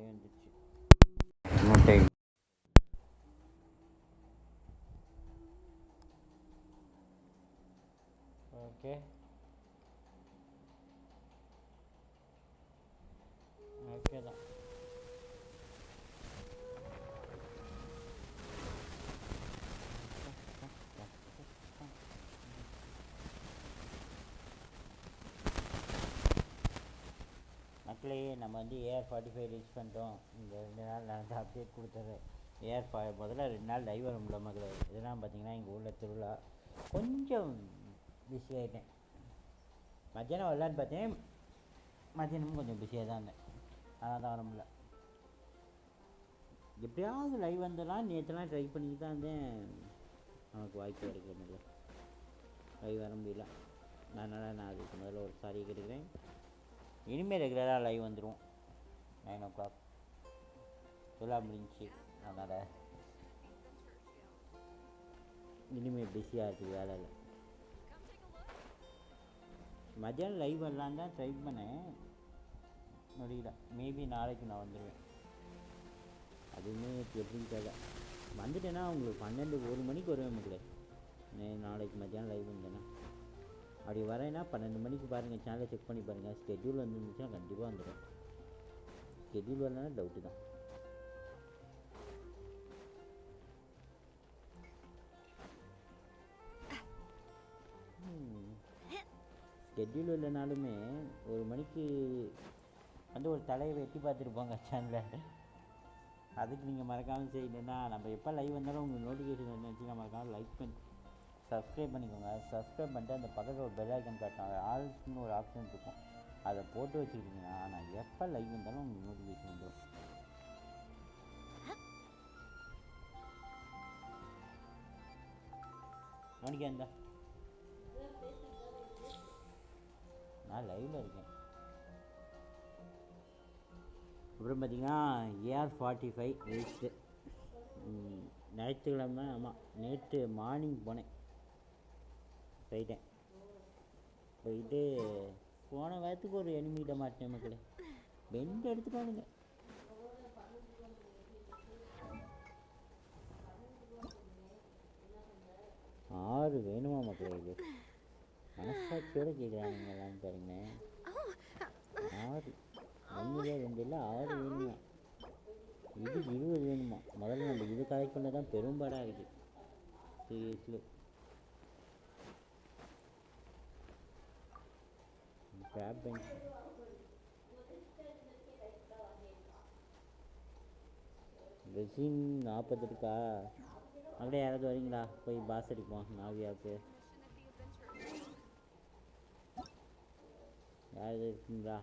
வந்துச்சு. Okay okay தான். மக்களே நம்ம வந்து AR45 ரீச் பண்ணிட்டோம். இந்த 2 நாள் நான் வந்து அப்டேட் கொடுத்துட்றேன். முதல்ல 2 நாள் லைவ் வர முடியல மக்களே. இதெல்லாம் பார்த்தீங்கன்னா எங்கள் ஊரில் திருவிழா, கொஞ்சம் பிஸி ஆகிட்டேன். மத்தியானம் வரலான்னு பார்த்தேன், மத்தியானமும் கொஞ்சம் பிஸியாக தான் இருந்தேன், அதனால் தான் வர முடியல. எப்படியாவது லைவ் வந்துடலாம் நேற்றுலாம் ட்ரை பண்ணிட்டு தான் இருந்தேன், நமக்கு வாய்ப்பு கிடைக்க முடியல, லைவ் வர முடியல. அதனால் நான் அதுக்கு முதல்ல ஒரு சாரி கேட்டுக்கிறேன். இனிமேல் ரெகுலராக லைவ் வந்துடும் 9 o'clock. சொல்லா முடிஞ்சிச்சு, அதனால் இனிமேல் பிஸியாக இருக்குது, வேலை இல்லை. மத்தியானம் லைவ் வரலான்னு தான் ட்ரை பண்ணேன், முடியல. மேபி நாளைக்கு நான் வந்துடுவேன். அதுவுமே எப்படின்னு தெரியல. வந்துட்டேன்னா உங்களுக்கு 1 மணிக்கு வருவேன் மக்களே. நாளைக்கு மத்தியானம் லைவ் இருந்தேன்னா அப்படி வரேன்னா 12 மணிக்கு பாருங்கள், சேனலை செக் பண்ணி பாருங்கள். ஸ்கெட்யூல் வந்துருந்துச்சுன்னா கண்டிப்பாக வந்துடும். ஸ்கெட்யூல் வரலன்னா டவுட்டு தான். ஸ்கெட்யூல் இல்லைனாலுமே 1 மணிக்கு வந்து ஒரு தலையை வெட்டி பார்த்துருப்பாங்க சேனலில். அதுக்கு நீங்கள் மறக்காமல் செய்யணுன்னா நம்ம எப்போ லைவ் வந்தாலும் உங்களுக்கு நோட்டிஃபிகேஷன் வந்துச்சுன்னா மறக்காமல் லைக் பண்ணி சப்ஸ்கிரைப் பண்ணிக்கோங்க. சப்ஸ்கிரைப் பண்ணிட்டு அந்த பக்கத்தில் ஒரு பெல் ஐக்கன் காட்டணும், அது ஆல்ஸ்னு ஒரு ஆப்ஷன் இருக்கும், அதை போட்டு வச்சுக்கிட்டிங்கன்னா நான் எப்போ லைவ் வந்தாலும் உங்களுக்கு நோட்டிஃபிகேஷன் வந்துடும். மணிக்கு அந்த நான் லைவில் இருக்கேன். அப்புறம் பார்த்தீங்கன்னா AR45 ரீச்சு ஞாயிற்றுக்கிழமை. ஆமாம், நேற்று மார்னிங் போனேன், போயிட்டு போன வாரத்துக்கு ஒரு எனிமிட்ட மாட்டேன் மக்களே. பெண்ட் எடுத்துட்டானுங்க. ஆறு வேணுமா மக்களே? இது மனசாட்சியோடு கேட்குறானுங்க எல்லாம் பாருங்க. 6 1 2 இல்லை 6 வேணுமா? இது 20 வேணுமா? முதல்ல நம்ம இது கலெக்ட் பண்ண தான் பெரும்பாடாக இருக்குது சீரியஸ்லி. கிராப் பெஞ்ச் ரெசின் 40 இருக்கா? அப்படியே யாராவது வரீங்களா? போய் பாஸ் அடிப்போம் நாவியாவுக்கு. யாராவது இருக்கீங்களா?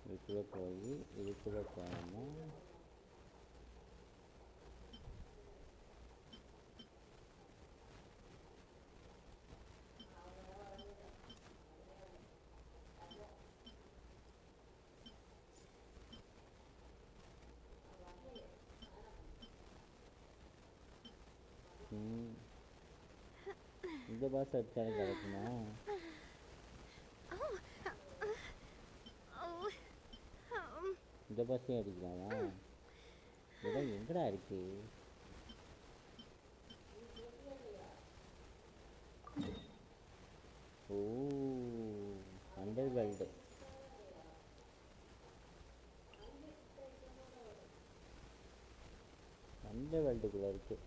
இதுக்குள்ளே போய் இதுக்குள்ளே போனோம்னா இந்த பாஸ் அடிச்சாலும் கிடைக்குமா? இந்த பாஸே அடிக்கலாமா? இதெல்லாம் எங்கடா இருக்கு? ஓ, அண்டர் வேர்ல்டு. அண்டர் வேர்ல்டுக்குள்ள இருக்கு.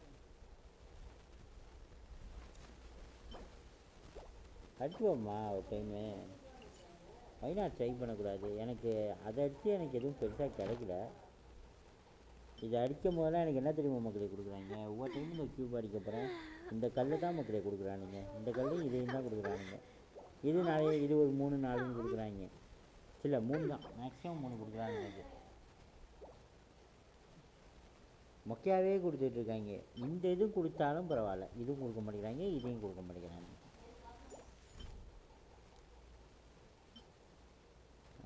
அடிச்சுவோம்மா ஒரு டைமு. வைனா ட்ரை பண்ணக்கூடாது. எனக்கு அதை அடித்து எனக்கு எதுவும் பெருசாக கிடைக்கல. இதை அடிக்கும் போதெல்லாம் எனக்கு என்ன தெரியுமா மக்களே கொடுக்குறாங்க, ஒவ்வொரு டைமும் இந்த க்யூப் அடிக்க போகிறேன் இந்த கல் தான் மக்களே கொடுக்குறானுங்க, இந்த கல் இதையும் தான் கொடுக்குறானுங்க. இது நிறைய, இது ஒரு 3 4 கொடுக்குறாங்க. இல்லை 3 தான், மேக்ஸிமம் 3 கொடுக்குறாங்க. எனக்கு மொக்கையாகவே கொடுத்துட்ருக்காங்க. இந்த இது கொடுத்தாலும் பரவாயில்ல, இதுவும் கொடுக்க மாட்டேங்கிறாங்க, இதையும் கொடுக்க மாட்டேங்கிறாங்க.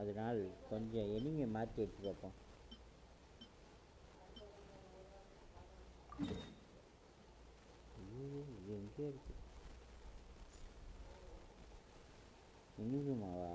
அதனால் கொஞ்சம் எனிமையை மாற்றி எடுத்து பார்ப்போம். இது எங்கே இருக்கு? எங்குமாவா?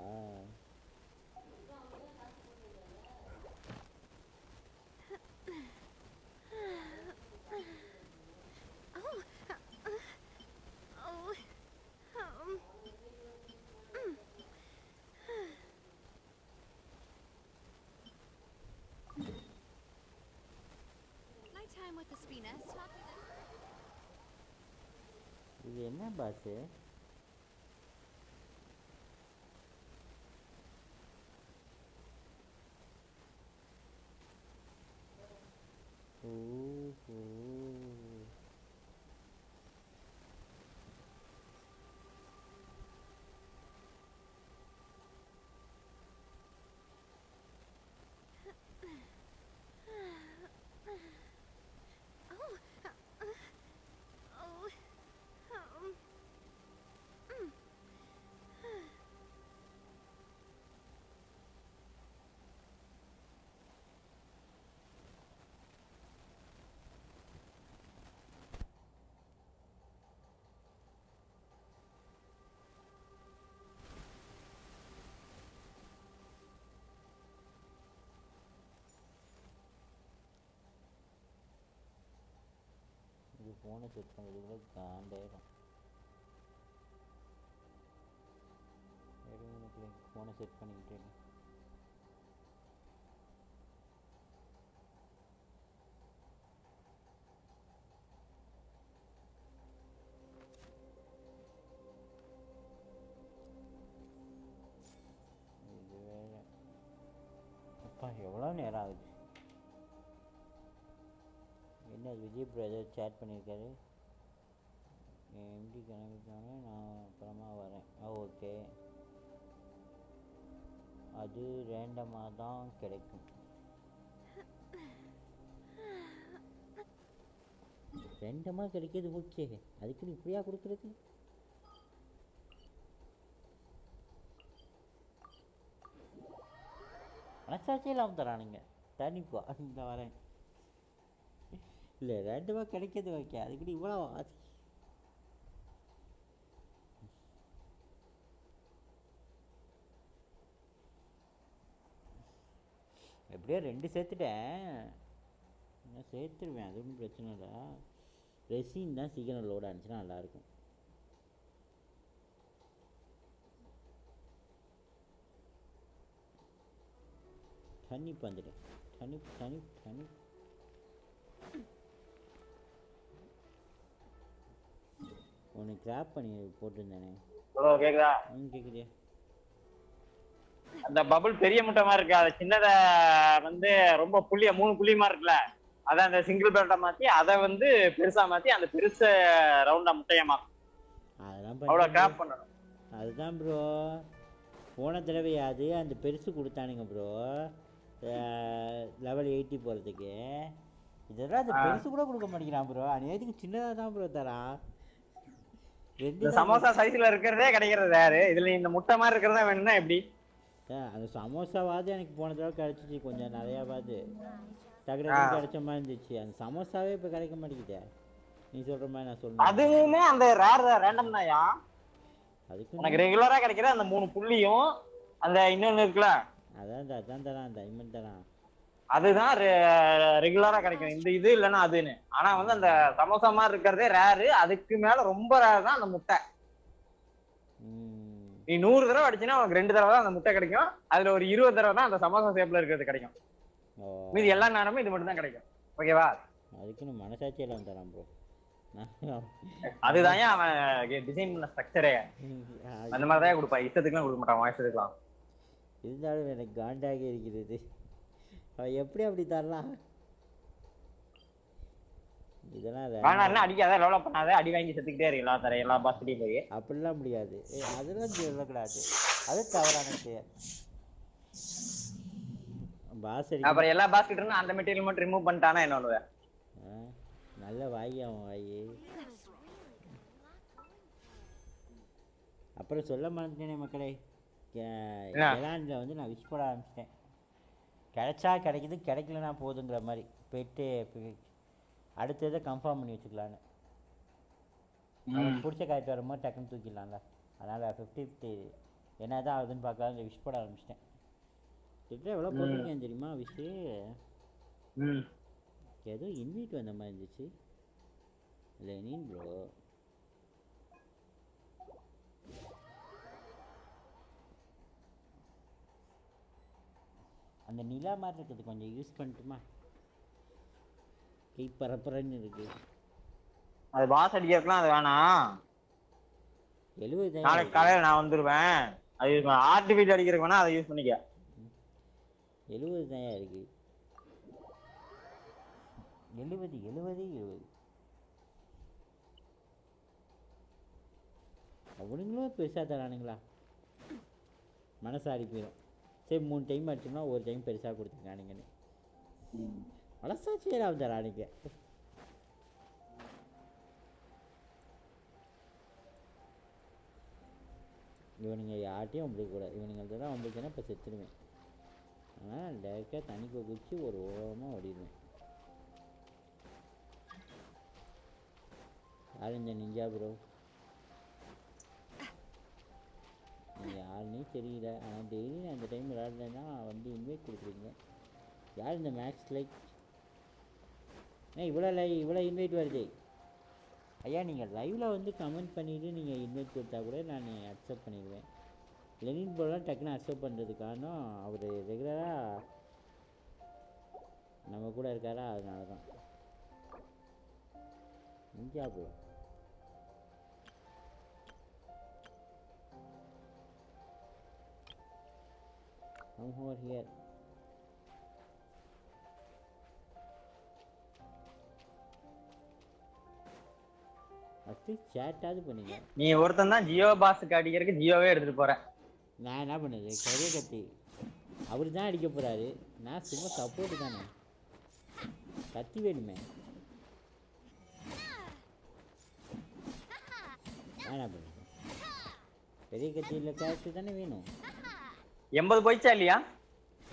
இது என்ன பாஸு? ஓஹோ, இது ஃபோனை செட் பண்ணுறதுக்குள்ள காண்டாயிடும். ஃபோனை செட் பண்ணிக்கிட்டே இருக்கேன். இது வேறு அப்பா எவ்வளோ நேரம் ஆகுது. என்ன விஜய் பிரதர் சேட் பண்ணியிருக்காரு, எம்டி கிளம்பிட்டாங்க, நான் அப்புறமா வரேன். ஓகே, அது ரேண்டமாக தான் கிடைக்கும். ரேண்டமாக கிடைக்கிது ஓகே, அதுக்கு நீ இப்படியா கொடுக்குறது? மனசாட்சியே இல்லாமல் தரானுங்க. தனிப்பா இந்த வரேன். இல்லை ரேண்டமாக கிடைக்கிது ஓகே, அதுக்கு நீ இவ்வளோ ஆசை. எப்படியோ 2 சேர்த்துட்டேன், நான் சேர்த்துருவேன், அது ஒன்றும் பிரச்சனை இல்லை. ரெசின் தான் சீக்கிரம் லோட் ஆனிச்சுன்னா நல்லாயிருக்கும். தண்ணி வந்துட்டேன், தண்ணி தண்ணி தண்ணி. உனக்கு கிராப் பண்ணி போட்டிருந்தானே. ஹலோ கேக்குதா? கேக்குதே. அந்த பபுள் பெரிய முட்டை மாதிரி இருக்கு, அதை சின்னதை வந்து ரொம்ப புள்ளியா 3 புள்ளி மாதிரி இருக்குல்ல, அதை அந்த சிங்கிள் பேரட்டை மாத்தி அதை வந்து பெருசா மாத்தி அந்த பெருச ரவுண்டா முட்டையா மாத்தும். அதெல்லாம் அவ்வளோ கிராப் பண்ணணும். அதுதான் ப்ரோ போன தடவையாது அந்த பெருசு கொடுத்தானுங்க ப்ரோ, லெவல் 80 போகிறதுக்கு. இதெல்லாம் அந்த பெருசு கூட கொடுக்க மாட்டேங்கிறான் ப்ரோ, அநேகத்துக்கு சின்னதாக தான் ப்ரோ தரான். சமோசா சைஸ்ல இருக்கிறதே கிடைக்கிறது யாரு, இதுல இந்த முட்டை மாதிரி இருக்கிறதா வேணும்னா எப்படி? அந்த சமோசாவாவது எனக்கு போன தடவை கிடச்சிச்சு, கொஞ்சம் நிறையாவாது டக்கு கிடைச்ச மாதிரி இருந்துச்சு. அந்த சமோசாவே இப்போ கிடைக்க மாட்டேங்குதே நீ சொல்கிற மாதிரி. நான் சொல்லுவேன் அதுவுமே அந்த ரேண்டம் தான்யா, அதுக்கு உனக்கு ரெகுலரா கிடைக்கிற அந்த 3 புள்ளியும் அந்த இன்னொன்று இருக்குல்ல, அதான் தரான், அந்த ஐமன் தரான், அதுதான் ரெகுலரா கிடைக்கும். இந்த இது இல்லைன்னா அதுன்னு. ஆனா வந்து அந்த சமோசா மாதிரி இருக்கிறதே ரேரு, அதுக்கு மேல ரொம்ப ரேர் தான் அந்த முட்டை. நீ 100 தடவை அடிச்சுன்னா உனக்கு 2 தடவை தான் அந்த முட்டை கிடைக்கும், அதுல ஒரு 20 தடவை தான் அந்த சமோசா ஷேப்ல இருக்கிறது கிடைக்கும். மீதி எல்லா நேரமும் இது மட்டும் தான் கிடைக்கும். ஓகேவா? அதுக்குன்னு மனசாட்சி எல்லாம் தரான் ப்ரோ. அதுதான் அவன் டிசைன் பண்ண ஸ்ட்ரக்சரே. அந்த மாதிரி தான் கொடுப்பா, இஷ்டத்துக்குலாம் கொடுக்க மாட்டான், இஷ்டத்துக்குலாம். இருந்தாலும் எனக்கு காண்டாக இருக்கிறது, அவன் எப்படி அப்படி தரலாம்? இதெல்லாம் வேணாம்னா அடிக்காத, டெவலப் பண்ணாத, அடி வாங்கி செத்துக்கிட்டே இருக்கலாம் தர எல்லா பாஸ்கிட்டையும் போய். அப்படிலாம் முடியாது. அதெல்லாம் சொல்லக்கூடாது, அது தவறான செயல். பாஸ் அப்புறம் அடிக்கணும். எல்லா பாஸ்கிட்டும் அந்த மெட்டீரியல் மட்டும் ரிமூவ் பண்ணிட்டானா என்ன பண்ணுவேன்? நல்ல வாங்கி அவன் வாங்கி. அப்புறம் சொல்ல மறந்துட்டேனே மக்களே, கெலாண்டில் வந்து நான் விஷ் போட ஆரம்பிச்சிட்டேன். கிடைச்சா கிடைக்குது, கிடைக்கலனா போதுங்கிற மாதிரி போயிட்டு அடுத்ததை கன்ஃபார்ம் பண்ணி வச்சுக்கலான்னு. நமக்கு பிடிச்ச காய்ச்சி வரும்போது டக்குன்னு தூக்கிடலாம்ல. அதனால் 50-50 என்ன தான் ஆகுதுன்னு பார்க்கலாம், இந்த விஷ் போட ஆரம்பிச்சிட்டேன். கிட்ட எவ்வளோ போட்டிருக்கேன் தெரியுமா விஷு? ஏதோ இன்வைட் வந்த மாதிரி இருந்துச்சு. லெனின் ப்ரோ, அந்த நிலா மாதிரி இருக்குது, கொஞ்சம் யூஸ் பண்ணிட்டுமா? கை பரப்புறன்னு இருக்கு. அது பாஸ் அடிக்கலாம், அது வேணாம். 70 நாளைக்கு காலையில் நான் வந்துடுவேன். அது ஆர்டிஃபிஷியல் அடிக்கிறதுக்கு வேணா அதை யூஸ் பண்ணிக்க. 70 தான் இருக்கு. 70 அவனுங்களும் பெருசாக தரானுங்களா? மனசாரி போயிடும். சரி 3 டைம் அடிச்சோம்னா ஒரு டைம் பெருசாக கொடுத்துருக்கானுங்கன்னு மனசாட்சியே நான் தரானுங்க. இவனுங்க யார்ட்டையும் வம்பிக்கூடாது. இவனுங்கள்ட்ட தான் வம்பிச்சுன்னா இப்போ செத்துடுவேன். ஆனால் டேரெக்டாக தண்ணிக்கு குதிச்சு ஒரு ஓரமாக ஓடிடுவேன். யார் இந்த நிஞ்சா ப்ரோ? யாருன்னே தெரியல. ஆனால் டெய்லி நான் இந்த டைம் விளையாடுறேன்னா வந்து இன்வைட் கொடுக்குறீங்க. யார் இந்த மேக்ஸ் லைக்? இவ்வளோ இன்வைட் வருது ஐயா. நீங்கள் லைவில் வந்து கமெண்ட் பண்ணிவிட்டு நீங்கள் இன்வைட் கொடுத்தா கூட நான் அக்செப்ட் பண்ணிடுவேன். லெனின் போலாம் டக்குன்னு அக்செப்ட் பண்ணுறது காரணம் அவர் ரெகுலராக நம்ம கூட இருக்காரா, அதனால தான். Ninja bro come over here. First சேட்டாவது பண்ணுங்க. நீ ஒருத்தன் தான் ஜியோ பாஸுக்கு அடிக்கிறதுக்கு ஜியோவே எடுத்துட்டு போறேன். நான் என்ன பண்ணுது? கரிய கத்தி அவர் தான் அடிக்க போகிறாரு, நான் சும்மா சப்போர்ட்டு தானே. கத்தி வேணுமே. என்ன பண்ணுது? பெரிய கத்தியில் கேரக்டர் தானே வேணும். 80 போயிடுச்சா இல்லையா?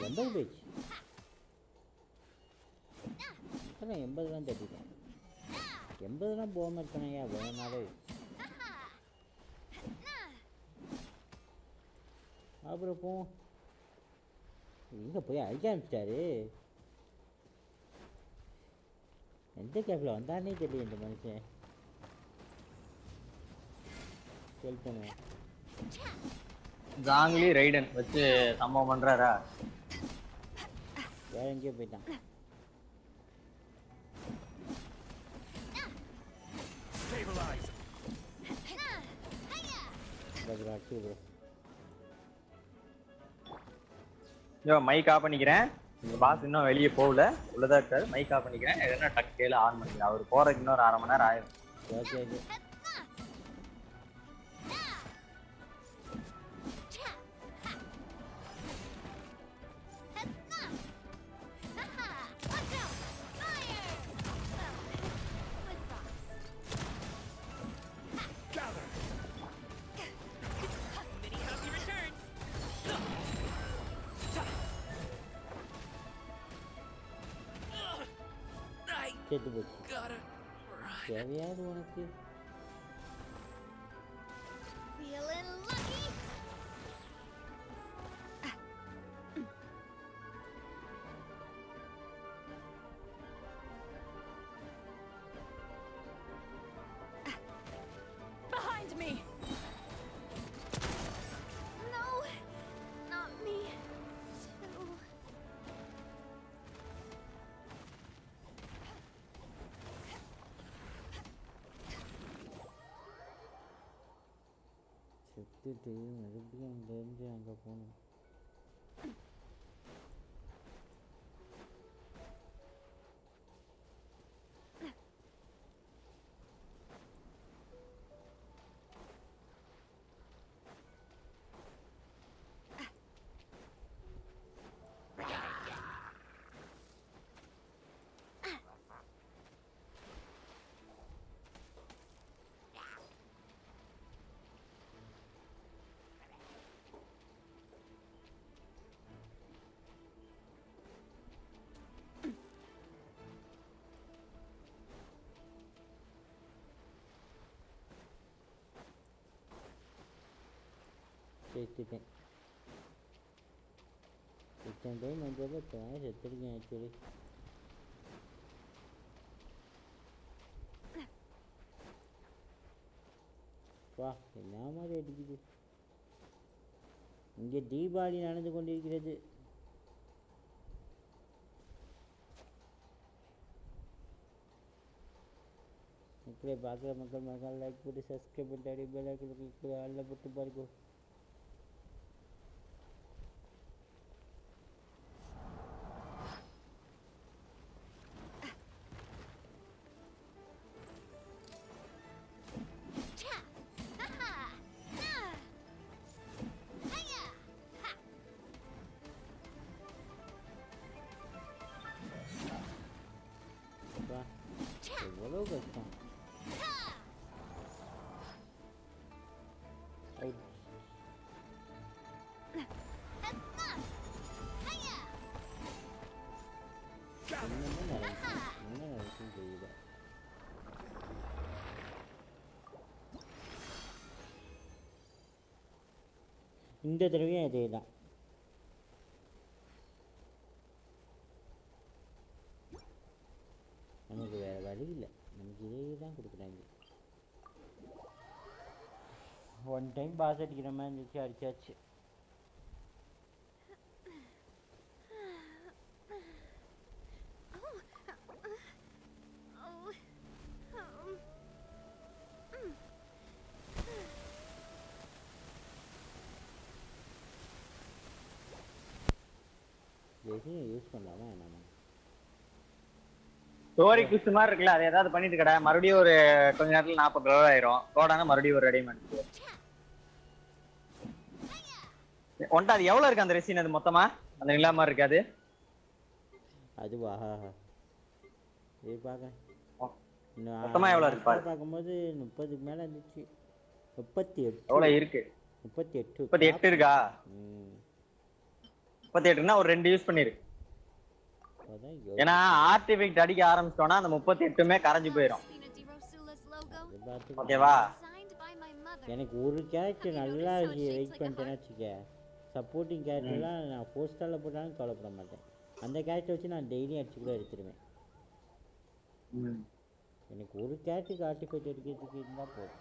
80 போயிடுச்சு. 80 தட்டிட்டேன். 80 போகாமல் இருக்கணையா வேணாலே. அப்புறம் போ இங்கே போய் அழிக்க ஆரம்பிச்சிட்டாரு. எந்த கேப்பில் வந்தானே தெரியல இந்த மனுஷன். சொல்லிட்டேன். ஜாங்லி ரைடன் வச்சு சம்பவம் பண்றாரா? வேற எங்கேயோ போயிட்டான். மைக் ஆஃப் பண்ணிக்கிறேன். இந்த பாஸ் இன்னும் வெளியே போகல, உள்ளதா இருக்காரு. மைக் ஆஃப் பண்ணிக்கிறேன். எதுனா டக்கேல ஆன் பண்ணிக்கிறேன். அவர் போறதுக்கு இன்னொரு 1/2 மணி நேரம் ஆயிடும். ஓகே. செத்து போச்சு. தேவையாது உனக்கு? செத்துட்டு மறுபடியும் அங்கேருந்து அங்கே போகணும். செத்துட்டேன். இத்தனை டைம் வந்தது இப்போ செத்துருக்கேன் ஆக்சுவலி. வா என்ன மாதிரி அடிக்குது. இங்கே தீபாவளி நடந்து கொண்டிருக்கிறது. மக்களை பார்க்குற மக்கள் லைக் போட்டு சப்ஸ்கிரைப் பண்ணிட்டு பெல் ஐக்கன் கிளிக் அதில் போட்டு பாருங்க. எவ்வளோ கஷ்டம். என்ன நடக்கும் தெரியல. இந்த தடவையும் அதே தான். நமக்கு வேறு வழி இல்லை, நமக்கு இதே தான் கொடுக்குறாங்க. ஒன் டைம் பாஸ் அடிக்கிற மாதிரி இருந்துச்சு, அடிச்சாச்சு. யூஸ் பண்ணலாமா நம்ம ஸ்டோரி குஸ்ட் மாதிரி இருக்குல்ல, அது ஏதாவது பண்ணிட்டு கடை மறுபடியும் ஒரு கொஞ்ச நேரத்துல 40 லெவல் ஆயிரும். கோடான மறுபடியும் ஒரு ரெடிமெண்ட் ஒன்ட்டா. அது எவ்வளவு இருக்கு அந்த ரெசின்? அது மொத்தமா அந்த நிலா மாதிரி இருக்காது அதுவா? இது பார்க்க மொத்தமா எவ்வளவு இருக்கு பாரு. பார்க்கும்போது 30க்கு மேல இருந்துச்சு. 38 எவ்வளவு இருக்கு? 38 இருக்கா? 38னா ஒரு 2 யூஸ் பண்ணிரு. ஏன்னா ஆர்டிஃபெக்ட் அடிக்க ஆரம்பிச்சிட்டோம்னா அந்த 38மே கரைஞ்சு போயிடும். ஓகேவா? எனக்கு ஒரு கேரக்டர் நல்லா வெயிட் பண்ணிட்டேன்னு வச்சுக்க, சப்போர்ட்டிங் கேரக்டர்லாம் நான் போஸ்டாலில் போட்டாலும் கவலைப்பட மாட்டேன். அந்த கேரக்டர் வச்சு நான் டெய்லியும் அடிச்சு கூட எடுத்துருவேன். எனக்கு ஒரு கேரக்டருக்கு ஆர்டிஃபெக்ட் எடுக்கிறதுக்கு இருந்தால் போதும்.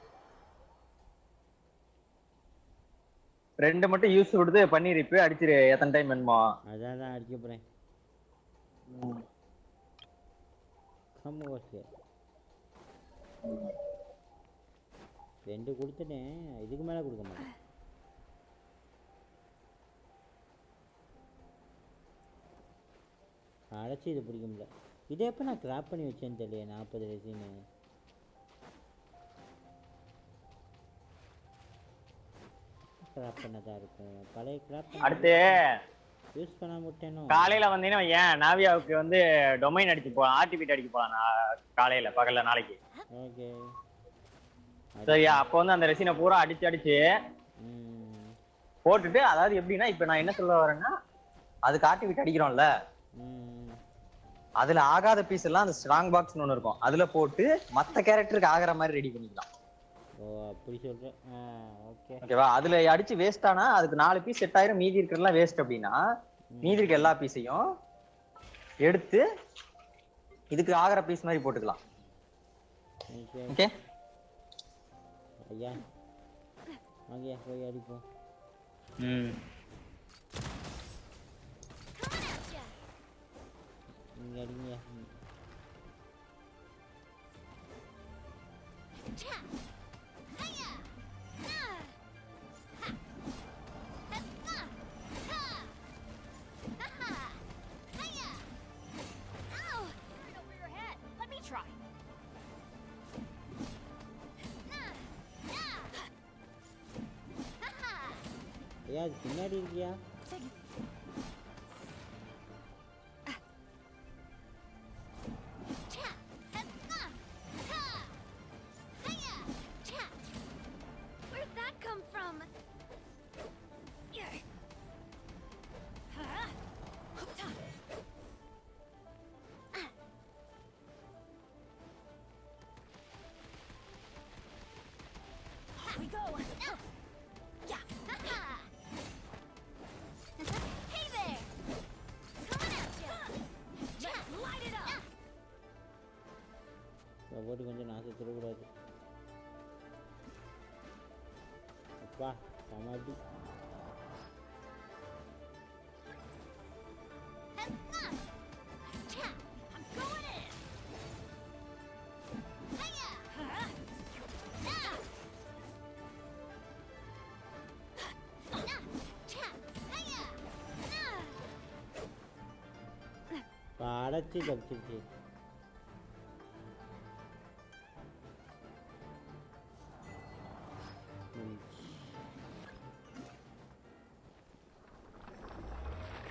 2 மட்டும் யூஸ் கொடுத்து பண்ணிருப்பு அடிச்சிரு. எத்தனை டைம் வேணுமோ அதான் அடிக்க போகிறேன். ஓகே 2 கொடுத்துட்டேன், இதுக்கு மேலே கொடுக்க மாட்டேன். அடைச்சி இது பிடிக்க முடியல. இதே எப்போ நான் கிராப் பண்ணி வச்சேன்னு தெரியல. 40 ரெசின்னு கிராப் பண்ணதா இருக்கும். பழைய கிராப் அடுத்து யூஸ் பண்ண முட்டேனோ. காலையில வந்தீங்கன்னா ஏன் நாவியாவுக்கு வந்து டொமைன் அடிச்சு போலாம், ஆர்டிபிட் அடிக்க போலாம். காலையில பகல்ல நாளைக்கு. ஓகே சரியா? அப்போ வந்து அந்த ரெசினை பூரா அடிச்சு போட்டுட்டு, அதாவது எப்படின்னா இப்ப நான் என்ன சொல்ல வரேன்னா, அதுக்கு ஆர்டிபிட் அடிக்கிறோம்ல, அதுல ஆகாத பீஸ் எல்லாம் அந்த ஸ்ட்ராங் பாக்ஸ்னு ஒண்ணு இருக்கும், அதுல போட்டு மத்த கேரக்டருக்கு ஆகிற மாதிரி ரெடி பண்ணிக்கலாம். ஓ அப்படி சொல்றேன். ஓகே ஓகேவா? அதுல அடிச்சு வேஸ்ட் ஆனா அதுக்கு 4 பீஸ் செட் ஆயிரும். மீதி இருக்கிறதெல்லாம் வேஸ்ட். அப்படின்னா மீதி இருக்க எல்லா பீஸையும் எடுத்து இதுக்கு ஆகிற பீஸ் மாதிரி போட்டுக்கலாம். ஓகே ஐயா வாங்க போய் அடிப்போம். நீங்க அடிங்க. ஐயா அது பின்னாடி இருக்கியா? வா சமாதி அடைச்சி கடிச்சிருச்சு.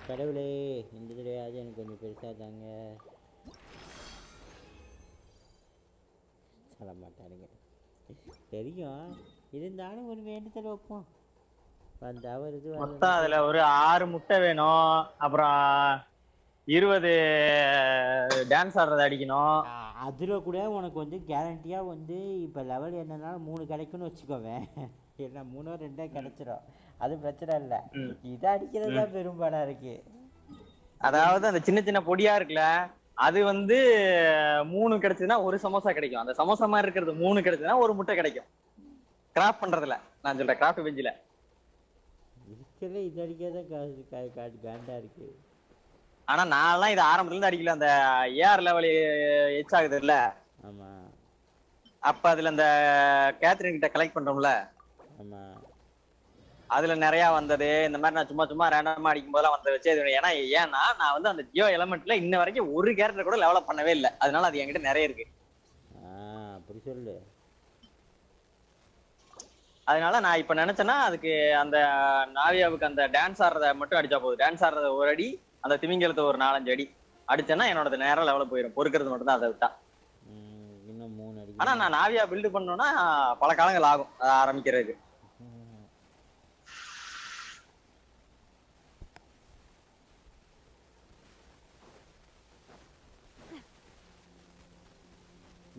கடவுளே இந்த தடவையாவது எனக்கு கொஞ்சம் பெருசாக தாங்க. சொல்ல மாட்டாருங்க தெரியும், இருந்தாலும் ஒரு வேண்டுதல் வைப்போம். அந்த அவர் இது மொத்தம் அதுல ஒரு 6 முட்டை வேணும். அப்புறம் 20 டான்ஸ் ஆடுறத அடிக்கணும். அதுல கூட உனக்கு வந்து கேரண்டியா வந்து இப்போ லெவல் என்னன்னாலும் 3 கிடைக்கும்னு வச்சுக்கோவேன். என்ன 3 2 கிடைச்சிடும், அது பிரச்சனை இல்லை. இதை அடிக்கிறது தான் பெரும்பாடா இருக்கு. அதாவது அந்த சின்ன சின்ன பொடியா இருக்குல்ல, அது வந்து 3 கிடைச்சதுன்னா ஒரு சமோசா கிடைக்கும். அந்த சமோசா மாதிரி இருக்கிறது 3 கிடைச்சதுன்னா ஒரு முட்டை கிடைக்கும். கிராஃப்ட் பண்றதுல நான் சொல்றேன், கிராஃப்ட் பெஞ்சில இருக்கிறது இது அடிக்கிறத காண்டா இருக்கு. ஆனா நான்லாம் இது ஆரம்பத்துல இருந்து அடிக்கல. அந்த ஏஆர் லெவல் எச் ஆகுது இல்ல, ஆமா அப்ப அதுல அந்த கேத்ரின் கிட்ட கலெக்ட் பண்றோம்ல, ஆமா அதுல நிறைய வந்தது. இந்த மாதிரி நான் சும்மா ரேண்டமா அடிக்கும் போதெல்லாம் வந்த வச்சு அது. ஏன்னா நான் வந்து அந்த ஜியோ எலமெண்ட்ல இன்ன வரைக்கும் ஒரு கேரக்டர் கூட லெவலப் பண்ணவே இல்லை. அதனால அது என்கிட்ட நிறைய இருக்கு. அப்படி சொல்லு. அதனால நான் இப்ப நினைச்சேன்னா அதுக்கு அந்த நாவியாவுக்கு அந்த டான்ஸ் ஆடுறத மட்டும் அடிச்சா போதும். டான்ஸ் ஆடுறத ஒரு அடி, அந்த திமிங்கலத்தை ஒரு 4-5 அடி அடிச்சேன்னா என்னோட நேரம் லெவலில் போயிடும். பொறுக்கிறது மட்டும் தான் அதை விட்டா. இன்னும் 3 அடி. ஆனா நான் நாவியா பில்டு பண்ணோம்னா பல காலங்கள் ஆகும் அதை ஆரம்பிக்கிறதுக்கு.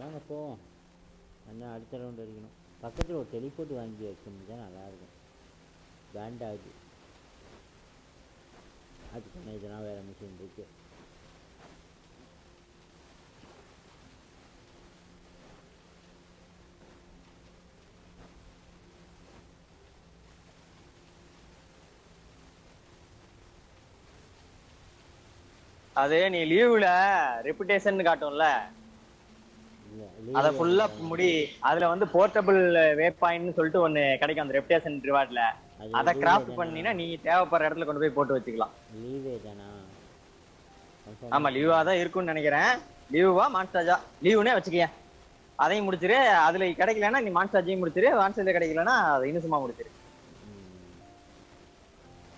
வாங்க போவோம். அண்ணா அடுத்த ரவுண்ட் அடிக்கணும். பக்கத்தில் ஒரு டெலிபோர்ட் வாங்கி வைக்கணும் தான் நல்லாயிருக்கும். பேண்டாகுது அதுக்கு என்ன, இதெல்லாம் வேறு மிஷின் இருக்கு. அது நீ லீவுல ரெப்புடேஷன் காட்டும்ல, அத ஃபுல்லா முடி. அதுல வந்து போர்ட்டபிள் வே பாயிண்ட்னு சொல்லிட்டு ஒண்ணு கிடைக்கும் அந்த ரெப்புடேஷன் ரிவார்ட்ல. அத கிராஃப்ட் பண்ணினா நீ தேவைப்படுற இடத்துல கொண்டு போய் போட்டு வச்சுக்கலாம். லீவே தானா? ஆமா லீவா தான் இருக்கும்னு நினைக்கிறேன். லீவா மான்ஸ்டாஜா, லீவுனே வச்சுக்கிய. அதையும் முடிச்சிரு. அதுல கிடைக்கலன்னா நீ மான்ஸ்டாஜையும் முடிச்சிரு. மான்ஸ்டாஜ் கிடைக்கலன்னா அதை இனிசுமா முடிச்சிரு.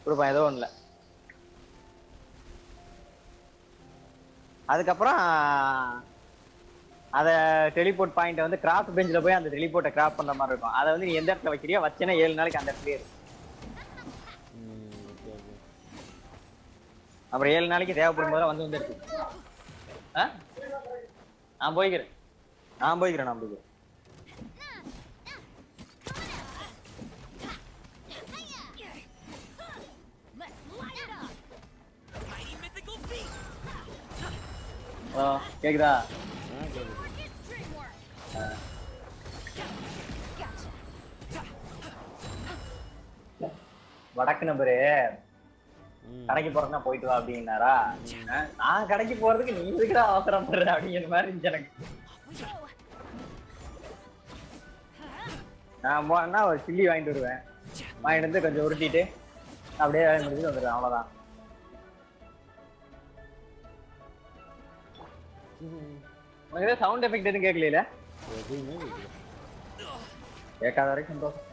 கொடுப்பா ஏதோ ஒண்ணுல. அதுக்கப்புறம் அத டெலிபோர்ட் பாயிண்ட் வந்து கிராஃப்ட் பெஞ்சில் போய் அந்த டெலிபோர்ட்டை கிராஃப்ட் பண்ற மாதிரி இருக்கும். அதை வந்து நீ எந்த இடத்துல வைக்கிறியோ வச்சேன்னா 7 நாளைக்கு அந்த இடத்துல இருக்கு. அப்புறம் 7 நாளைக்கு தேவைப்படும் போது வந்து இருக்கு. நான் போய்க்கிறேன். கேக்குதா? வடக்கு நம்பரு கடைக்கு போறதுனா போயிட்டு வா அப்படின்னாரா. நான் கடைக்கு போறதுக்கு நீ எதுக்குடா அவசரம் பண்ற அப்படிங்கிற மாதிரி இருந்துச்சு எனக்கு. நான் போனா ஒரு சில்லி வாங்கிட்டு வருவேன். வாங்கிட்டு வந்து கொஞ்சம் உருட்டிட்டு அப்படியே வேலை முடிச்சுட்டு வந்துடுவேன். அவ்வளவுதான். உனக்கு ஏதாவது சவுண்ட் எஃபெக்ட் எதுவும் கேட்கல? கேட்காத வரைக்கும் சந்தோஷம்.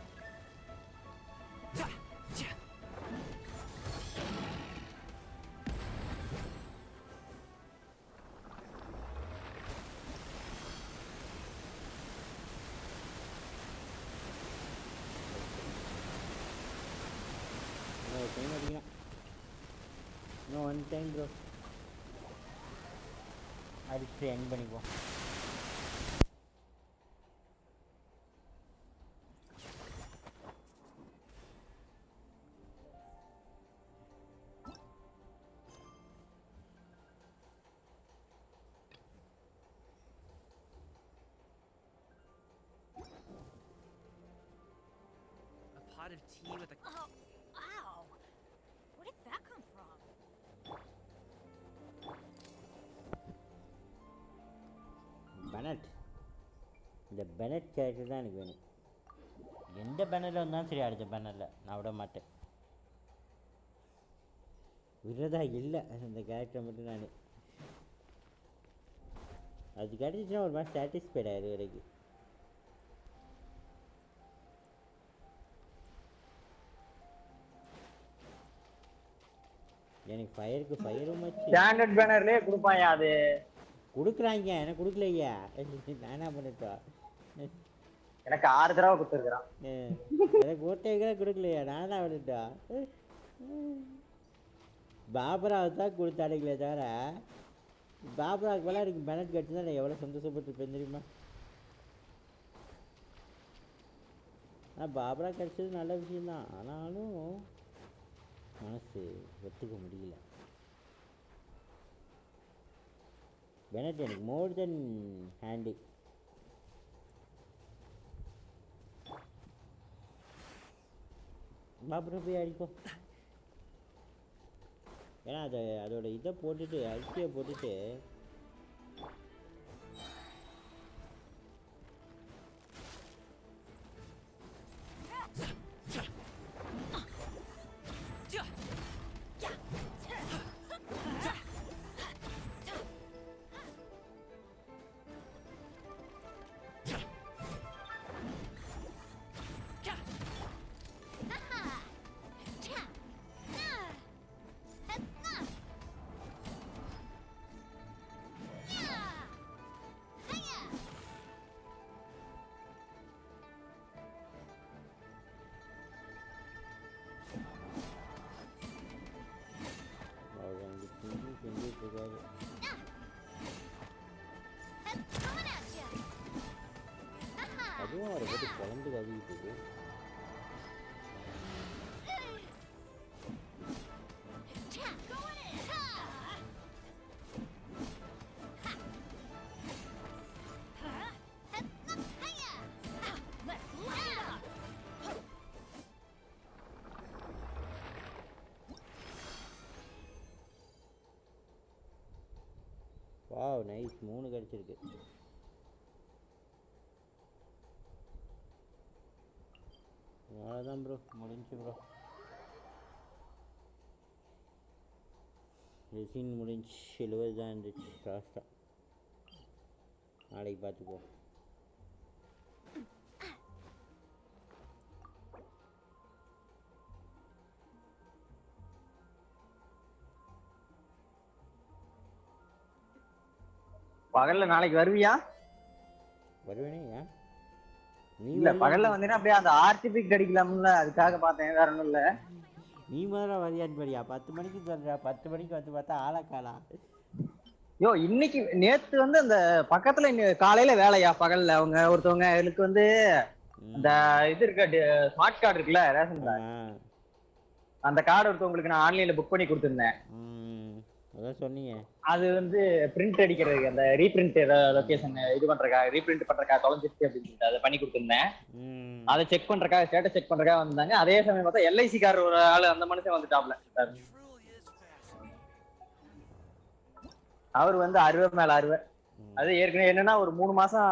இன்னும் 1 டைம் ப்ரோ அடிச்சு என் பண்ணிக்குவோம். A pot of tea with a. Oh, ow! Where did that come from? Bennett இந்த பெனட் கேரக்டர் தான் எனக்கு வேணும். எந்த பேனரில் வந்தாலும் சரி, அடுத்த பேனரில் நான் விட மாட்டேன். விடுறதா இல்லை அந்த கேரக்டரை மட்டும் நான். அது கிடச்சிச்சுன்னா ஒரு மாதிரி சாட்டிஸ்ஃபைட் ஆயிரு வரைக்கும். எனக்கு ஃபயரும் வச்சு ஸ்டாண்டர்ட் பேனர்லயே கொடுப்பாங்க. அது கொடுக்குறாங்க, எனக்கு கொடுக்கலையா? நான் என்ன பண்ணிட்டா? எனக்கு 6 தடவை கொடுத்துருக்குறான். எனக்கு ஓட்டைகளை கொடுக்கலையா? நான் என்ன பண்ணிட்டா? பாபராவை தான் கொடுத்தாடுங்களே தவிர பாபராவுக்கு மேலே எனக்கு பெனட் கிடச்சுன்னா நான் எவ்வளோ சந்தோஷப்பட்டுருப்பேன் தெரியுமா? பாபரா கிடச்சது நல்ல விஷயந்தான், ஆனாலும் மனசு ஒத்துக்க முடியல. பெனட் எனக்கு மோர் தென் ஹேண்டி. பாபரா போய் அடிப்போம். ஏன்னா அதோட இதை போட்டுட்டு அரிசியை போட்டுட்டு அதுவும் அவரை போட்டு குழம்பு கழுவிட்டு வாவ் நைஸ். 3 கிடச்சிருக்கு. அவ்வளோதான் ப்ரோ, முடிஞ்சு ப்ரோ. ரெசின் முடிஞ்சு 70 தான் இருந்துச்சு லாஸ்ட்டாக. நாளைக்கு பார்த்துக்குவோம். பகல்ல நாளைக்கு வருவியா? வருவேனே. ஏன் இல்ல பகல்ல வந்தீங்கன்னா அப்படியே அந்த ஆர்டிபிக் அடிக்கலாம்ல, அதுக்காக பார்த்தேன், வேற ஒன்றும் இல்ல. நீ முதல்ல வரியான்னு பாரியா? 10 மணிக்கு சொல்ற, 10 மணிக்கு வந்து பார்த்தா ஆளக்காலா. யோ இன்னைக்கு நேத்து வந்து அந்த பக்கத்துல காலையில வேலையா பகல்ல அவங்க ஒருத்தவங்க எனக்கு வந்து அந்த இது இருக்க ஸ்மார்ட் கார்டு இருக்குல்ல, ரேஷன் கார்டு, அந்த கார்டு ஒருத்தவங்களுக்கு நான் ஆன்லைன்ல புக் பண்ணி கொடுத்துருந்தேன். அதான் சொன்னீங்க. அது வந்து பிரிண்ட் அடிக்கிறதுக்கு அந்த ரீபிரிண்ட் லொகேஷன் இது பண்றதுக்காக, ரீபிரிண்ட் பண்றதுக்காக தொலைஞ்சிருச்சு அப்படின்னு சொல்லிட்டு அதை பண்ணி கொடுத்துருந்தேன். அதை செக் பண்றதுக்காக, ஸ்டேட்டஸ் செக் பண்றதுக்காக வந்தாங்க. அதே சமயம் பார்த்தா எல்ஐசி கார் ஒரு ஆளு, அந்த மனுஷன் வந்துட்டாப்ல. அவர் வந்து 60 மேல 60. அது ஏற்கனவே என்னன்னா ஒரு 3 மாசம்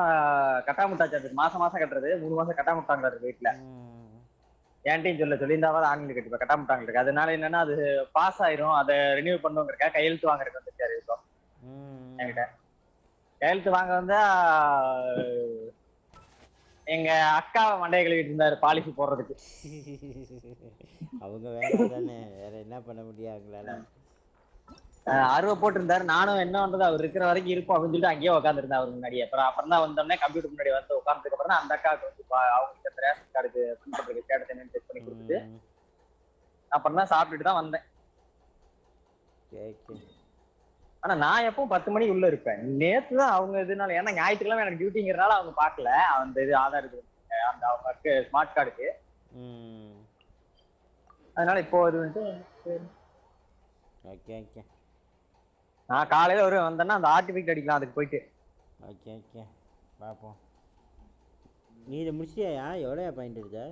கட்டாமுட்டாச்சு. மாசம் கட்டுறது 3 மாசம் கட்டாமுட்டாங்க வீட்டுல. ஏன்டையும் சொல்லியிருந்தாவது ஆன்லைன் கட்டிப்பா கட்டாமுட்டாங்க இருக்கு. அதனால என்னன்னா அது பாஸ் ஆயிரும், அதை ரினியூ பண்ணுங்கிறக்கா கையெழுத்து வாங்குறதுக்கு வந்துருக்காரு. இப்போ என்கிட்ட கையெழுத்து வாங்க வந்தா எங்க அக்காவை மண்டைய கழுவிட்டு இருந்தாரு பாலிசி போடுறதுக்கு. அவங்க வேலை தானே, வேற என்ன பண்ண முடியாதுங்களா? 60 போட்டிருந்தாரு. நானும் என்ன பண்றது, அவர் இருக்கிற வரைக்கும் இருப்போம் அப்படின்னு சொல்லிட்டு அங்கேயே உட்காந்துருந்தேன் அவர் முன்னாடி. அப்புறம் தான் வந்தோடனே கம்ப்யூட்டர் முன்னாடி வந்து உட்காந்துக்கு அப்புறம் தான் அந்த அக்காவுக்கு வந்து அவங்க ரேஷன் கார்டுக்கு ஸ்டேட்டஸ் என்னன்னு செக் பண்ணி கொடுத்துட்டு அப்புறம் தான் சாப்பிட்டுட்டு தான் வந்தேன். ஆனா நான் எப்பவும் 10 மணிக்கு உள்ள இருப்பேன். நேத்து தான் அவங்க இதனால, ஏன்னா ஞாயிற்றுக்கிழமை எனக்கு டியூட்டிங்கிறனால அவங்க பார்க்கல. அந்த இது ஆதார் இது அந்த அவங்க ஸ்மார்ட் கார்டுக்கு, அதனால இப்போ இது வந்து நான் காலையில ஒரு வந்தேன்னா அந்த ஆர்டிபிக் அடிக்கலாம் அதுக்கு போயிட்டு. பார்ப்போம். நீ இதை முடிச்சியா? எவ்வளோயா பாயிண்ட் இருக்கா?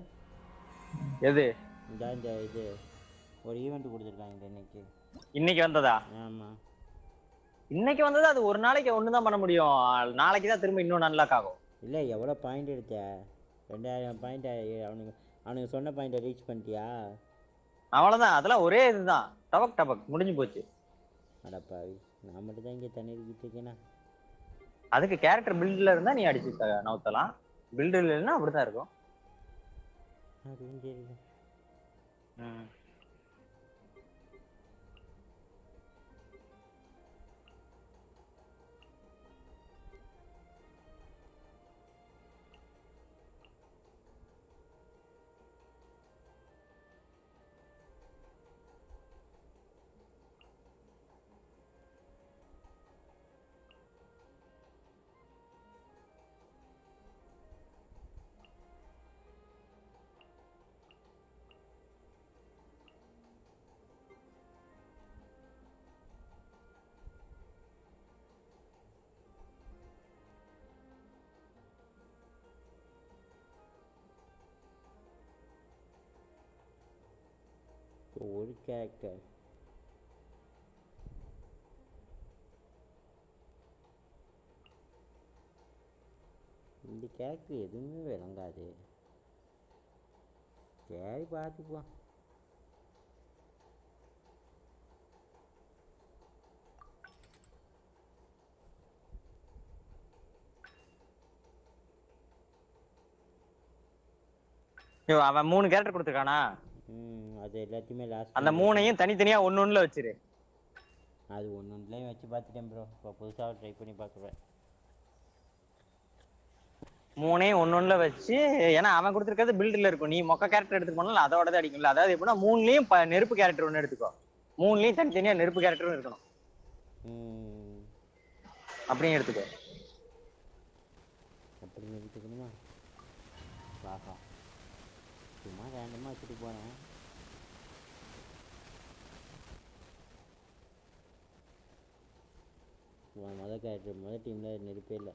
எது இந்த இது ஒரு ஈவெண்ட் கொடுத்துருக்காங்க இன்னைக்கு. இன்னைக்கு வந்ததா? ஆமாம். இன்னைக்கு வந்தது. அது ஒரு நாளைக்கு ஒன்று தான் பண்ண முடியும். நாளைக்கு தான் திரும்ப இன்னும் அன்லாக் ஆகும். இல்லை எவ்வளோ பாயிண்ட் எடுத்த? 2000 பாயிண்ட். அவனுக்கு சொன்ன பாயிண்ட்டை ரீச் பண்ணிட்டியா? அவ்வளோதான். அதெல்லாம் ஒரே இதுதான். டபக் டபக் முடிஞ்சு போச்சு. அடப்பாவி, நான் மட்டும் தான் இங்கே தண்ணி அடிக்கிட்டு இருக்கேனா? அதுக்கு கேரக்டர் பில்டில் இருந்தால் நீ அடிச்சு நவுத்தலாம். பில்டு இல்லைன்னா அப்படிதான் இருக்கும். அதுவும் தெரியல. ஒரு கேரக்டர் இந்த கேரக்டர் எதுவுமே விளங்காது. சரி பார்த்துக்குவோம். அவன் 3 கேரக்டர் கொடுத்துருக்கானா? அது எல்லாத்தையுமே லாஸ்ட் அந்த 3ஐயும் தனித்தனியா ஒன்னொன்னுல வச்சிரு. அது ஒன்னொன்னுலயும் வச்சு பார்த்துட்டேன் ப்ரோ. இப்போ புதுசாக ட்ரை பண்ணி பார்க்குறேன். 3ஐயும் ஒன்னொன்னுல வச்சு, ஏன்னா அவன் கொடுத்துருக்கிறது பில்டில் இருக்கும். நீ மொக்க கேரக்டர் எடுத்துட்டு போனாலும் அதோட தான் அடிக்கும்ல. அதாவது எப்படின்னா 3லயும் நெருப்பு கேரக்டர் ஒன்று எடுத்துக்கோ. 3லயும் தனித்தனியா நெருப்பு கேரக்டரும் இருக்கணும். அப்படியும் எடுத்துக்கோ. அப்படி எடுத்துக்கணுமா? பார்க்கலாம். சும்மா ரேண்டமாக வச்சுட்டு போகிறேன். மொதல் கேரக்டர் முதல் டீமில் நெருப்பே இல்லை.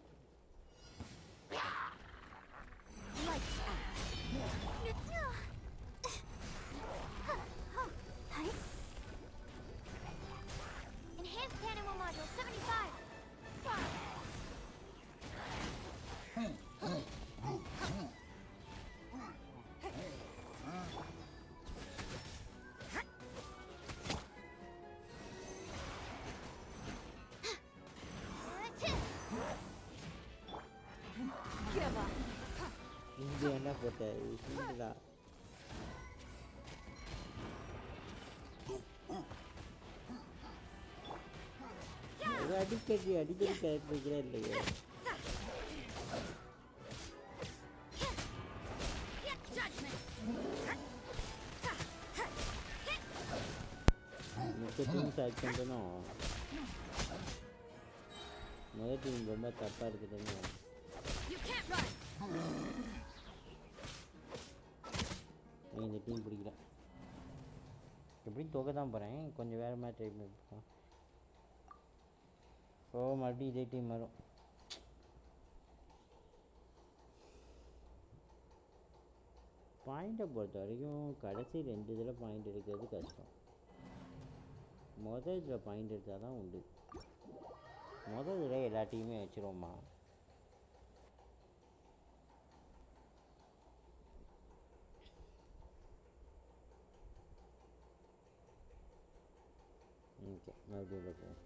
Enhanced animal module 75. இங்கே என்ன போட்ட இல்லா? அடிக்கடி கேட்கிறே இல்லையே. மிச்ச டீம் செலக்ட் பண்ணணும். முதல் டீம் ரொம்ப தப்பாக இருக்குதுன்னு இந்த டீம் பிடிக்கல. எப்படியும் தொகை தான் போகிறேன். கொஞ்சம் வேறு மாதிரி ட்ரை பண்ணிருக்கோம். மறுபடியும் இதே டீம் வரும். பாயிண்ட்டை பொறுத்த வரைக்கும் கடைசி 2 இதில் பாயிண்ட் எடுக்கிறது கஷ்டம். மொதல் இதில் பாயிண்ட் எடுத்தால் தான் உண்டு. மொதல் இதில் எல்லா டீமே வச்சுருவோம்மா. ஓகே, மறுபடியும் பார்ப்போம்.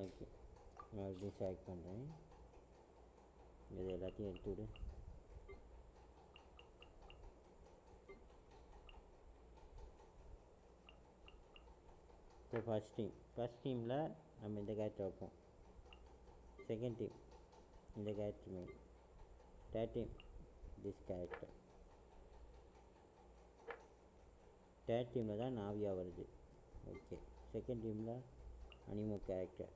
ஓகே, மறுபடியும் செலக்ட் பண்ணுறேன். இது எல்லாத்தையும் எடுத்து விடு. இப்போ ஃபஸ்ட் டீமில் நம்ம இந்த கேரக்டர் வைப்போம். செகண்ட் டீம் இந்த character main. Third team this character. Third டீமில் தான் நாவியா வருது. ஓகே, செகண்ட் டீமில் அனிமோ கேரக்டர்.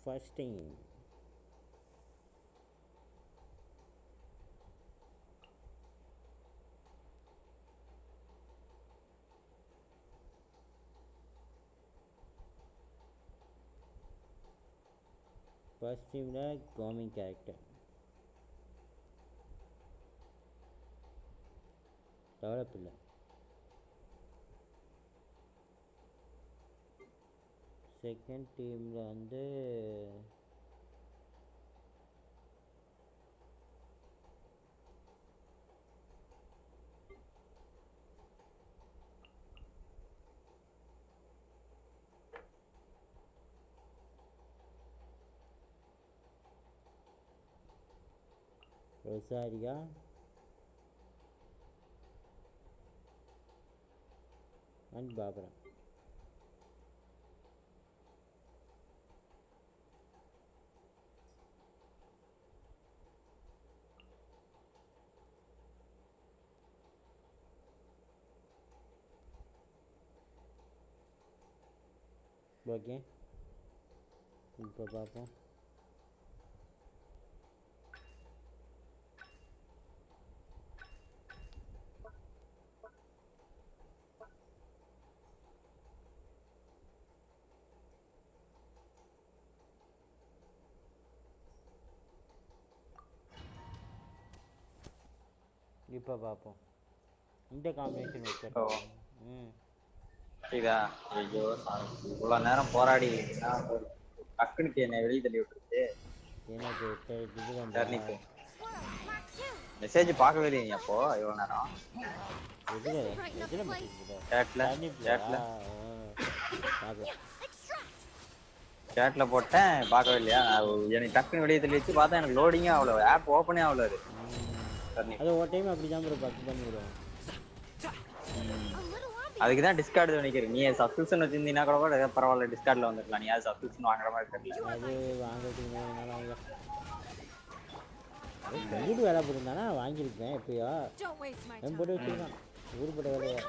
ஃபர்ஸ்ட் டீம் ஃபர்ஸ்ட் டீமில் காமிங் கேரக்டர் டெவலப் இல்லை. செகண்ட் டீமில் வந்து ரொசாரியா அண்ட் பாபரா. ஓகே, இப்போ பார்ப்போம். இப்போ பார்ப்போம் இந்த காம்பினேஷன் வச்சுருக்கோம். இதா ஐயோ இவ்வளோ நேரம் போராடி டக்குனுக்கு என்னை வெளியே தள்ளி விட்டுருச்சு. எனக்கு டர்னிக்கு மெசேஜ் பார்க்கவே இல்லைங்க அப்போ இவ்வளோ நேரம். சேட்ல போட்டேன் பார்க்கவே இல்லையா. எனக்கு டக்குன்னு வெளியே தள்ளி வச்சு பார்த்தா எனக்கு லோடிங்கே அவ்வளோ, ஆப் ஓப்பனே அவ்வளோ. அது ஒரு டைம் அப்படி தான் ப்ரோ பார்த்து பண்ணிடுவோம். அதுக்கு தான் டிஸ்கார்டு நினைக்கிறேன். நீ சப்ஸ்கிரிப்ஷன் வச்சிருந்தீங்கன்னா கூட பரவாயில்ல, டிஸ்கார்ட்ல வந்துருக்கலாம். நீ அது சப்ஸ்கிரிப்ஷன் வாங்குற மாதிரி தெரியல. அது வாங்குறதுக்கு வாங்க வீடு வேலை போட்டுருந்தானா வாங்கியிருப்பேன் எப்பயோ. என் போட்டு வச்சுருக்கான் ஊருப்பட்ட வேலையை.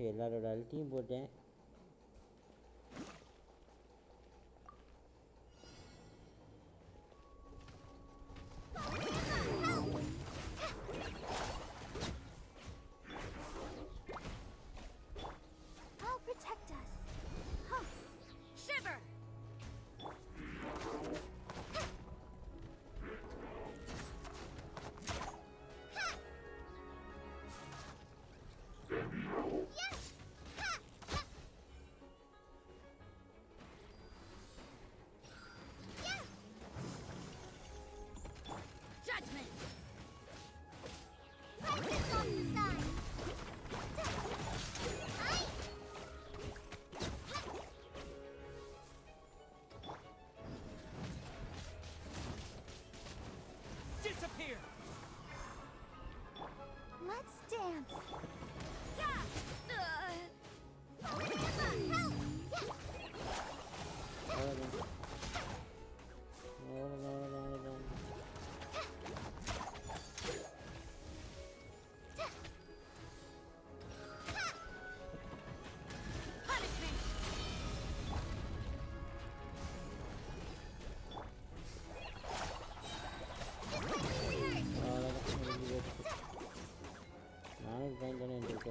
எல்லாரோட அல்ட்டியும் போட்டேன்.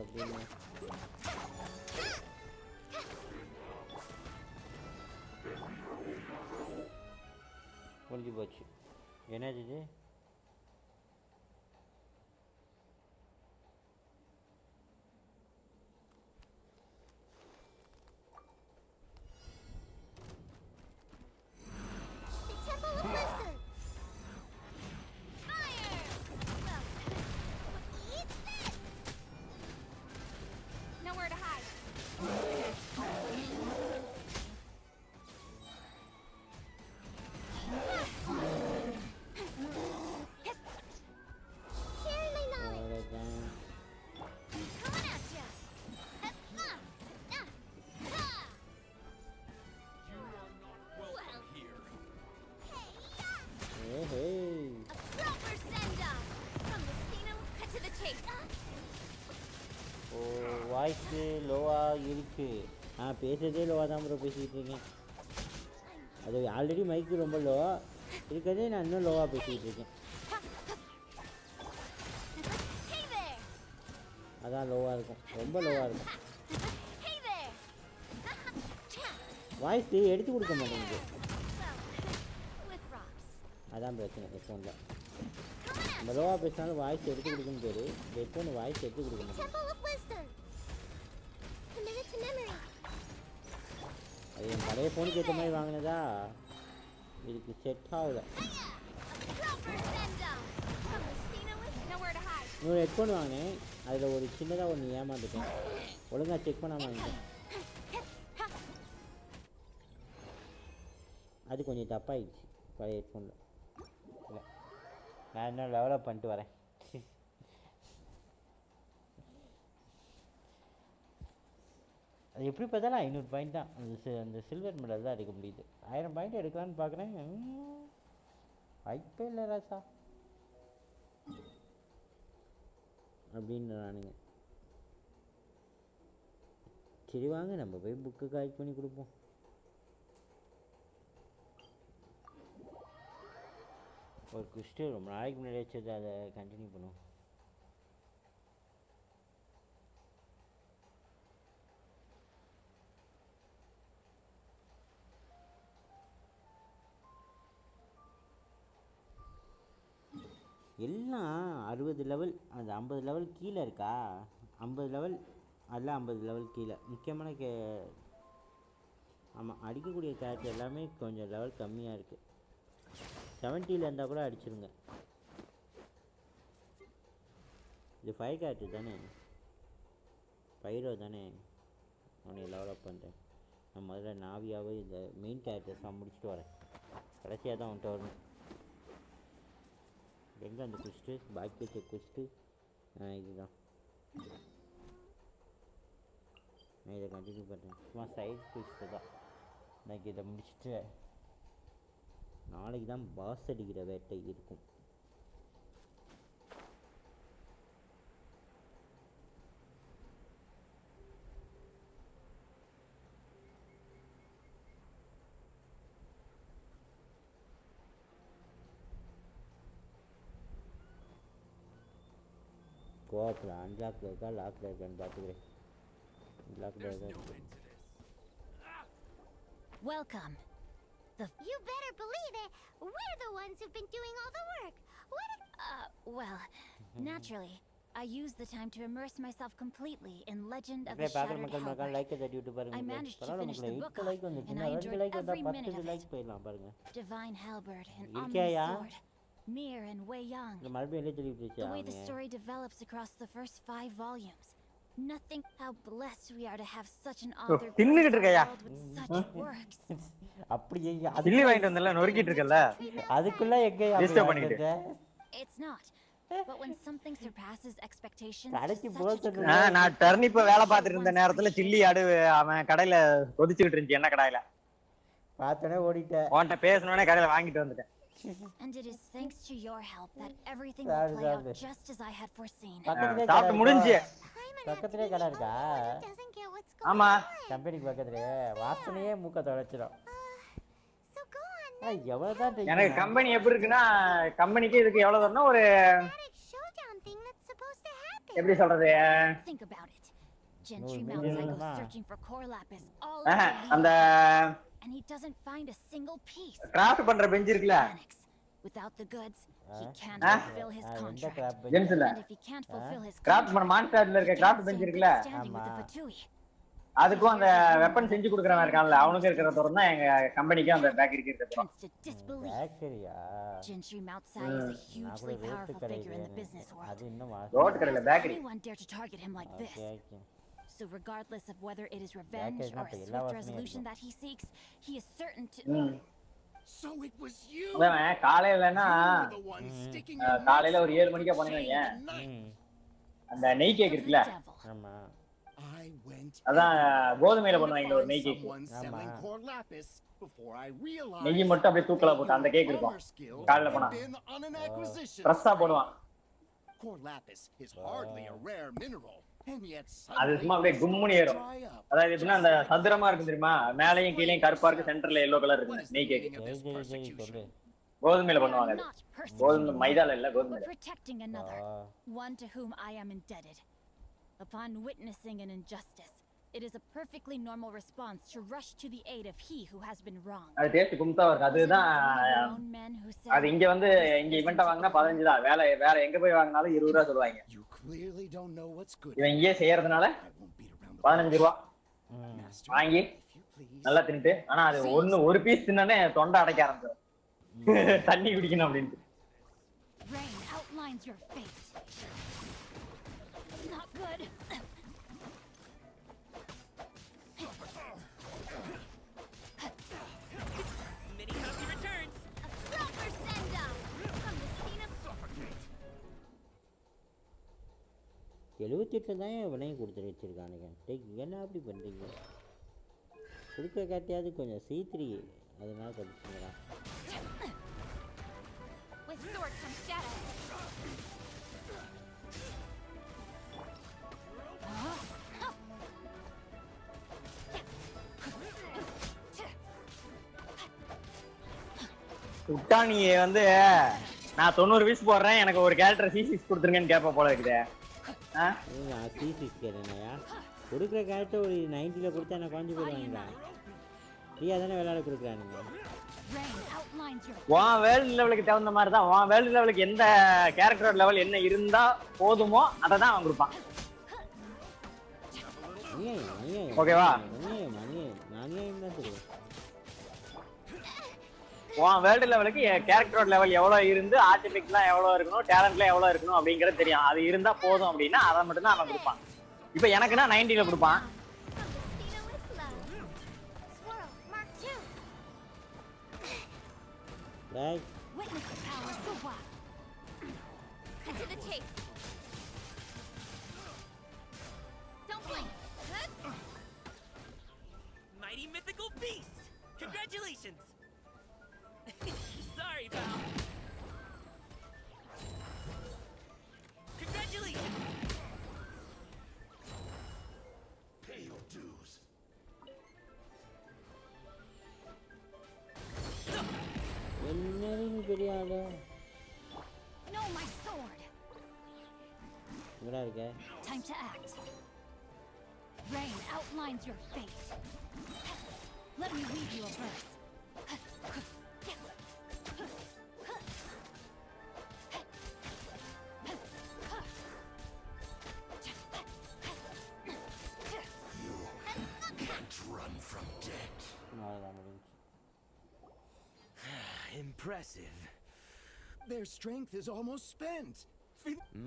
அப்படின்னு முடிஞ்சு போச்சு. என்னது இது? வாய்ஸ் லோவா இருக்கு. பேசுறதே லோவா தான் ப்ரோ பேசிட்டு இருக்கேன். அது ஆல்ரெடி மைக்கு ரொம்ப லோ இருக்கிறதே, நான் இன்னும் லோவா பேசிட்டு இருக்கேன். அதான் லோவா இருக்கும், ரொம்ப லோவா இருக்கும். வாய்ஸ் எடுத்து கொடுக்க மாட்டேங்குது. அதான் பிரச்சனை ஹெட்ஃபோனில். நம்ம லோவா பேசினாலும் வாய்ஸ் எடுத்து கொடுக்கணும் பேர். ஹெட்ஃபோன் வாய்ஸ் எடுத்து கொடுக்க மாட்டேங்குது. அது என் பழைய ஃபோனுக்கு ஏற்ற மாதிரி வாங்கினதா, இதுக்கு செட் ஆகலை. இன்னொரு ஹெட்ஃபோன் வாங்கினேன், அதில் ஒரு சின்னதாக ஒன்று ஏமாந்துட்டேன். ஒழுங்காக செக் பண்ணாமல் வாங்கிட்டேன். அது கொஞ்சம் தப்பாயிடுச்சு பழைய ஹெட்ஃபோனில். இல்லை, நான் இன்னும் டெவலப் பண்ணிட்டு வரேன். அது எப்படி பார்த்தாலும் 500 பாயிண்ட் தான். அந்த சில்வர் மெடல் தான் எடுக்க முடியுது. 1000 பாயிண்ட் எடுக்கலான்னு பார்க்குறேன். வாய்ப்பே இல்லை ராசா அப்படின்னு நானுங்க. சரி வாங்க நம்ம போய் புக்கு கலெக்ட் பண்ணி கொடுப்போம். ஒரு குஸ்ட்டு ரொம்ப நாளைக்கு முன்னாடி வச்சது, அதை கண்டினியூ பண்ணுவோம். எல்லாம் 60 லெவல், அந்த 50 லெவல் கீழே இருக்கா. 50 லெவல் அதெல்லாம் 50 லெவல் கீழே. முக்கியமான ஆமாம், அடிக்கக்கூடிய கேரக்டர் எல்லாமே கொஞ்சம் லெவல் கம்மியாக இருக்குது. 70 இருந்தால் கூட அடிச்சிருங்க. இது 5 கேரக்டர் தானே, பைரோ தானே. அவனை டெவலப் பண்ணுறேன். நான் முதல்ல நாவியாவே இந்த மெயின் கேரக்டர்ஸ்லாம் முடிச்சுட்டு வரேன். கடைசியாக தான் வந்துட்டு வரணும். எங்கே அந்த குஸ்ட்டு பாக்கி வச்ச குஸ்ட்டு? இதுதான். நான் இதை கண்டினியூ பண்ணுறேன். சும்மா சைட் குஸ்ட்டு தான். எனக்கு இதை முடிச்சுட்டு நாளைக்கு தான் பாஸ் அடிக்கிற வேட்டை இருக்கும். கோஆப்பில் அன்லாக்கில் இருக்கா லாக்கில் இருக்கான்னு பார்த்துக்கிறேன். லாக்கில் இருக்கா. Welcome. You better believe it. We're the ones who've been doing all the work. Well, naturally, I used the time to immerse myself completely in Legend of the Shattered Halberd. I managed to finish the book off, and I enjoyed every minute of it. Divine Halberd and Omni's Sword, Mir and Wei Yang. The way the story develops across the first 5 volumes. Nothing how blessed we are to have such an author with such works. அப்படியே தில்லி வாங்கிட்டு வந்தல நொறுக்கிட்டு இருக்கல, அதுக்குள்ள எங்க waste பண்ணிட்டு. It's not. But when something surpasses expectations, நான் turnip வேலை பார்த்துட்டு இருந்த நேரத்துல சில்லி ஆடு அவன் கடையில கொதிச்சுக்கிட்டு இருந்துச்சு. என்ன கடையில பார்த்தனே ஓடிட்டேன். உன்கிட்ட பேசணும்னே கடையில வாங்கிட்டு வந்துட்டேன். And it is thanks to your help that everything will play out just as I had foreseen. சாப்பிட்டு முடிஞ்சு. பக்கத்துலயே கடை இருக்கா? ஆமா, கம்பெனிக்கு பக்கத்துலயே. வாசனையே மூக்க தொலைச்சிடும். எவ்வளவுதான் எனக்கு கம்பெனி எப்படி இருக்குன்னா, கம்பெனிக்கு இதுக்கு எவ்வளவு தரணும்? ஒரு எப்படி சொல்றது, Think about it. Gentry Mounts I go searching for core lapis all அந்த and he doesn't find a single piece. Craft பண்ற பெஞ்ச் இருக்குல, Without the goods, he can't fulfill his contract. ஜென்ஸ்ல And if he can't fulfill his craft பண்ண மான்ஸ்டர்ல இருக்க craft bench இருக்குல, அதுக்கும் அந்த weapon செஞ்சு கொடுக்கறவன் இருக்கான்ல, அவனுக்கு இருக்கிற தூரம் தான் எங்க கம்பெனிக்கு அந்த பேக்கரிக்கு இருக்கிற தூரம். பேக்கரியா? Gentry Mountsai is a hugely powerful figure in the business world. அது இன்னும் ரோட் கடையில bakery. Anyone dare to target him like this? So regardless of whether it is revenge or a swift resolution that he seeks, he is certain to. So it was you. காலையிலனா காலையில ஒரு 7 மணிக்கு போனீங்க. அந்த நெய் cake இருக்குல, ஆமா, அதான் கோதுமையில பண்ணுவாங்க ஒரு நெய் கேக். நெய் மட்டும் அப்படியே தூக்கலா போட்டு அந்த கேக் இருக்கும். காலையில போனா ஃப்ரெஷ்ஷா போடுவான். Core lapis is hardly a rare mineral. And yet அது சும்மா suddenly அப்படியே கும்முனு ஏறும். dry up. அதாவது எப்படின்னா அந்த சதுரமா இருக்கும் தெரியுமா, மேலையும் கீழையும் கருப்பா இருக்கு, சென்டர்ல எல்லோ கலர் What இருக்கு. is the நெய் கேக் meaning of this சொல்லு persecution? கோதுமையில We are பண்ணுவாங்க அது. not கோதுமை persecuting மைதால one, இல்ல, but கோதுமையில. protecting another, one to whom I am indebted. Upon witnessing an injustice, it is a perfectly normal response to rush to the aid of he who has been wronged. அது taste கும்தா இருக்கு. Was it அதுதான் not one of your own men who said, அது இங்க வந்து இங்க இவன்ட்ட வாங்கினா 15 தான். வேற எங்க போய் வாங்கினாலும் 20 ரூபா சொல்லுவாங்க. You clearly don't know what's good. இவன் இங்கே செய்யறதுனால I won't beat around the 15 ரூபா Master, வாங்கி if you please. நல்லா தின்னுட்டு, ஆனா அது ஒரு பீஸ் தின்னே தொண்டை அடைக்க ஆரம்பிச்சிடும். தண்ணி குடிக்கணும் அப்படின்ட்டு. Rain outlines your fate. Not good. Many happy returns. A proper send-off from the scene of 78 தான் விலையும் கொடுத்து வச்சிருக்கானுங்க. என்ன அப்படி பண்ணுறீங்க? கொடுக்குற காட்டியாவது கொஞ்சம் C3 அதனால படிச்சுங்களா? with sword comes shadow. நீ வந்து நான் 90 பீஸ் போடுறேன், எனக்கு ஒரு கேரக்டர் C6 கொடுத்துருங்கன்னு கேட்ப போல இருக்குதே. C6 கேட்டேனாயா? கொடுக்குற கேரக்டர் ஒரு 90ல கொடுத்தா நான் குறைஞ்சி போயிடுவாங்களா? ஃப்ரீயாக தானே விளையாட கொடுக்குறானுங்க. உன் வேர்ல்டு லெவலுக்கு தகுந்த மாதிரி தான். உன் வேர்ல்டு லெவலுக்கு எந்த கேரக்டரோட லெவல் என்ன இருந்தா போதுமோ அதை தான் அவன் கொடுப்பான். ஓகேவா? நானே என்ன தெரியும், உன் வேர்ல்டு லெவலுக்கு கேரக்டரோட லெவல் எவ்வளவு இருந்து, ஆர்டிஃபெக்ட்லாம் எவ்வளவு இருக்கணும், டேலண்ட்லாம் எவ்வளவு இருக்கணும் அப்படிங்கிறது தெரியும். அது இருந்தா போதும் அப்படின்னா அதை மட்டும் தான் அவன் கொடுப்பான். இப்ப எனக்குன்னா 90ல கொடுப்பான். Witness the power of Guhua. Cut to the chase. Don't blink. Mighty mythical beast. Congratulations. Sorry, pal. Congratulations. Pay your dues. என்னன்னு தெரியாத No, my sword. எங்கடா இருக்க? Time to act. Rain outlines your fate. Let me weave you a verse. You can't run from death. அவ்வளோதான் முடிஞ்சு. Impressive. Their strength is almost spent.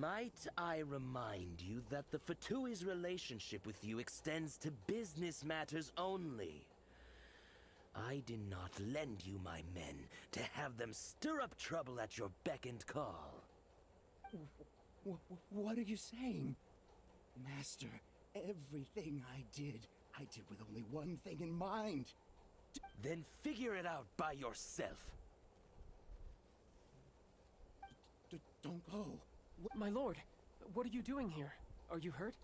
Might I remind you that the Fatui's relationship with you extends to business matters only. I did not lend you my men to have them stir up trouble at your beck and call. What are you saying? Master, everything I did with only one thing in mind. Then figure it out by yourself. Don't go. My lord, what are you doing here? Are you hurt?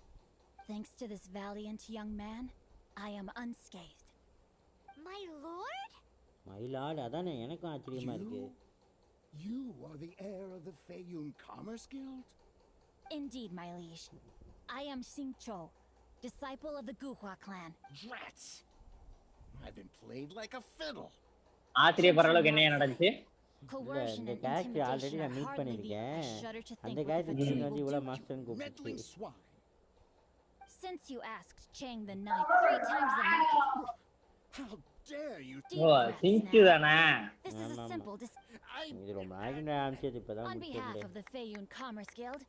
Thanks to this valiant young man, I am unscathed. My lord? மயிலாடு அதானே எனக்கும் ஆச்சரியமா இருக்கு. You are the heir of the Feiyun Commerce Guild? Indeed, my liege. I am Xingqiu, disciple of the Guhua clan. Drats! I've been played like a fiddle. ஆச்சரியப்படுற அளவுக்கு என்ன நடந்துச்சு? Coercion இந்த and character already intimidation நான் are meet hardly the பண்ணியிருக்கேன். I shudder to அந்த think what the character Fatui வந்து will இவ்வளோ do. மாஸ்டர்னு Meddling கூப்பிட்டு. swine. Since you asked Chang the Knight 3 times the market. How dare you? Deep ஓ breaths சிங்கு now. தானே? This is a simple இது ரொம்ப நாளைக்கு ஆரம்பிச்சது இப்பதான் On behalf முடிச்சது. of the Feiyun Commerce Guild,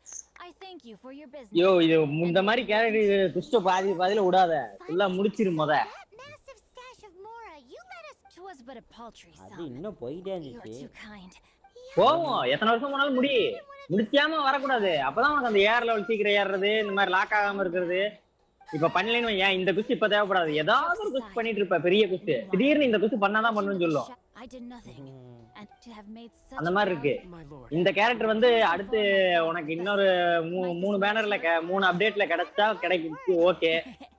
I thank you for your business. யோ இது இந்த மாதிரி கேரக்டர் குஷ்ட பாதியில விடாத. ஃபுல்லா முடிச்சிரு முத. That massive stash of Mora, you let us. 'Twas but a paltry அது sum. இன்னும் போயிட்டே You are இருந்துச்சு. too kind. போவோம், எத்தனை வருஷம் போனாலும் முடிக்காம வரக்கூடாது. அப்பதான் உனக்கு அந்த ஏர் லெவல் சீக்கிரம் ஏறுறது, இந்த மாதிரி லாக் ஆகாம இருக்கிறது. இப்ப பண்ணலைன்னு ஏன் இந்த குஸ்ட் இப்ப தேவைப்படாது, ஏதாவது ஒரு குஸ்ட் பண்ணிட்டு இருப்ப பெரிய குஸ்ட், திடீர்னு இந்த குஸ்ட் பண்ணாதான் பண்ணுன்னு சொல்லும். I did nothing. And to have made such அந்த மாதிரி இருக்கு. My lord. இந்த கேரக்டர் வந்து அடுத்து உனக்கு இன்னொரு 3 பேனர்ல 3 அப்டேட்ல கிடைச்சா கிடைக்கு, ஓகே.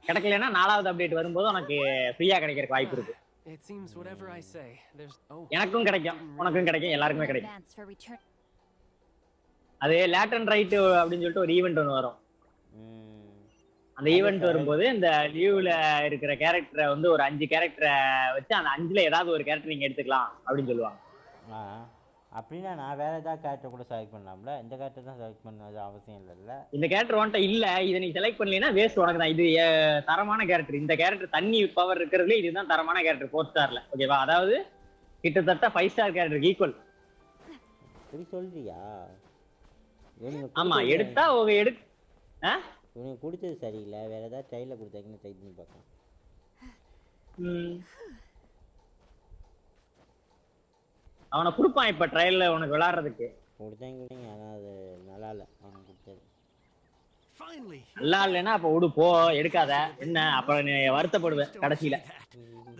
கிடைக்கலன்னா 4வது அப்டேட் வரும்போது உனக்கு ஃப்ரீயா கிடைக்கிறதுக்கு வாய்ப்பு இருக்கு. It seems whatever I say, there's எனக்கும் கிடைக்கும், உனக்கும் கிடைக்கும், எல்லாருக்குமே கிடைக்கும். advance for return. அது லேட் அண்ட் ரைட் அப்படின்னு சொல்லிட்டு ஒரு ஈவெண்ட் ஒன்று வரும். அந்த ஈவெண்ட் வரும்போது இந்த லீவ்ல இருக்கிற கேரக்டரை வந்து ஒரு 5 கேரக்டரை வச்சு அந்த 5ல ஏதாவது ஒரு கேரக்டர் நீங்க எடுத்துக்கலாம் அப்படின்னு சொல்லுவாங்க. அப்படின்னா நான் வேற ஏதாவது கேரக்டர் கூட செலக்ட் பண்ணலாம்ல, இந்த கேரக்டர் தான் செலக்ட் பண்ணது அவசியம் இல்லைல்ல. இந்த கேரக்டர் வந்துட்டு இல்ல, இதை நீ செலக்ட் பண்ணலன்னா வேஸ்ட் உனக்கு தான். இது தரமான கேரக்டர், இந்த கேரக்டர் தண்ணி பவர் இருக்கிறதுல இதுதான் தரமான கேரக்டர் 4 ஸ்டார்ல, ஓகேவா? அதாவது கிட்டத்தட்ட 5 ஸ்டார் கேரக்டருக்கு ஈக்குவல். இப்படி சொல்றியா? ஆமா, எடுத்தா உங்க உனக்கு கொடுத்தது சரியில்லை, வேற ஏதாவது ட்ரைல கொடுத்தாங்கன்னு ட்ரை பண்ணி பார்க்கலாம். அவனை கொடுப்பான் இப்ப ட்ரையல்ல உனக்கு விளையாடுறதுக்கு. கொடுத்தாங்க, ஆனா அது நல்லா இல்லை அவனுக்கு கொடுத்தது. நல்லா இல்லைன்னா அப்ப விடு, போ, எடுக்காத. என்ன அப்புறம் நீ வருத்தப்படுவேன் கடைசியில.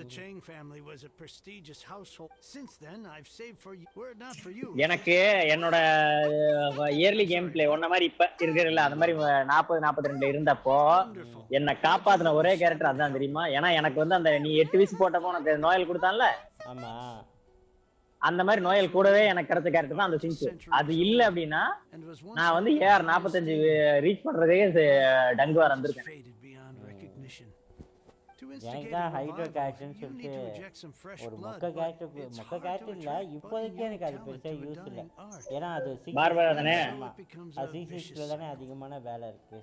The Chang family was a prestigious household. Since then, I've saved for you. Were it not for you. எனக்கு என்னோட இயர்லி கேம் பிளே ஒன்ன மாதிரி இப்ப இருக்கிறதுல அந்த மாதிரி 40-42 இருந்தப்போ என்னை காப்பாத்தின ஒரே கேரக்டர் அதான், தெரியுமா? ஏன்னா எனக்கு வந்து அந்த நீ 8 வயசு போட்டப்போ உனக்கு நோயல் கொடுத்தான்ல, ஆமா, அந்த மாதிரி நோயல் கூடவே எனக்கு கிடைச்ச கேரக்டர் தான் அந்த சிங்க். அது இல்ல அப்படின்னா நான் வந்து AR 45 ரீச் பண்றதே டங்குவார் வந்திருக்கேன். எனக்கு தான் ஹைட்ரோ கேரக்டர்னு சொல்லிட்டு ஒரு மொக்க கேரக்டர் இல்லை, இப்போதைக்கு எனக்கு அது பெருசாக யூஸ் இல்லை. ஏன்னா அது பார்பரா தானே, அது C6 தானே அதிகமான வேலை இருக்கு.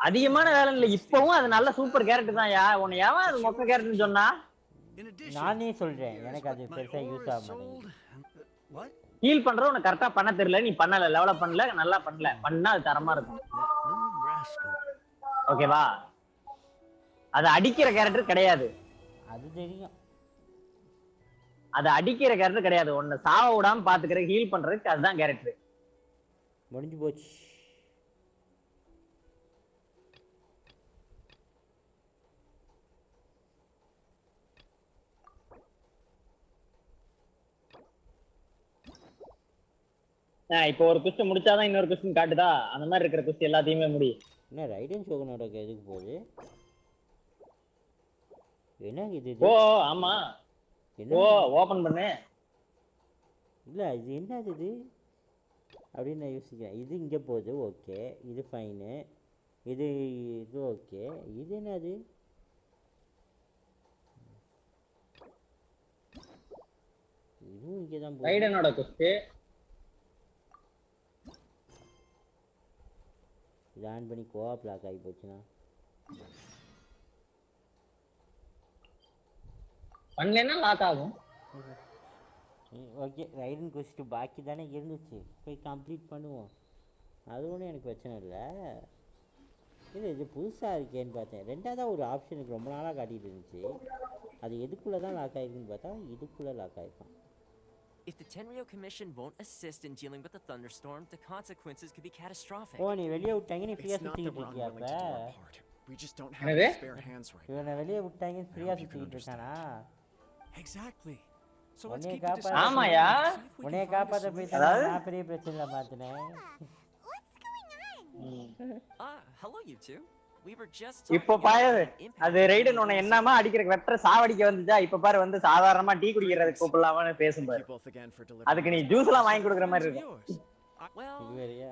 அதிகமான வேலை இல்லை இப்பவும், அது நல்ல சூப்பர் கேரக்டர் தான். உன்னை எவன் அது மொக்க கேரக்டர்னு சொன்னா? நானே சொல்றேன், எனக்கு அது பெருசாக யூஸ் ஆக மாட்டேங்குது. ஹீல் பண்றது உனக்கு கரெக்டா பண்ண தெரியல, நீ பண்ணல, லெவலப் பண்ணல, நல்லா பண்ணல, பண்ணா அது தரமா இருக்கும், ஓகேவா? அது அடிக்கிற கேரக்டர் கிடையாது, அது தெரியும். அது அடிக்கிற கேரக்டர் கிடையாது, உன்னை சாவ விடாம பாத்துக்கிற ஹீல் பண்றதுக்கு அதுதான் கேரக்டர். முடிஞ்சு போச்சு. இப்போ ஒரு குஸ்ட் முடிச்சாதான் இன்னொரு குஸ்ட் காட்டுதா, அந்த மாதிரி இருக்கிற குஸ்ட் எல்லாத்தையுமே முடி. என்ன ரைடன் ஷோகனோட எதுக்கு போகுது? என்ன இது? ஓ ஆமா, ஓ ஓபன் பண்ணு. இல்ல இது என்னது இது அப்படின்னு நான் யோசிக்கிறேன். இது இங்கே போகுது, ஓகே, இது ஃபைனு, இது ஓகே, இது என்னது? இதுவும் இங்கே தான் போகுது. ரைடனோட குஸ்ட் இது ஆன் பண்ணி கோஆப் லாக் ஆகி போச்சுன்னா பண்ணலன்னா லாக் ஆகும். ஓகே, ரைடன் குஸ்ட் பாக்கி தானே இருந்துச்சு, போய் கம்ப்ளீட் பண்ணுவோம், அது ஒன்றும் எனக்கு பிரச்சனை இல்லை. இது புதுசாக இருக்கேன்னு பார்த்தேன். ரெண்டாவதாக ஒரு ஆப்ஷனுக்கு ரொம்ப நாளாக காட்டிகிட்டு இருந்துச்சு, அது எதுக்குள்ளே தான் லாக் ஆகிருக்குன்னு பார்த்தா இதுக்குள்ளே lock ஆகிருக்கான். If the Tenryo Commission won't assist in dealing with the thunderstorm, the consequences could be catastrophic. ஓ நீ வெளியே விட்டாங்க, நீ ஃப்ரீயாக சுற்றிக்கிட்டு இருக்கியா? அப்போ We just don't have the spare hands right now. இவனை வெளியே விட்டாங்க, ஃப்ரீயாக சுற்றிக்கிட்டு இருக்கானா? Exactly. So let's உன்னைய keep the காப்பாற்ற, ஆமாயா, உன்னைய காப்பாற்ற போய் தான் நான் பெரிய பிரச்சனைல மாற்றினேன். Hello you two. We were just இப்போ பாரு, அது ரைடன் உன்னை என்னமா அடிக்கிறதுக்கு வெற்ற சாவடிக்க வந்துச்சா, இப்ப பாரு வந்து சாதாரணமா டீ குடிக்கிறதுக்கு கூப்பிடலாமான்னு பேசும் பாரு. அதுக்கு நீ ஜூஸ் எல்லாம் வாங்கி கொடுக்குற மாதிரி இருக்கும். Well,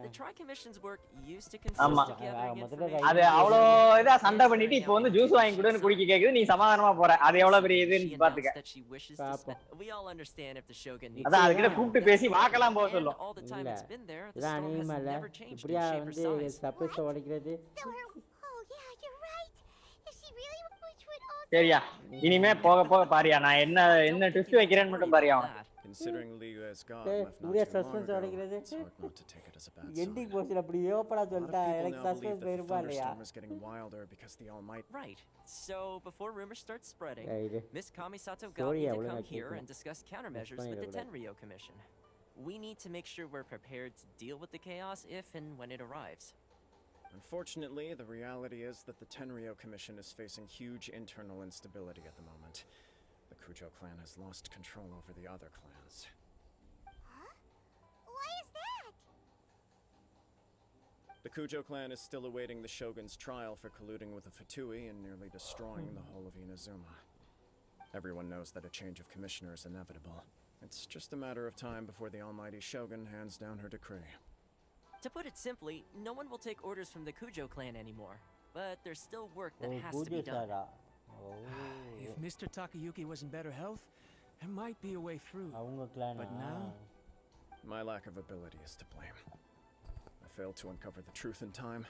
the Tri Commission's work used to ஆமா, consist of gathering information. அது அவ்வளோ இதா சண்டை பண்ணிட்டு இப்போ வந்து ஜூஸ் வாங்கி கொடுன்னு குடிக்க கேக்குது, நீ சமாதானமா போற, அது எவ்வளவு பெரிய இதுன்னு பாத்துக்க. We all understand if the Shogun needs அதான் அதுக்கிட்ட கூப்பிட்டு பேசி வாக்கலாம் போக சொல்லும். all the time it's been there, the இதான் storm has அநியமா இல்லை, never changed in இப்படியா shape or வந்து size. சப்போஸ் உடைக்கிறது? சரியா, இனிமே போக போக பாரியா, நான் என்ன ட்விஸ்ட் வைக்கிறேன்னு மட்டும் பாரியா. Considering Liu as God Hey, left not Uriya too long suspense ago, உடைக்கிறது. it's hard not to take it as a bad sign. Ending portion அப்படி ஓப்பனா A lot of சொல்லிட்டா people எனக்கு now believe suspense that the போயிருப்பா இல்லையா? thunderstorm is getting wilder because the Almighty. Right. So before rumors start spreading, இது Miss Kamisato got Story me to அவ்வளவு come நான் here கேட்கணும். and discuss countermeasures with the Tenryo Commission. We need to make sure we're prepared to deal with the chaos if and when it arrives. Unfortunately, the reality is that the Tenryo Commission is facing huge internal instability at the moment. The Kujo clan has lost control over the other clans. Huh? Why is that? The Kujo clan is still awaiting the Shogun's trial for colluding with the Fatui and nearly destroying the whole of Inazuma. Everyone knows that a change of commissioner is inevitable. It's just a matter of time before the almighty Shogun hands down her decree. To put it simply, no one will take orders from the Kujo clan anymore. But there's still work that has to be done. If Mr. Takayuki was in better health, there might be a way through. But now... My lack of ability is to blame. I failed to uncover the truth in time.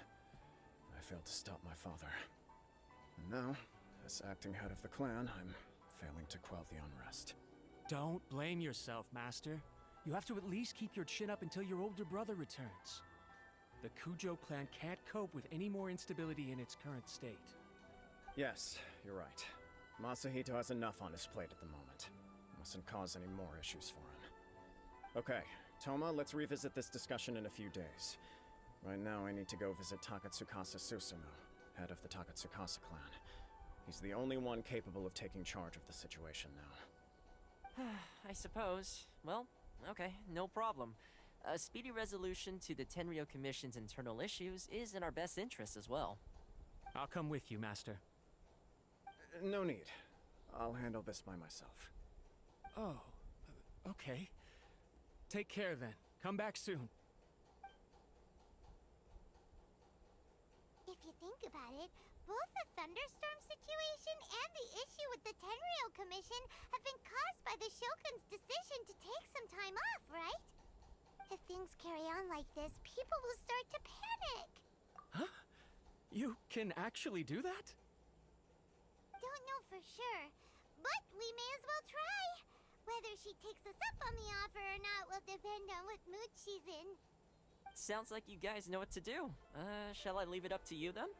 I failed to stop my father. And now, as acting head of the clan, I'm failing to quell the unrest. Don't blame yourself, Master. You have to at least keep your chin up until your older brother returns. The Kujo clan can't cope with any more instability in its current state. Yes, you're right. Masahito has enough on his plate at the moment. Mustn't cause any more issues for him. Okay, Toma, let's revisit this discussion in a few days. Right now, I need to go visit Takatsukasa Susumu, head of the Takatsukasa clan. He's the only one capable of taking charge of the situation now. I suppose. Well, okay, no problem. A speedy resolution to the Tenryo Commission's internal issues is in our best interest as well. I'll come with you, Master. No need. I'll handle this by myself. Oh, okay. Take care then. Come back soon. If you think about it, both the thunderstorm situation and the issue with the Tenryo Commission have been caused by the Shogun's decision to take some time off, right? If things carry on like this, people will start to panic. Huh? You can actually do that? Don't know for sure, but we may as well try. Whether she takes us up on the offer or not will depend on what mood she's in. Sounds like you guys know what to do. Shall I leave it up to you then?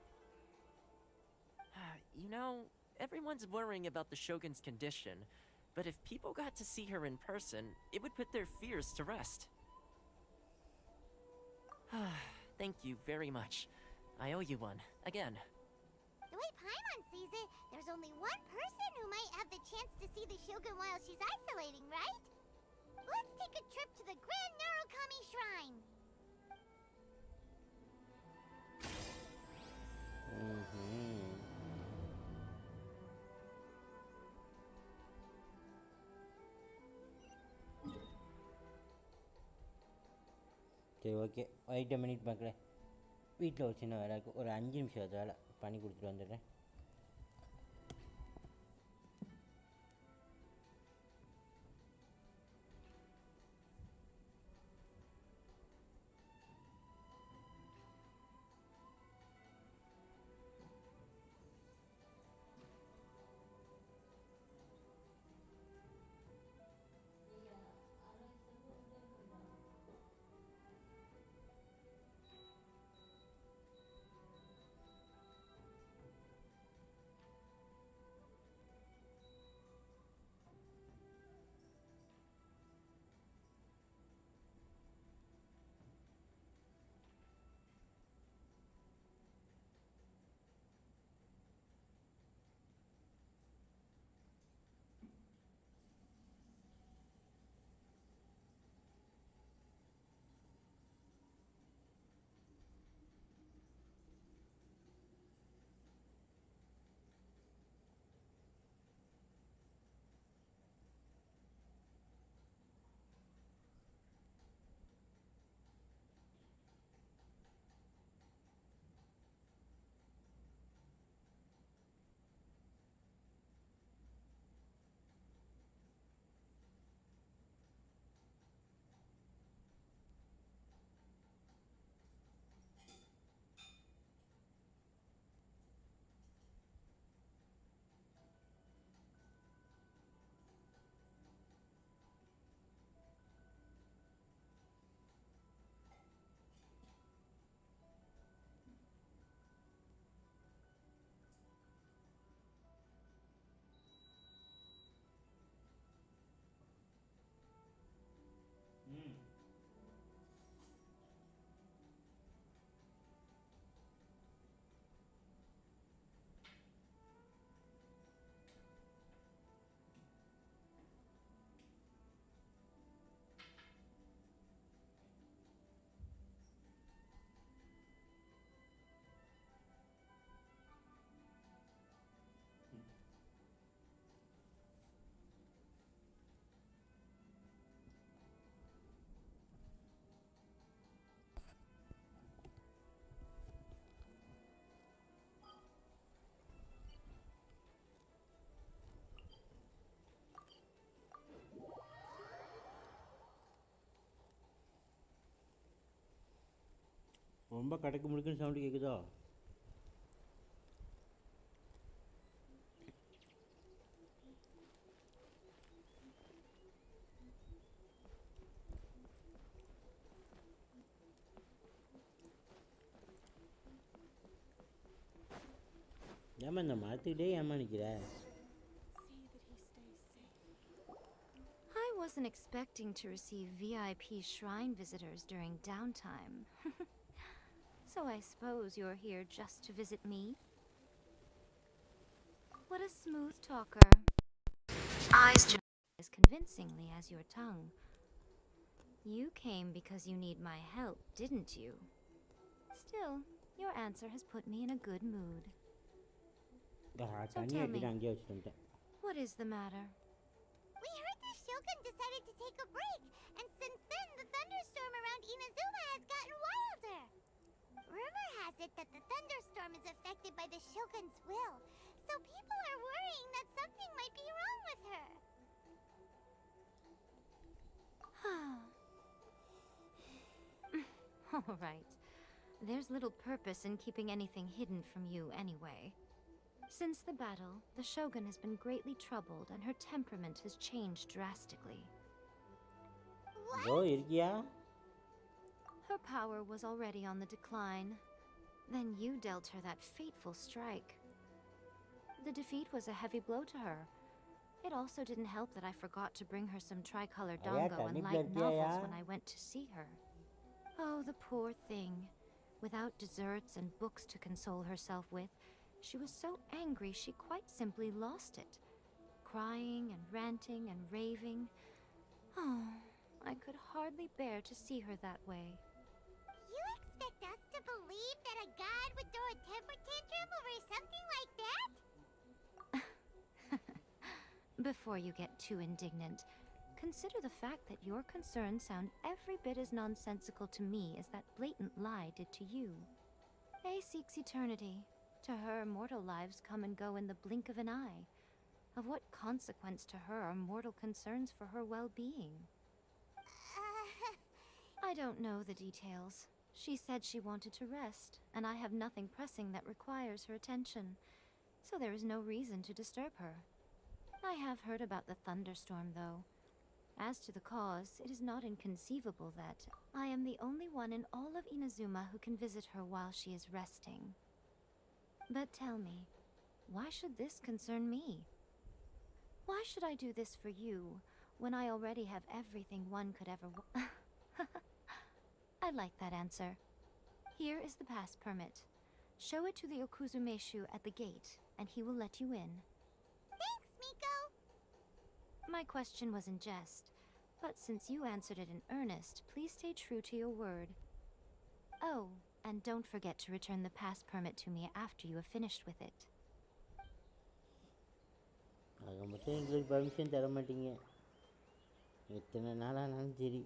You know, everyone's worrying about the Shogun's condition, but if people got to see her in person, it would put their fears to rest. Thank you very much. I owe you one, again. The way Paimon sees it, there's only one person who might have the chance to see the Shogun while she's isolating, right? Let's take a trip to the Grand Narukami Shrine. சரி okay wait minute பார்க்குறேன். வீட்டில் ஒரு சின்ன வேலை இருக்குது. ஒரு 5 நிமிஷம் அது வேலை பண்ணி கொடுத்துட்டு வந்துடுறேன். ரொம்ப கடக்கு முடுக்குன்னு சவுண்டு கேட்குதோ? ஏமா இந்த மரத்துக்கிட்டே ஏமா நிற்கிற? I wasn't expecting to receive VIP shrine visitors during downtime. So I suppose you're here just to visit me? What a smooth talker. Eyes just as convincingly as your tongue. You came because you need my help, didn't you? Still, your answer has put me in a good mood. So tell me, what is the matter? We heard the Shogun decided to take a break, and since then the thunderstorm around Inazuma has gotten wilder. Rumor has it that the thunderstorm is affected by the Shogun's will, so people are worrying that something might be wrong with her. All right. There's little purpose in keeping anything hidden from you anyway. Since the battle, the Shogun has been greatly troubled and her temperament has changed drastically. Her power was already on the decline. Then you dealt her that fateful strike. The defeat was a heavy blow to her. It also didn't help that I forgot to bring her some tricolor dango and light novels when I went to see her. Oh, the poor thing. Without desserts and books to console herself with, she was so angry she quite simply lost it. Crying and ranting and raving. Oh, I could hardly bear to see her that way. You expect us to believe that a god would throw a temper tantrum over something like that? Before you get too indignant, consider the fact that your concerns sound every bit as nonsensical to me as that blatant lie did to you. A seeks eternity. To her, mortal lives come and go in the blink of an eye. Of what consequence to her are mortal concerns for her well-being? I don't know the details. She said she wanted to rest, and I have nothing pressing that requires her attention, so there is no reason to disturb her. I have heard about the thunderstorm, though. As to the cause, it is not inconceivable that I am the only one in all of Inazuma who can visit her while she is resting. But tell me, why should this concern me? Why should I do this for you, when I already have everything one could ever want? I like that answer. Here is the pass permit. Show it to the Okuzumeshu at the gate, and he will let you in. Thanks, Miko! My question was in jest, but since you answered it in earnest, please stay true to your word. Oh, and don't forget to return the pass permit to me after you have finished with it. ஆக மொத்தம் எங்களுக்கு permission தர மாட்டீங்க. எத்தனை நாளானாலும் சரி.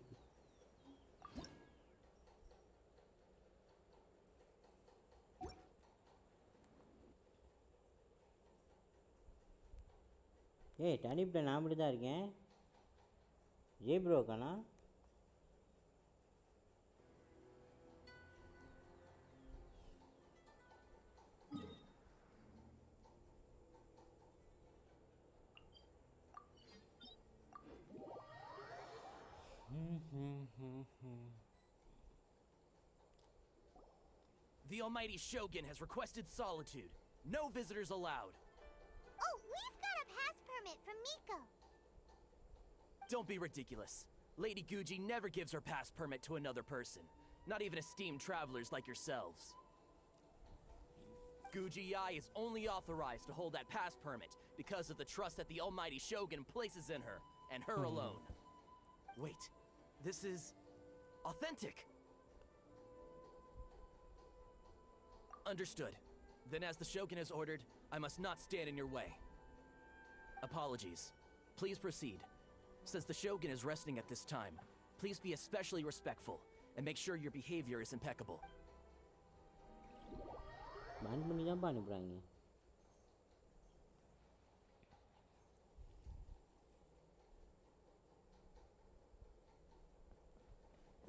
ஏய் டனிப்பில் நான் மட்டும் தான் இருக்கேன். ஜே ப்ரோ காணா? The almighty Shogun has requested solitude. No visitors allowed. Oh, we've got a pass permit from Miko. Don't be ridiculous. Lady Guji never gives her pass permit to another person. Not even esteemed travelers like yourselves. Guji-ai is only authorized to hold that pass permit because of the trust that the almighty Shogun places in her, and her alone. Wait, this is authentic. Understood. Then as the Shogun has ordered, I must not stand in your way. Apologies. Please proceed. Since the Shogun is resting at this time, please be especially respectful and make sure your behavior is impeccable. Ban பண்ணி தான் அனுப்புகிறாங்க.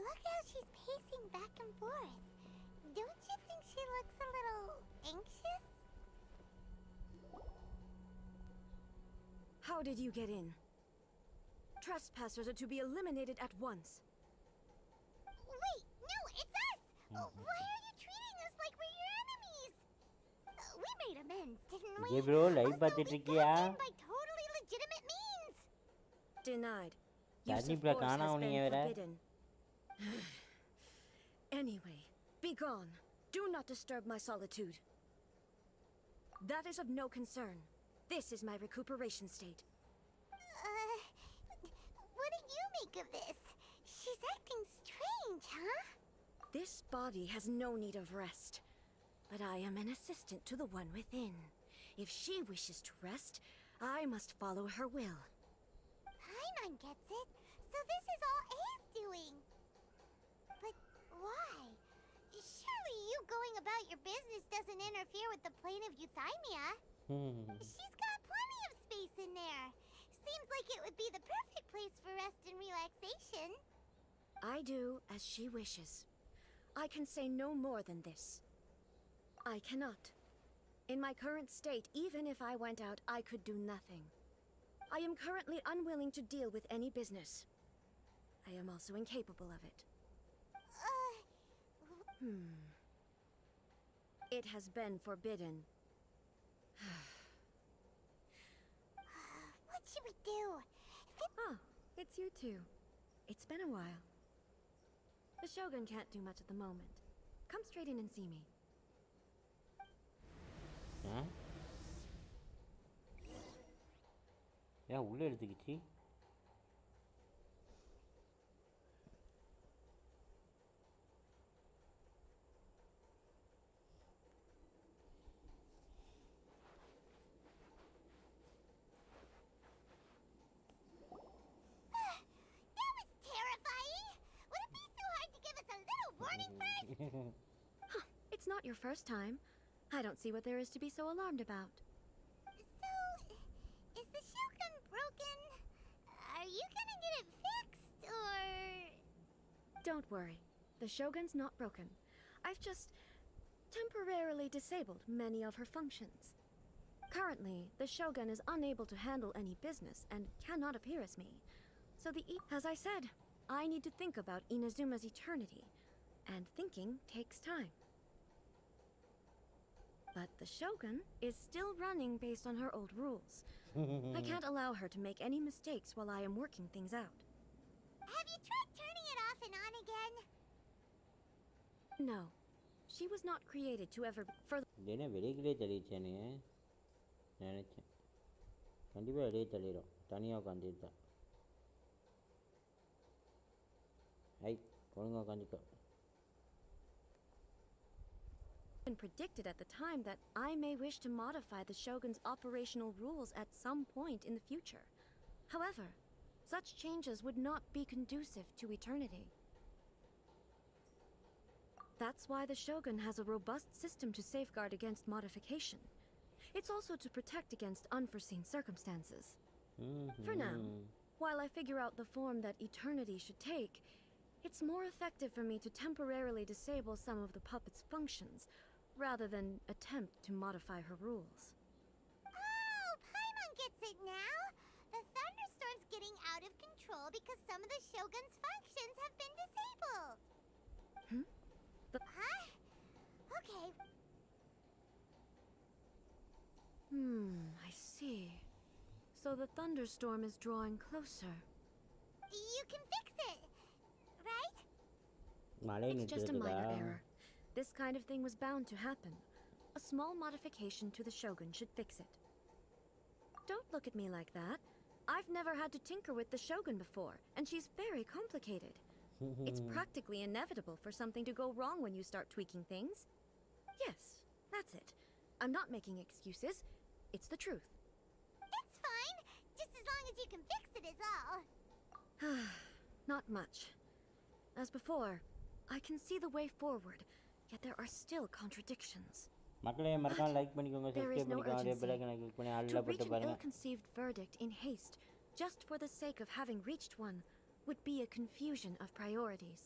Look how she's pacing back and forth. Don't you think she looks a little anxious? How did you get in? Trespassers are to be eliminated at once. Wait, no, it's us! Why are you treating us like we're your enemies? We made amends, didn't we? Hey bro, live Also, பார்த்துட்டு we இருக்கியா? got in by totally legitimate means. Denied. Use Tani of bro force காணா has உனிய been வேற. forbidden. Anyway, be gone. Do not disturb my solitude. That is of no concern. This is my recuperation state. What do you make of this? She's acting strange, huh? This body has no need of rest. But I am an assistant to the one within. If she wishes to rest, I must follow her will. Paimon gets it. So this is all A's doing. But why? Surely you going about your business doesn't interfere with the plane of euthymia. She's got plenty of space in there. Seems like it would be the perfect place for rest and relaxation. I do as she wishes. I can say no more than this. I cannot. In my current state, even if I went out, I could do nothing. I am currently unwilling to deal with any business. I am also incapable of it. It has been forbidden. What should we do? Ah, it's you two. It's been a while. The Shogun can't do much at the moment. Come straight in and see me. ஏன் உள்ள எடுத்துக்கிச்சு? That was terrifying. Would it be so hard to give us a little warning first? It's not your first time. I don't see what there is to be so alarmed about. So, is the Shogun broken? Are you gonna get it fixed, or...? Don't worry. The Shogun's not broken. I've just temporarily disabled many of her functions. Currently, the Shogun is unable to handle any business and cannot appear as me. So as I said, I need to think about Inazuma's eternity. And thinking takes time. But the Shogun is still running based on her old rules. I can't allow her to make any mistakes while I am working things out. Have you tried turning it off and on again? No. She was not created to ever further. என்ன வெளியே தள்ளிடுச்சானே நினச்சேன். கண்டிப்பாக வெளியே தள்ளிடும். தனியாக உட்காந்துருந்தா. ஐ ஒழுங்காக உட்காந்துக்கோ. Predicted at the time that I may wish to modify the Shogun's operational rules at some point in the future. However, such changes would not be conducive to eternity. That's why the Shogun has a robust system to safeguard against modification. It's also to protect against unforeseen circumstances. For now, while I figure out the form that eternity should take, it's more effective for me to temporarily disable some of the puppet's functions, rather than attempt to modify her rules. Oh, Paimon gets it now! The thunderstorm's getting out of control because some of the Shogun's functions have been disabled! Huh? Okay. I see. So the thunderstorm is drawing closer. You can fix it, right? It's just a minor error. This kind of thing was bound to happen. A small modification to the Shogun should fix it. Don't look at me like that. I've never had to tinker with the Shogun before, and she's very complicated. It's practically inevitable for something to go wrong when you start tweaking things. Yes, that's it. I'm not making excuses. It's the truth. It's fine. Just as long as you can fix it is all. Not much. As before, I can see the way forward, yet there are still contradictions. மக்களே மறக்காம like பண்ணிக்கோங்க, subscribe பண்ணிக்கோங்க, அப்படியே bell ஐகானை click பண்ணி ஆல்ல To போட்டு reach an பாருங்க. ill-conceived verdict in haste, just for the sake of having reached one, would be a confusion of priorities.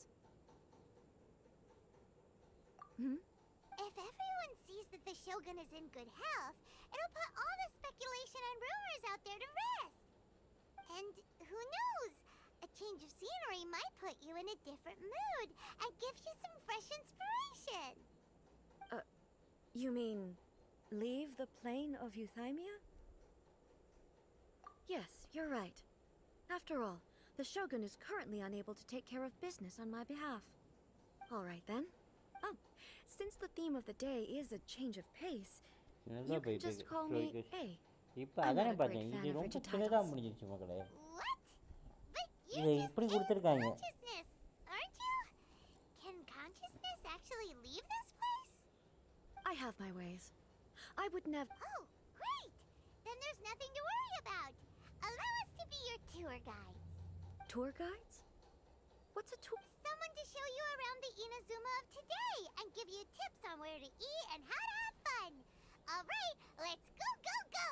If everyone sees that the Shogun is in good health, it'll put all the speculation and rumors out there to rest. And who knows? A change of scenery might put you in a different mood and give you some fresh inspiration. You mean leave the plane of Euthymia? Yes, you're right. After all, the Shogun is currently unable to take care of business on my behalf. All right then. Oh, since the theme of the day is a change of pace, you can just call me A. இப்போ I'm அதானே not a பார்த்தேன் great இது fan of ரொம்ப rigid சின்னதாக titles. முடிஞ்சிருச்சு மக்களே What? But இதை you're just இப்படி A's கொடுத்துருக்காங்க consciousness, aren't you? Can consciousness actually leave this place? I have my ways. I would never. Oh, great! Then there's nothing to worry about. Allow us to be your tour guides. Tour guides? What's a tour? Someone to show you around the Inazuma of today and give you tips on where to eat and how to have fun. All right, let's go, go, go!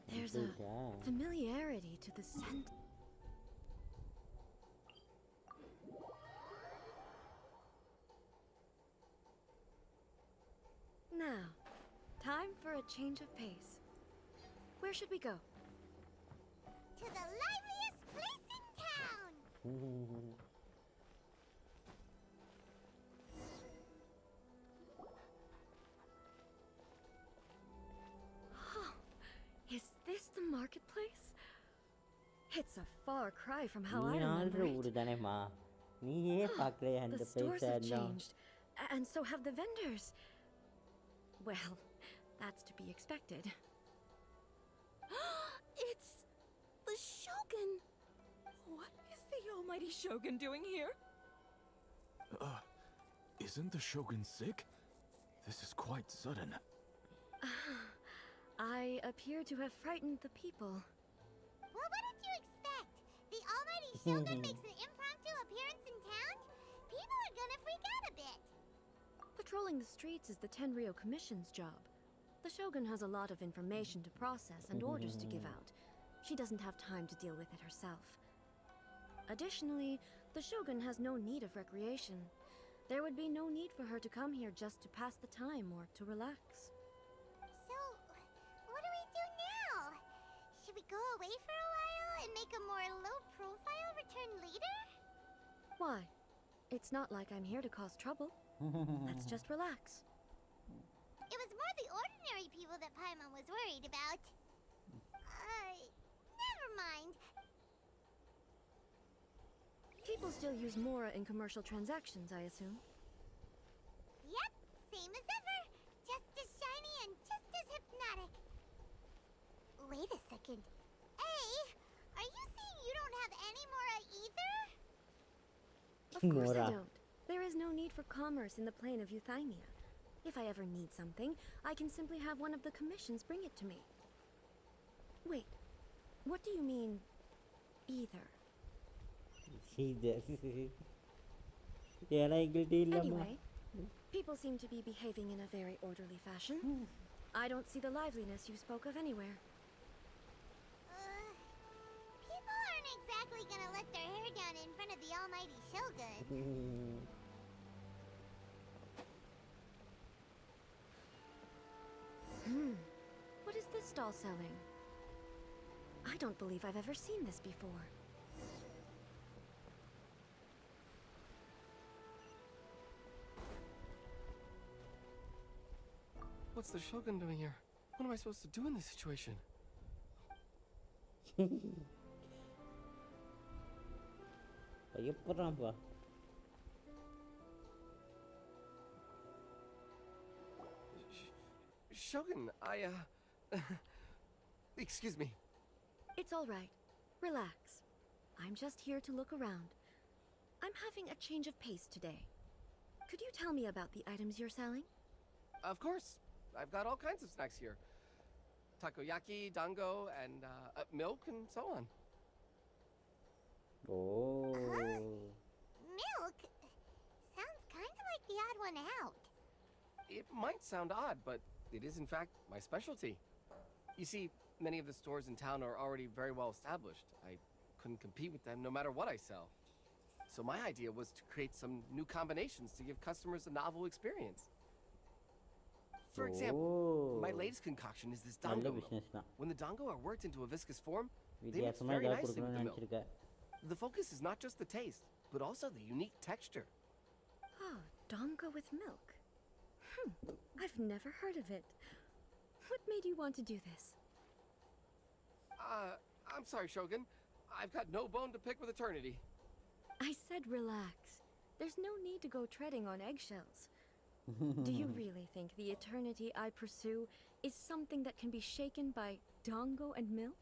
There's a familiarity to the scent. Now, time for a change of pace. Where should we go? To the liveliest place in town! Is this the marketplace? It's a far cry from how I நீ remember ஆள்ற it. ஊரு தானேம்மா நீயே பார்க்கலையே அந்த The stores பிளேஸை have எல்லாம் changed, and so have the vendors. Well, that's to be expected. It's the Shogun! What is the almighty Shogun doing here? Isn't the Shogun sick? This is quite sudden. I appear to have frightened the people. Well, what did you expect? The almighty Shogun makes an impromptu appearance in town? People are gonna freak out a bit. Patrolling the streets is the Tenryou Commission's job. The Shogun has a lot of information to process and orders to give out. She doesn't have time to deal with it herself. Additionally, the Shogun has no need of recreation. There would be no need for her to come here just to pass the time or to relax. So, what do we do now? Should we go away for a while and make a more low-profile return later? Why? It's not like I'm here to cause trouble. Let's just relax. It was more the ordinary people that Paimon was worried about. Never mind. People still use Mora in commercial transactions, I assume. Yep, same as ever. Just as shiny and just as hypnotic. Wait a second. Hey, are you saying you don't have any Mora either? Of course I Mora. don't. There is no need for commerce in the plane of Euthymia. If I ever need something, I can simply have one of the commissions bring it to me. Wait, what do you mean, either? ஏன்னா எங்கள்கிட்ட இல்லைம்மா Anyway, people seem to be behaving in a very orderly fashion. I don't see the liveliness you spoke of anywhere. People aren't exactly gonna let their hair down in front of the almighty Shogun. What is this stall selling? I don't believe I've ever seen this before. What's the Shogun doing here? What am I supposed to do in this situation? பயப்படுறான்ப்பா Shogun, excuse me. It's all right. Relax. I'm just here to look around. I'm having a change of pace today. Could you tell me about the items you're selling? Of course. I've got all kinds of snacks here. Takoyaki, dango, and milk, and so on. Oh. Milk? Sounds kind of like the odd one out. It might sound odd, but it is in fact my specialty. You see, many of the stores in town are already very well established. I couldn't compete with them no matter what I sell. So my idea was to create some new combinations to give customers a novel experience. For example, my latest concoction is this நல்ல dango milk. Business தான். When the dango are worked into a viscous form, they mix வித்தியாசமா very ஏதாவது nicely with கொடுக்கணும்னு the milk. நினைச்சிருக்க. The focus is not just the taste, but also the unique texture. Oh, dongo with milk. I've never heard of it. What made you want to do this? I'm sorry, Shogun. I've got no bone to pick with eternity. I said relax. There's no need to go treading on eggshells. Do you really think the eternity I pursue is something that can be shaken by dongo and milk?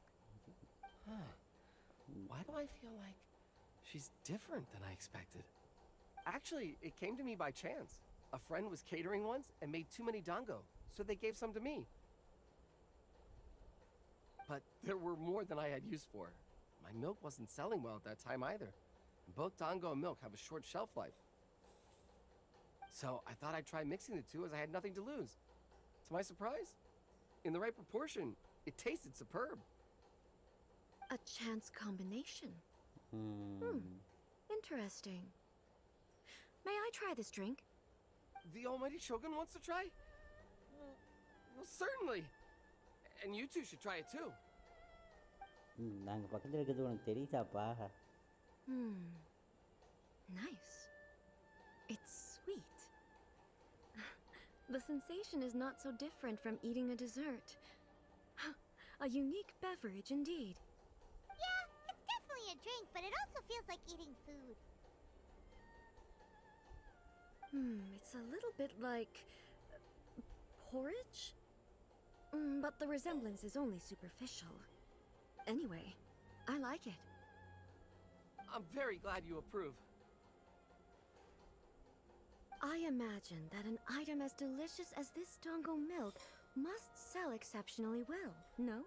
Why do I feel like she's different than I expected? Actually, it came to me by chance. A friend was catering once and made too many dango, so they gave some to me. But there were more than I had use for. My milk wasn't selling well at that time either. Both dango and milk have a short shelf life. So I thought I'd try mixing the two as I had nothing to lose. To my surprise, in the right proportion, it tasted superb. A chance combination. Interesting. May I try this drink? The almighty Shogun wants to try? Well, certainly. And you two should try it too. நாங்கள் பக்கத்தில் இருக்கிறது உனக்கு தெரியுதாப்பா? Nice. It's sweet. The sensation is not so different from eating a dessert. A unique beverage indeed. Yeah, it's definitely a drink, but it also feels like eating food. It's a little bit like porridge? But the resemblance is only superficial. Anyway, I like it. I'm very glad you approve. I imagine that an item as delicious as this dongo milk must sell exceptionally well, no?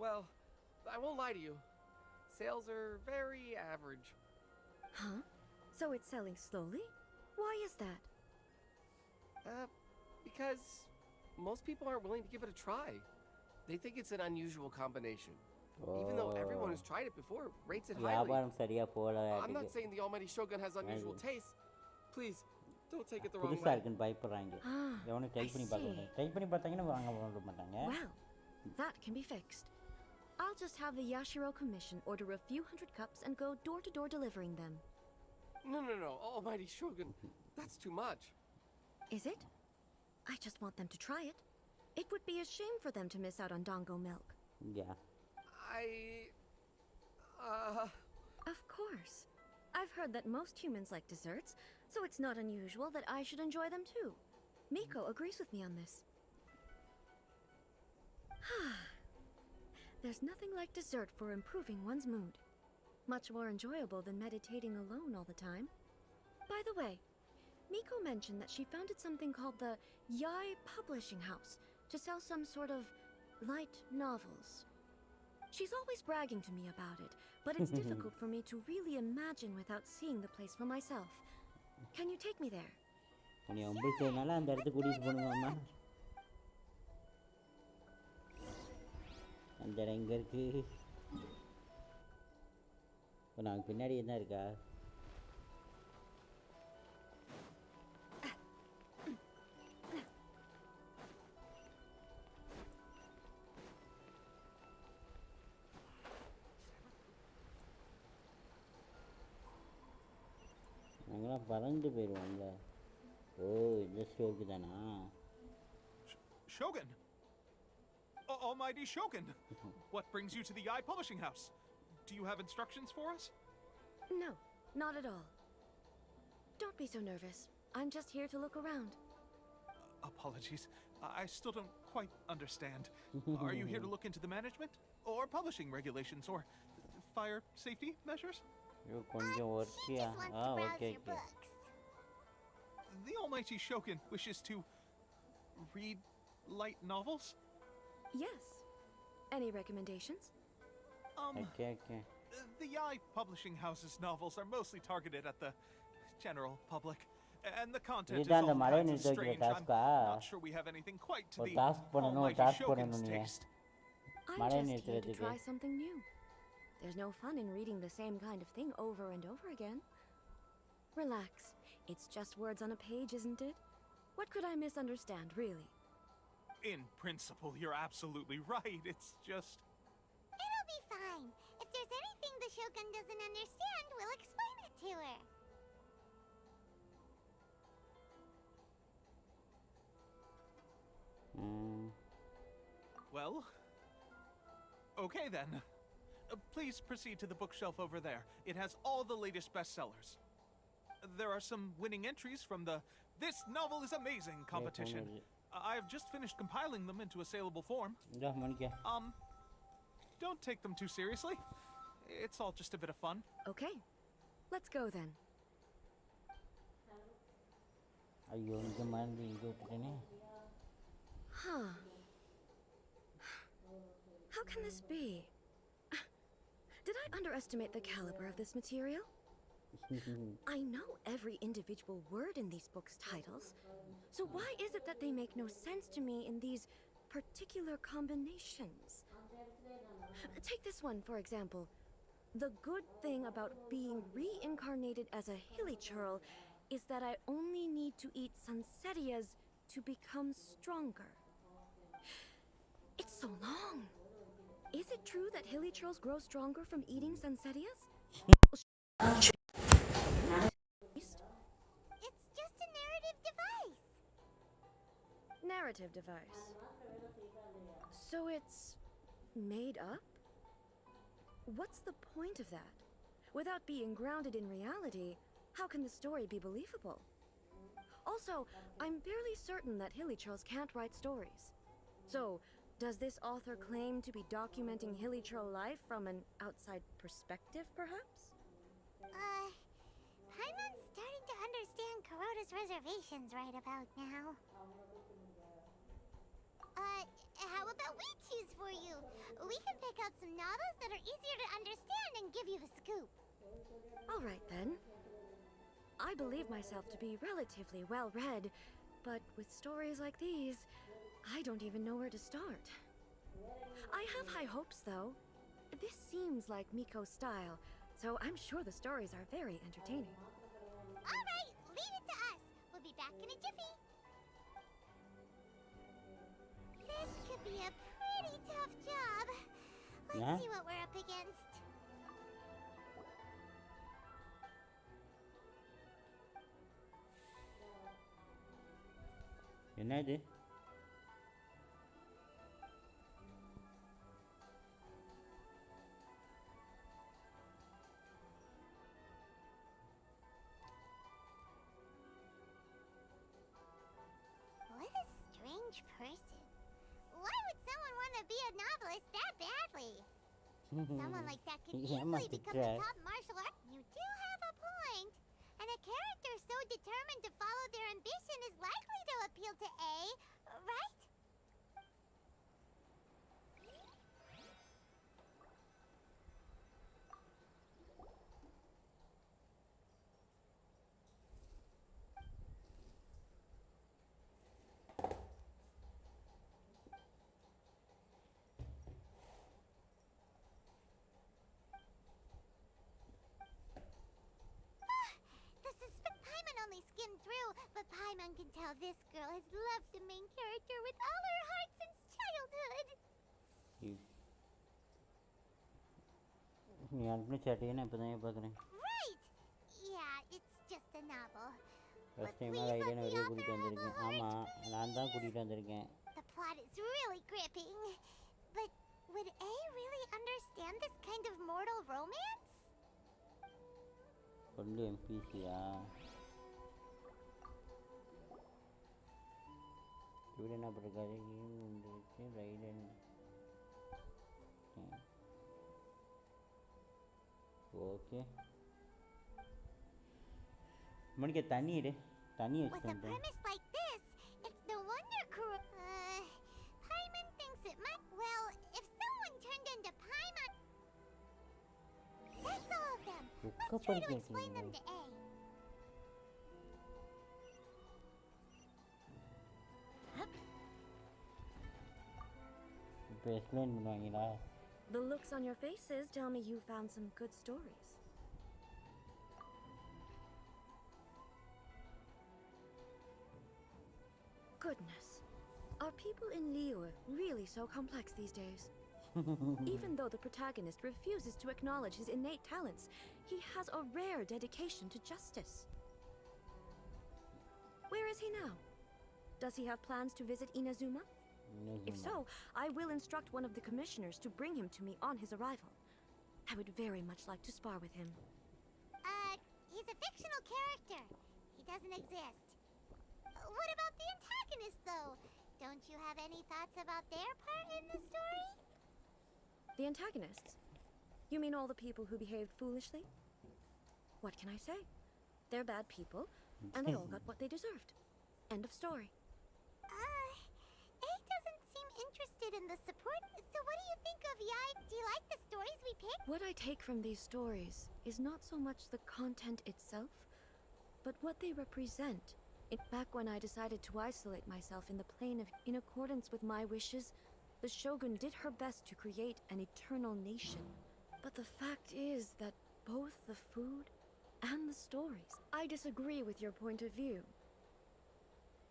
Well, I won't lie to you. Sales are very average. Huh? So it's selling slowly? Why is that? Because most people aren't willing to give it a try. They think it's an unusual combination. Even though everyone who's tried it before rates it highly. வியாபாரம் சரியா போல. I'm not saying the almighty Shogun has unusual taste. Please, don't take it the wrong புதுசா way. இருக்குன்னு பயப்படுறாங்க. எவனும் try பண்ணி பார்க்கணும். Try பண்ணி பார்த்தாங்கன்னா வாங்க விட மாட்டாங்க. Well, that can be fixed. I'll just have the Yashiro Commission order a few hundred cups and go door to door delivering them. No, almighty Shogun. That's too much. Is it? I just want them to try it. It would be a shame for them to miss out on dongo milk. Yeah. Of course. I've heard that most humans like desserts, so it's not unusual that I should enjoy them too. Miko agrees with me on this. There's nothing like dessert for improving one's mood. Much more enjoyable than meditating alone all the time. By the way, Miko mentioned that she founded something called the Yai Publishing House to sell some sort of light novels. She's always bragging to me about it, but it's difficult for me to really imagine without seeing the place for myself. Can you take me there? உன்னை ஒம்பிச்சதுனால அந்த இடத்துக்கு கூட்டிகிட்டு போகணுமாம்மா? அந்த இடம் எங்கே இருக்கு? இப்போ நாங்கள் பின்னாடி என்ன இருக்கா? நாங்களாம் பறந்து போயிடுவோம்ல. ஓ, இந்த ஷோக்கு தானா? Shogun! Almighty Shogun! What brings you to the Yai Publishing House? Do you have instructions for us? No, not at all. Don't be so nervous. I'm just here to look around. Apologies. I still don't quite understand. Are you here to look into the management? Or publishing regulations? Or fire safety measures? கொஞ்சம் ஒர்க்கியா? Okay. The Almighty Shogun wishes to read light novels? Yes. Any recommendations? Okay. The Yai Publishing House's novels are mostly targeted at the general public. And the content is இதுதான் அந்த all மழை kinds of நிறுத்த வைக்கிற strange. I'm டாஸ்கா not sure we have anything quite to ஒரு the task பண்ணணும் almighty task Shogun's பண்ணணும் நீ taste. I'm மழை just here to நிறுத்துறதுக்கு try something new. There's no fun in reading the same kind of thing over and over again. Relax. It's just words on a page, isn't it? What could I misunderstand, really? In principle, you're absolutely right. It's just... It'll be fine. If there's anything the Shogun doesn't understand, we'll explain it to her. Well... Okay then. Please proceed to the bookshelf over there. It has all the latest bestsellers. There are some winning entries from the This Novel is Amazing competition. I've just finished compiling them into a saleable form. Don't take them too seriously. It's all just a bit of fun. Okay. Let's go then. ஐயோ இந்த மாதிரி இங்க விட்டுட்டேனே. Huh. How can this be? Did I underestimate the caliber of this material? I know every individual word in these books' titles, so why is it that they make no sense to me in these particular combinations? Take this one, for example. The good thing about being reincarnated as a hilly churl is that I only need to eat sunsettias to become stronger. It's so long. Is it true that hilly churls grow stronger from eating sunsettias? It's just a narrative device. Narrative device. So it's made up? What's the point of that? Without being grounded in reality, how can the story be believable? Also, I'm fairly certain that hilly churls can't write stories. So, does this author claim to be documenting hilly churl life from an outside perspective, perhaps? Paimon's starting to understand Kuroda's reservations right about now. How about we choose for you? We can pick out some novels that are easier to understand and give you the scoop. All right, then. I believe myself to be relatively well-read, but with stories like these, I don't even know where to start. I have high hopes, though. This seems like Miko's style, so I'm sure the stories are very entertaining. All right, leave it to us. We'll be back in a jiffy. This could be a pretty tough job. Let's see what we're up against. என்னது? What a strange person. Why would someone want to be a novelist that badly? Someone like that could easily become the top martial art. You do have a point. And a character so determined to follow their ambition is likely to appeal to A, right? Only skimmed through, but Paimon can tell this girl has loved the main character with all her heart since childhood. நீ அனுப்பின சேட்டையே நான் இப்போ தான் பார்க்குறேன். Right. Yeah, it's just a novel. First டைமாக ரைடனை வெளியே கூட்டிகிட்டு வந்திருக்கேன். ஆமாம், நான் தான் கூட்டிகிட்டு வந்திருக்கேன். The plot is really gripping. But would A really understand this kind of mortal romance? கொண்டு எம்பிசியா? இவர் என்ன பண்ணிருக்காரு? வந்துருக்கு ரைடன். ஓகே, மணிக்கு தண்ணி எடு. தண்ணி With a premise like this, it's no wonder Paimon thinks it might. Well, if someone turned into Paimon, that's all of them. Let's try to explain them to A. இப்போ எக்ஸ்பிளைன் பண்ணுவாங்களா? The looks on your faces tell me you found some good stories. Goodness. Are people in Liyue really so complex these days? Even though the protagonist refuses to acknowledge his innate talents, he has a rare dedication to justice. Where is he now? Does he have plans to visit Inazuma? If so, I will instruct one of the commissioners to bring him to me on his arrival. I would very much like to spar with him. He's a fictional character. He doesn't exist. What about the antagonist, though? Don't you have any thoughts about their part in the story? The antagonists? You mean all the people who behaved foolishly? What can I say? They're bad people, and they all got what they deserved. End of story. A doesn't seem interested in the support, so what do you think of Yai? Do you like the stories we picked? What I take from these stories is not so much the content itself, but what they represent. Back when I decided to isolate myself in the plane of in accordance with my wishes, the Shogun did her best to create an eternal nation. But the fact is that both the food and the stories. I disagree with your point of view.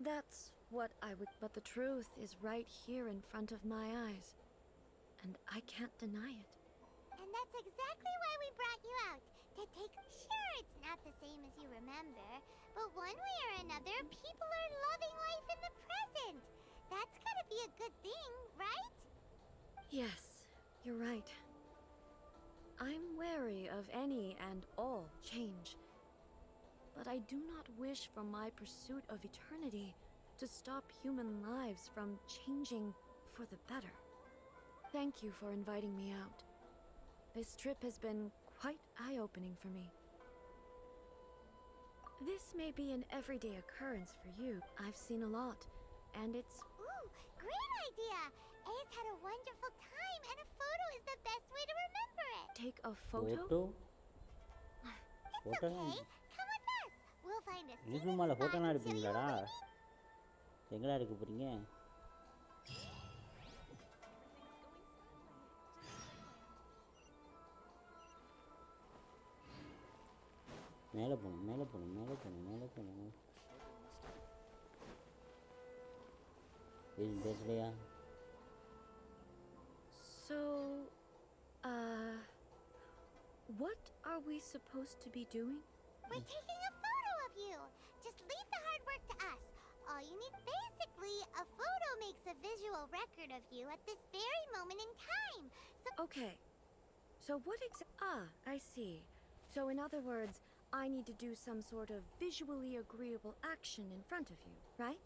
That's what I would. But the truth is right here in front of my eyes, and I can't deny it. And that's exactly why we brought you out. To take. Sure, it's not the same as you remember, but one way or another, people are loving life in the present. That's gotta be a good thing, right? Yes, you're right. I'm wary of any and all change. But I do not wish for my pursuit of eternity to stop human lives from changing for the better. Thank you for inviting me out. This trip has been quite eye-opening for me. This may be an everyday occurrence for you. I've seen a lot, and it's... Ooh, great idea! A's had a wonderful time, and a photo is the best way to remember it. Take a photo? It's okay. Come with us. We'll find a scenic Inazuma spot photo and show you எடுப்பீங்களாடா? what we mean. எங்கடா எடுக்க போறீங்க? மேலே போகணும் மேலே போகணும் மேலே போகணும் மேலே போகணும். எதுவும் பேசலையா? So, what are we supposed to be doing? We're taking a photo of you. Just leave the hard work to us. All you need, basically, a photo makes a visual record of you at this very moment in time. So Okay. So what I see. So in other words, I need to do some sort of visually agreeable action in front of you, right?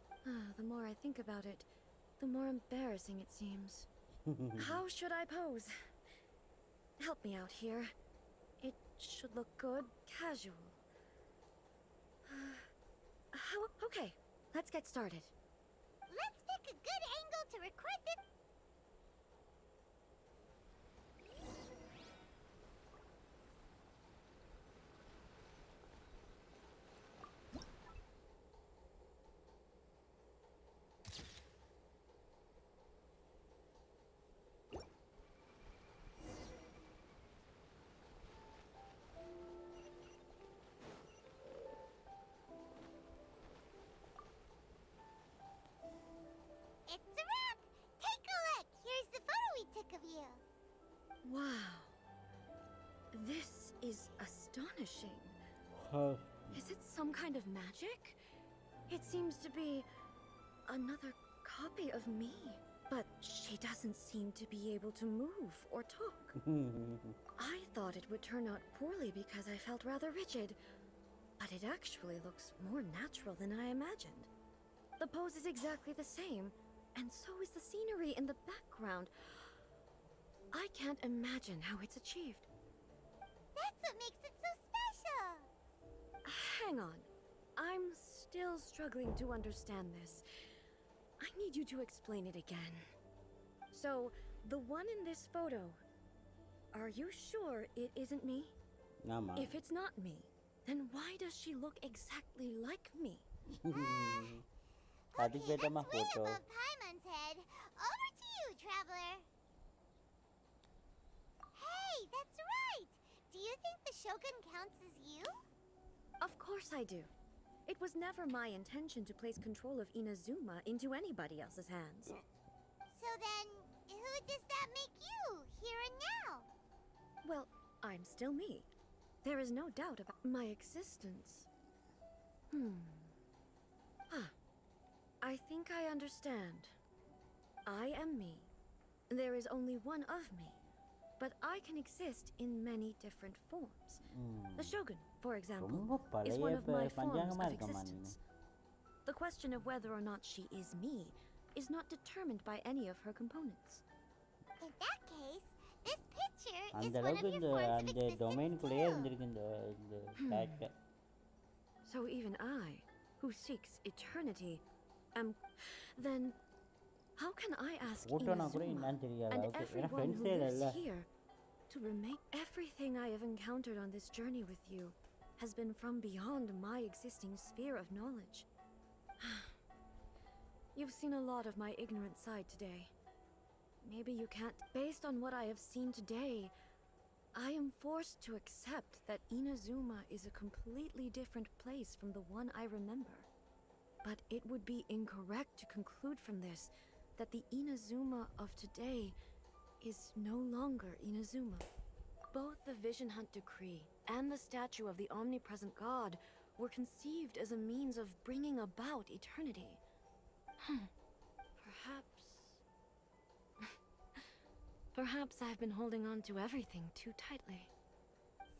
The more I think about it, the more embarrassing it seems. How should I pose? Help me out here. It should look good, casual. Okay, let's get started. let's pick a good angle to record this. It's a wrap! Take a look! Here's the photo we took of you. Wow. This is astonishing. Is it some kind of magic? It seems to be another copy of me. But she doesn't seem to be able to move or talk. I thought it would turn out poorly because I felt rather rigid. But it actually looks more natural than I imagined. The pose is exactly the same, and so is the scenery in the background. I can't imagine how it's achieved. That's what makes it so special. Hang on. I'm still struggling to understand this. I need you to explain it again. So, the one in this photo, are you sure it isn't me? ஆமா. If it's not me, then why does she look exactly like me? அதுக்கு Okay, ஏத்தமா that's way photo. above Paimon's head. Over to you, traveler. think the Shogun counts as you? Of course I do. It was never my intention to place control of Inazuma into anybody else's hands. So then, who does that make you, here and now? Well, I'm still me. There is no doubt about my existence. I think I understand. I am me. There is only one of me, but I can exist in many different forms. The Shogun, for example, is one of my forms of existence. The question of whether or not she is me is not determined by any of her components. In that case, this picture is அந்த one of அளவுக்கு your இந்த forms of அந்த existence டொமைனுக்குள்ளேயே too. இருந்திருக்கு இந்த character. So even I, who seeks eternity, am... Then, how can I ask Photo-na கூட Inazuma என்னன்னு தெரியாது and அவருக்கு. ஏன்னா everyone who ஃப்ரெண்ட்ஸே lives இல்லைல்ல. here to remain? Everything I have encountered on this journey with you has been from beyond my existing sphere of knowledge. You've seen a lot of my ignorant side today. Maybe you can't... Based on what I have seen today, I am forced to accept that Inazuma is a completely different place from the one I remember. But it would be incorrect to conclude from this that the Inazuma of today is no longer Inazuma. Both the Vision Hunt Decree and the statue of the omnipresent god were conceived as a means of bringing about eternity. Perhaps I've been holding on to everything too tightly.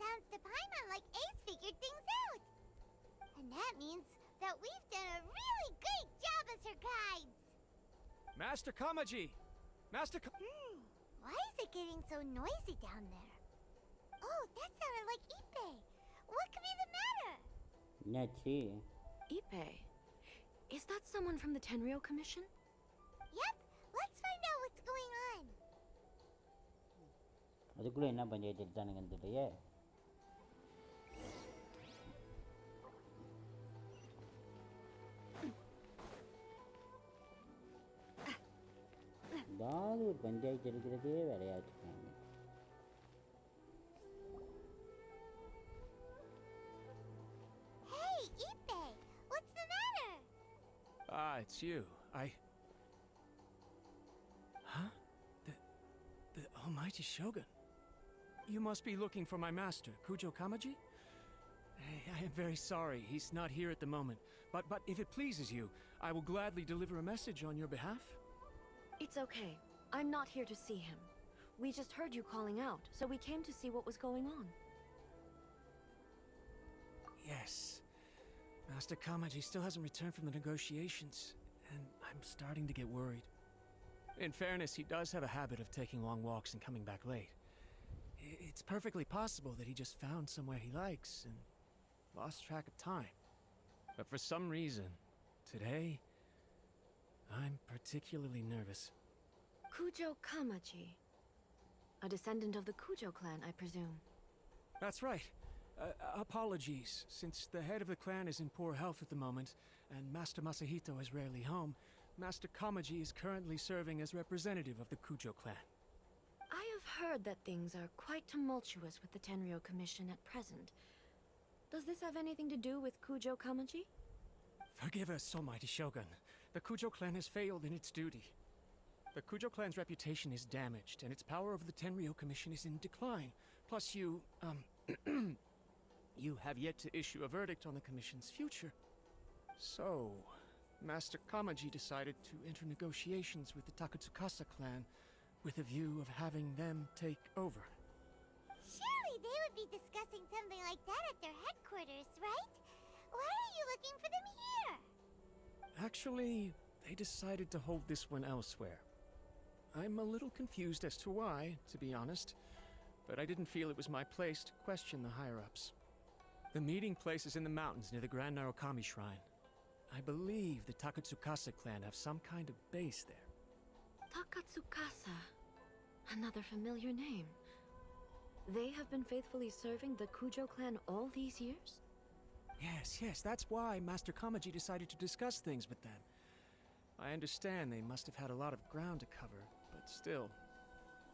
Sounds to Paimon like Ace figured things out. And that means that we've done a really great job as her guides. Master Kamaji! Why is it getting so noisy down there? Oh, that sounded like Ipe. What could be the matter? என்னாச்சு? Ipe? Is that someone from the Tenryou Commission? Yep, let's find out what's going on. அதுக்குள்ள என்ன பஞ்சாயத்து எடுத்தானுங்கன்னு தெரியலையே. ஏதாவது ஒரு பஞ்சாயத்து எடுக்கிறதே வேலையாச்சுக்காங்க. Hey, Ipe, what's the matter? Ah, it's you. Huh? The almighty Shogun. You must be looking for my master, Kujo Kamaji? I am very sorry, he's not here at the moment. But if it pleases you, I will gladly deliver a message on your behalf. It's okay. I'm not here to see him. We just heard you calling out, so we came to see what was going on. Yes. Master Kamaji still hasn't returned from the negotiations, and I'm starting to get worried. In fairness, he does have a habit of taking long walks and coming back late. It's perfectly possible that he just found somewhere he likes and lost track of time. But for some reason, today, I'm particularly nervous. Kujo Kamaji. A descendant of the Kujo clan, I presume. That's right. Apologies, since the head of the clan is in poor health at the moment, and Master Masahito is rarely home, Master Kamaji is currently serving as representative of the Kujo clan. I have heard that things are quite tumultuous with the Tenryou Commission at present. Does this have anything to do with Kujo Kamaji? Forgive us, almighty Shogun. The Kujo clan has failed in its duty. The Kujo clan's reputation is damaged, and its power over the Tenryou Commission is in decline. Plus you have yet to issue a verdict on the Commission's future. So, Master Kamaji decided to enter negotiations with the Takatsukasa clan with a view of having them take over. Surely they would be discussing something like that at their headquarters, right? Why are you looking for them here? Actually, they decided to hold this one elsewhere. I'm a little confused as to why, to be honest, but I didn't feel it was my place to question the higher-ups. The meeting place is in the mountains near the Grand Narukami Shrine. I believe the Takatsukasa clan have some kind of base there. Takatsukasa. Another familiar name. They have been faithfully serving the Kujo clan all these years? Yes, that's why Master Kamaji decided to discuss things with them. I understand they must have had a lot of ground to cover, but still,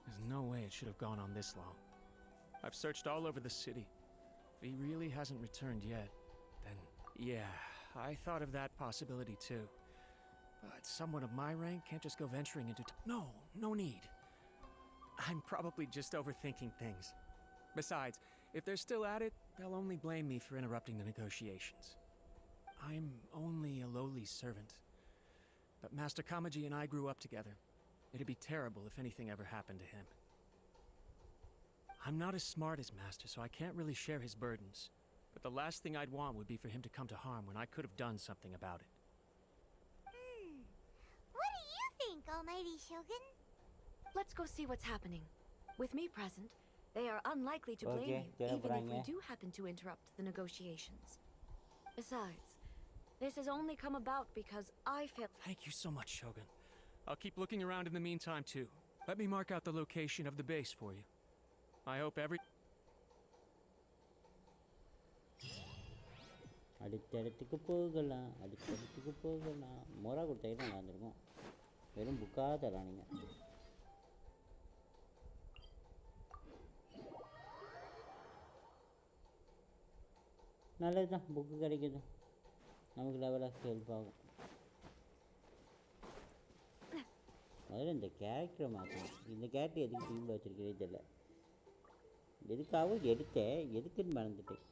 there's no way it should have gone on this long. I've searched all over the city. If he really hasn't returned yet, then yeah, I thought of that possibility too. But someone of my rank can't just go venturing into no need. I'm probably just overthinking things. Besides, if they're still at it, they'll only blame me for interrupting the negotiations. I'm only a lowly servant. But Master Kamaji and I grew up together. It'd be terrible if anything ever happened to him. I'm not as smart as Master, so I can't really share his burdens. But the last thing I'd want would be for him to come to harm when I could have done something about it. What do you think, Almighty Shogun? Let's go see what's happening. With me present, they are unlikely to blame you, even if we do happen to interrupt the negotiations. Besides, this has only come about because I failed. Thank you so much, Shogun. I'll keep looking around in the meantime, too. Let me mark out the location of the base for you. I hope அடுத்தடுத்துக்கு போகலாம் அடுத்தடுத்துக்கு போகலாம் மோரா கொடுத்தாக்கிட்டு நல்லா இருந்திருக்கும் வெறும் புக்காக தரானுங்க நல்லது தான் book கிடைக்குது நமக்கு லெவலாக ஹெல்ப் ஆகும் முதல்ல இந்த கேரக்டரை மாற்றணும் இந்த கேரக்டர் எதுக்கு டீமில் வச்சுருக்கிறதே தெரியல எதுக்காகவும் எடுத்தேன் எதுக்குன்னு மறந்துட்டேன்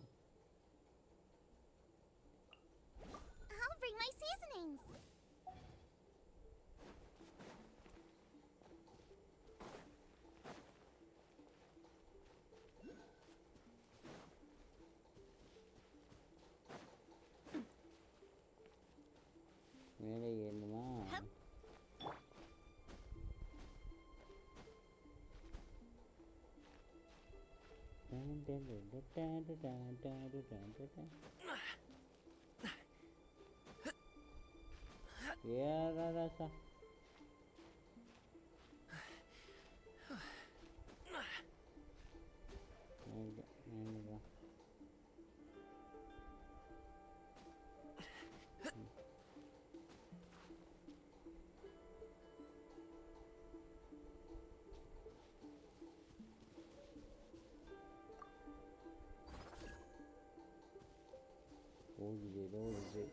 I'll bring my seasonings. மேலே ஏறணுமா ஏறா ராசா ஓடுது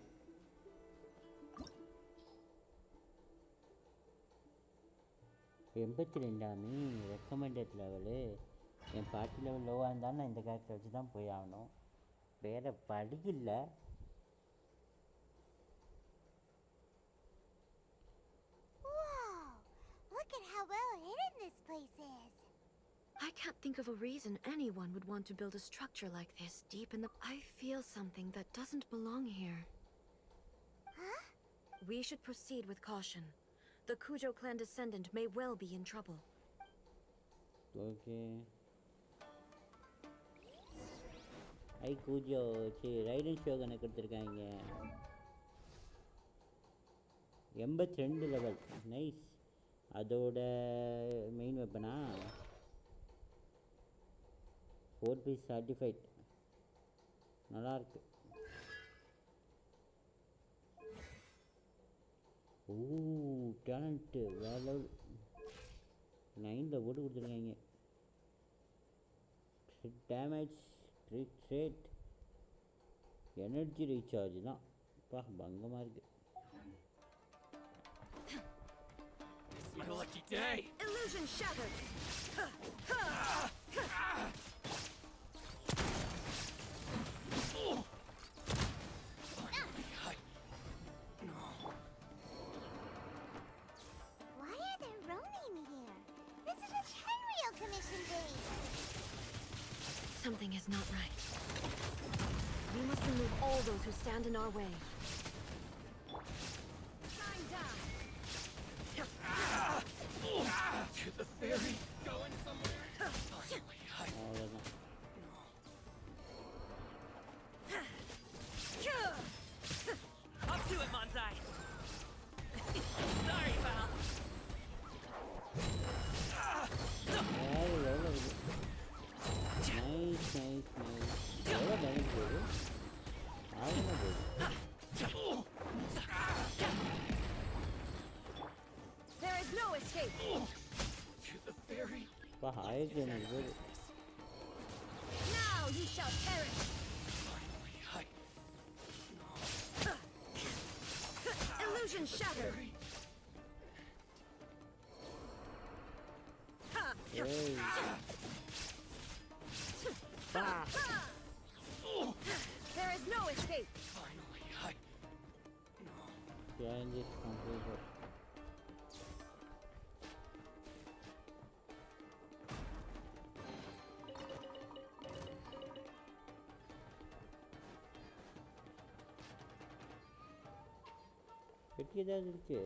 82ஆமே ரெக்கமெண்டட் லெவலு என் பார்ட்டி லெவல் லோவாக இருந்தாலும் நான் இந்த கேரக்டர் வச்சு தான் போய் ஆகணும் வேறு வழி இல்லை Whoa! Look at how well hidden this place is. I can't think of a reason anyone would want to build a structure like this deep in the... I feel something that doesn't belong here. Huh? We should proceed with caution. The Kujo clan descendant may well be in trouble. Okay. ஐ கூஜோ சரி ரைடன் ஷோகனை கொடுத்துருக்காங்க 82 level nice அதோட main வெப்பனா 4 piece certified நல்லாயிருக்கு ஓ talent வேற level 9ல் போட்டு கொடுத்துருக்காங்க damage rate energy recharge தான் பா பங்கமாக இருக்குது It's my lucky day! Illusion shattered! Why are there Ronin here? This is a Tenryou commission base. Something is not right. We must remove all those who stand in our way. Time down! To the ferry! Going somewhere? Finally, அவ்வளோதான் Up to it, Manzai! Sorry, pal! வேறு லெவலில் இருக்குது nice nice nice எவ்வளோ damage போகுது ஆகுனா போகுது There is no escape! to the ferry! இப்போ 1500 போகுது Now you shall perish. Illusion shattered. Hey. There is no escape. Challenge is completed. பெட்டி ஏதாவது இருக்கு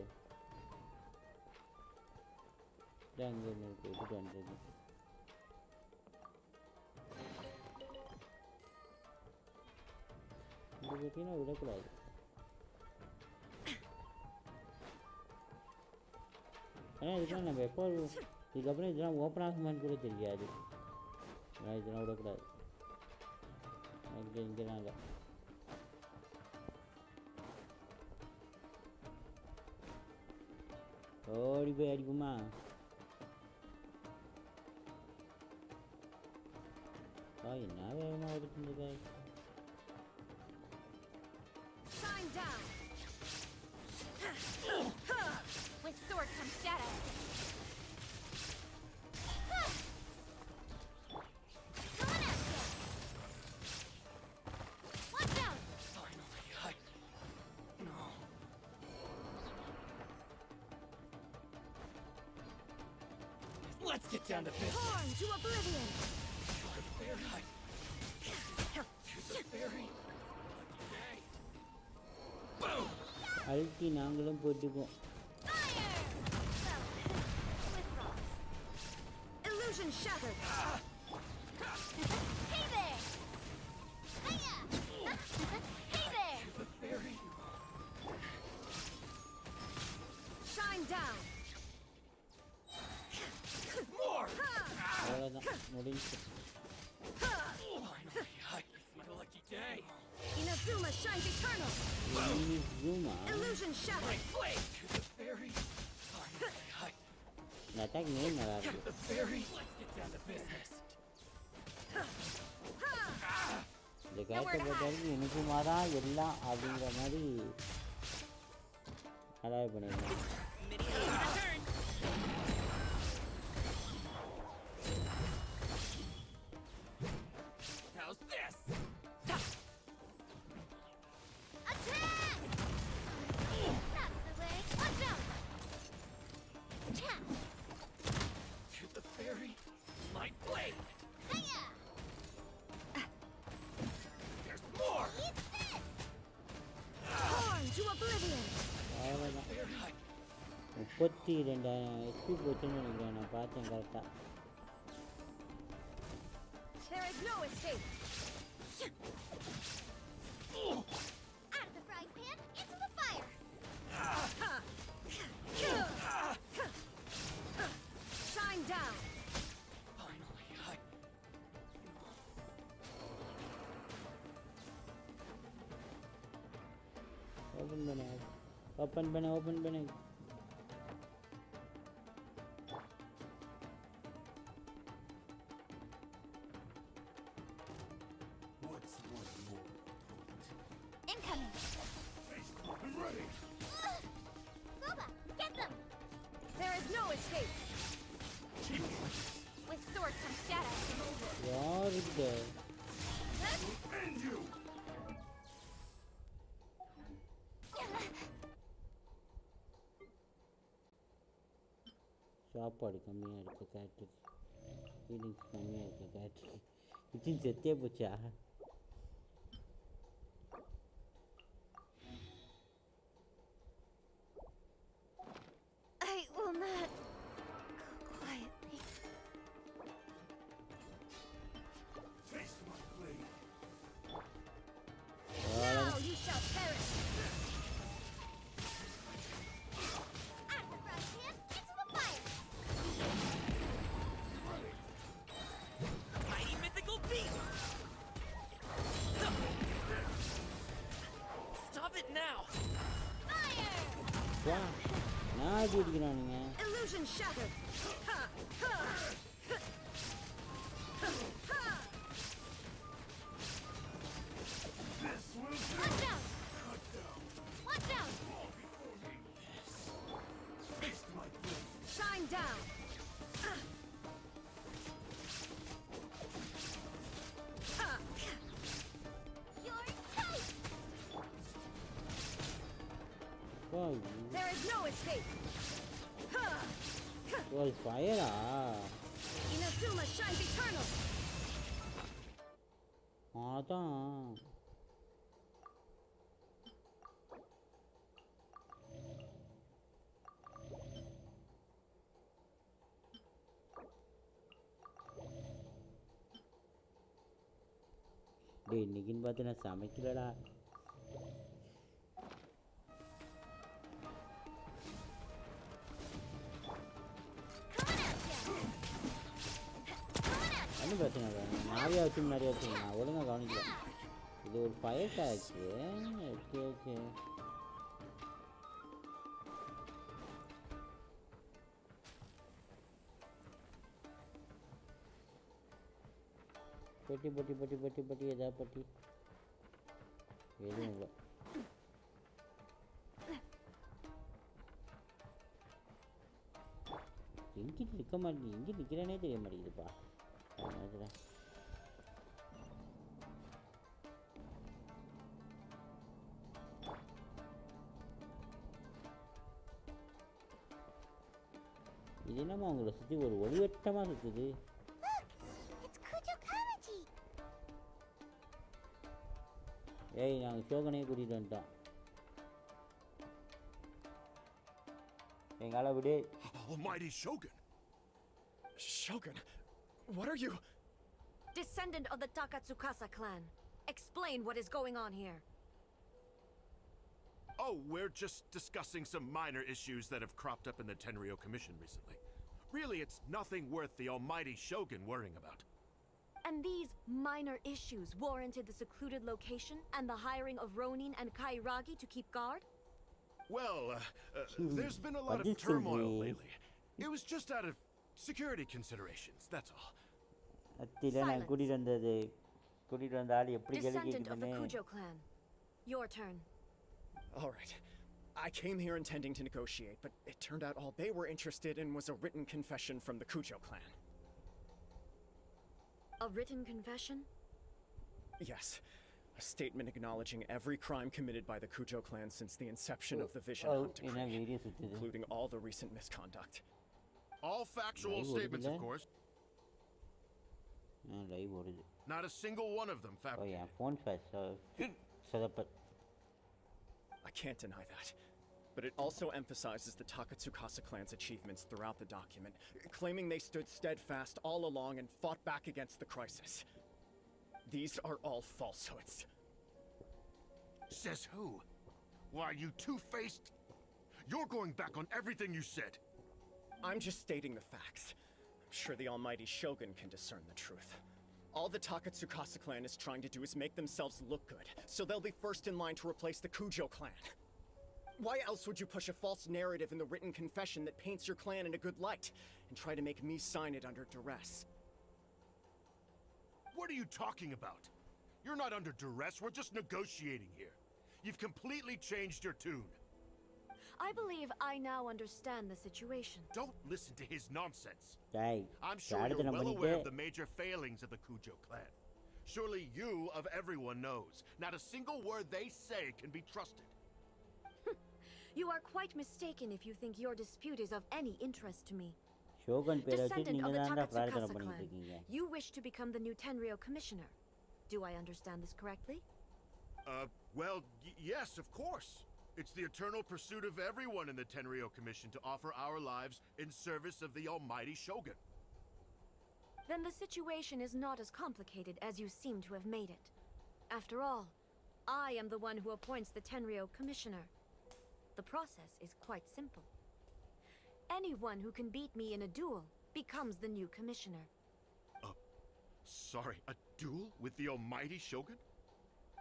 அங்கே இருக்கு இது பண்ணுறது இந்த பெட்டினா விடக்கூடாது ஏன்னா இதுக்கெல்லாம் நம்ம எப்போ இதுக்கப்புறம் இதெல்லாம் ஓப்பன் ஆகுமான்னு கூட தெரியாது ஆனால் இதெல்லாம் விடக்கூடாது இங்கெல்லாம் இல்லை ஓடி போய் அடிக்குமா என்ன வேகமாக ஓடிட்டு Shine down. With sword comes shadow. Coming at you. Watch out. Let's get down to business. Torn to oblivion. அழுத்தி நாங்களும் போட்டுப்போம் Illusion shattered. Hey there! Hiya! Hey there! Shine down. More! அவ்வளோதான் முடிஞ்சு It's my lucky day. Inazuma shines eternal. Inazuma? Illusion shattered. இந்த attack name நல்லா இருக்கு Let's get down to business. இந்த character பொறுத்தவரைக்கும் இனிக்குமா தான் எல்லாம் அப்படிங்கிற மாதிரி அடாய் பண்ணியிருந்தேன் How's this? Attack! That's the way. Watch out! To the fairy, my blade. Hiya! There's more. Eat this! Torn to oblivion. அவ்வளோதான் 32,000 HP போச்சுன்னு நினைக்கிறேன் நான் பார்த்தேன் கரெக்டாக There is no escape. Out of the frying pan, into the fire! Shine down. Open பண்ணு Incoming! Boba, get them! There is no escape. With sword comes shadow. யார் இது End you. சாப்பாடு கம்மியாக இருக்கு கேரக்டர் ஃபீலிங்ஸ் கம்மியாக இருக்கு character kitchen செத்தே போச்சா I will not go quietly. Taste my blade. Now you shall perish. Out of the frying pan, into the fire! Mighty mythical beast. Stop it now. Fire! வா நான் எப்படி அடிக்கிறானுங்க Illusion shattered. down. You're toast! Oh, There is no escape. oh, fire Inazuma shines eternal. அதான் டேய் இன்னைக்குன்னு பார்த்து நான் சமைக்கலடா ஒன்றும் பிரச்சனை இல்லை நிறையா வச்சு நிறையா வச்சு நான் ஒழுங்காக கவனிக்கல இது ஒரு ஃபயர் ஆச்சு ஓகே ஓகே பொட்டி பொட்டி பொட்டி பொட்டி பொட்டி எதா பொட்டி எதுவும் இல்லை எங்கிட்ட நிற்க மாட்டேங்குது எங்கே நிற்கிறேனே தெரிய மாட்டேங்குதுப்பா அதுதான் இது என்னம்மா உங்களை சுற்றி ஒரு ஒளிவட்டமாக சுற்றுது ஏய் நாங்கள் ஷோகனையே கூட்டிகிட்டு வந்துட்டோம் எங்கால விடு Almighty Shogun! Shogun, what are you? Descendant of the Takatsukasa clan. Explain what is going on here. Oh, we're just discussing some minor issues that have cropped up in the Tenryo Commission recently. Really, it's nothing worth the almighty Shogun worrying about. And these minor issues warranted the secluded location and the hiring of Ronin and Kairagi to keep guard? Well, there's been a lot of turmoil lately. It was just out of security considerations, that's all. Descendant of the Kujo clan. Your turn. All right. I came here intending to negotiate, but it turned out all they were interested in was a written confession from the Kujo clan. A written confession? Yes. A statement acknowledging every crime committed by the Kujo clan since the inception of the Vision Hunt Decree, including all the recent misconduct. All factual statements, of course. Not a single one of them fabricated. I can't deny that. But it also emphasizes the Takatsukasa clan's achievements throughout the document, claiming they stood steadfast all along and fought back against the crisis. These are all falsehoods. Says who? Why, you two-faced... You're going back on everything you said. I'm just stating the facts. I'm sure the almighty Shogun can discern the truth. All the Takatsukasa clan is trying to do is make themselves look good, so they'll be first in line to replace the Kujo clan. Why else would you push a false narrative in the written confession that paints your clan in a good light, and try to make me sign it under duress? What are you talking about? You're not under duress, we're just negotiating here. You've completely changed your tune. I believe I now understand the situation. Don't listen to his nonsense. I'm sure யாருக்கு you're நம்ம well aware of பண்ணிட்டு the major failings of the Kujo clan. Surely you, of everyone, knows. Not a single word they say can be trusted. You are quite mistaken if you think your dispute is of any interest to me. Shogan பேரை வச்சு Descendant நீங்க of the தான்டா பிரார்த்தனை Takatsukasa பண்ணிட்டு clan, இருக்கீங்க you wish to become the new Tenryo commissioner. Do I understand this correctly? Well, yes, of course. It's the eternal pursuit of everyone in the Tenryo Commission to offer our lives in service of the almighty Shogun. Then the situation is not as complicated as you seem to have made it. After all, I am the one who appoints the Tenryo commissioner. The process is quite simple. Anyone who can beat me in a duel becomes the new commissioner. Sorry, a duel with the almighty Shogun?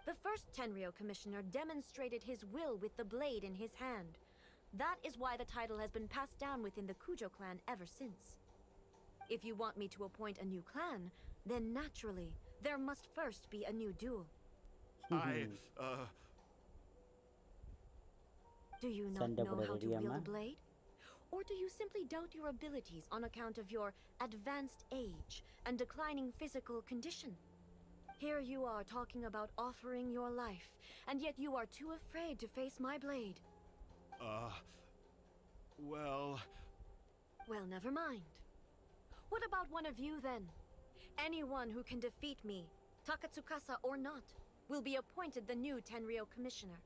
The first Tenryo commissioner demonstrated his will with the blade in his hand. That is why the title has been passed down within the Kujo clan ever since. If you want me to appoint a new clan, then naturally, there must first be a new duel. Do you not know how to wield a blade? Or do you simply doubt your abilities on account of your advanced age and declining physical condition? Here you are talking about offering your life, and yet you are too afraid to face my blade. Well... Well, never mind. What about one of you, then? Anyone who can defeat me, Takatsukasa or not, will be appointed the new Tenryo Commissioner.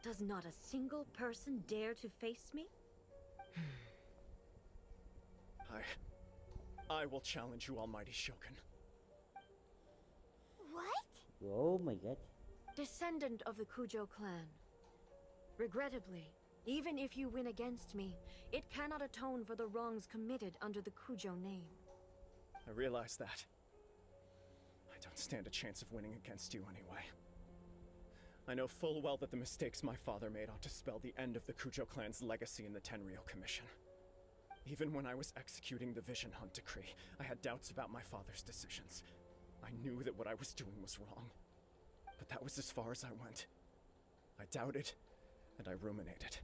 Does not a single person dare to face me? I will challenge you, Almighty Shogun. What? Oh my god. Descendant of the Kujo clan. Regrettably, even if you win against me, it cannot atone for the wrongs committed under the Kujo name. I realize that. I don't stand a chance of winning against you anyway. I know full well that the mistakes my father made ought to spell the end of the Kujo clan's legacy in the Tenryo Commission. Even when I was executing the Vision Hunt decree, I had doubts about my father's decisions. I knew that what I was doing was wrong. But that was as far as I went. I doubted, and I ruminated.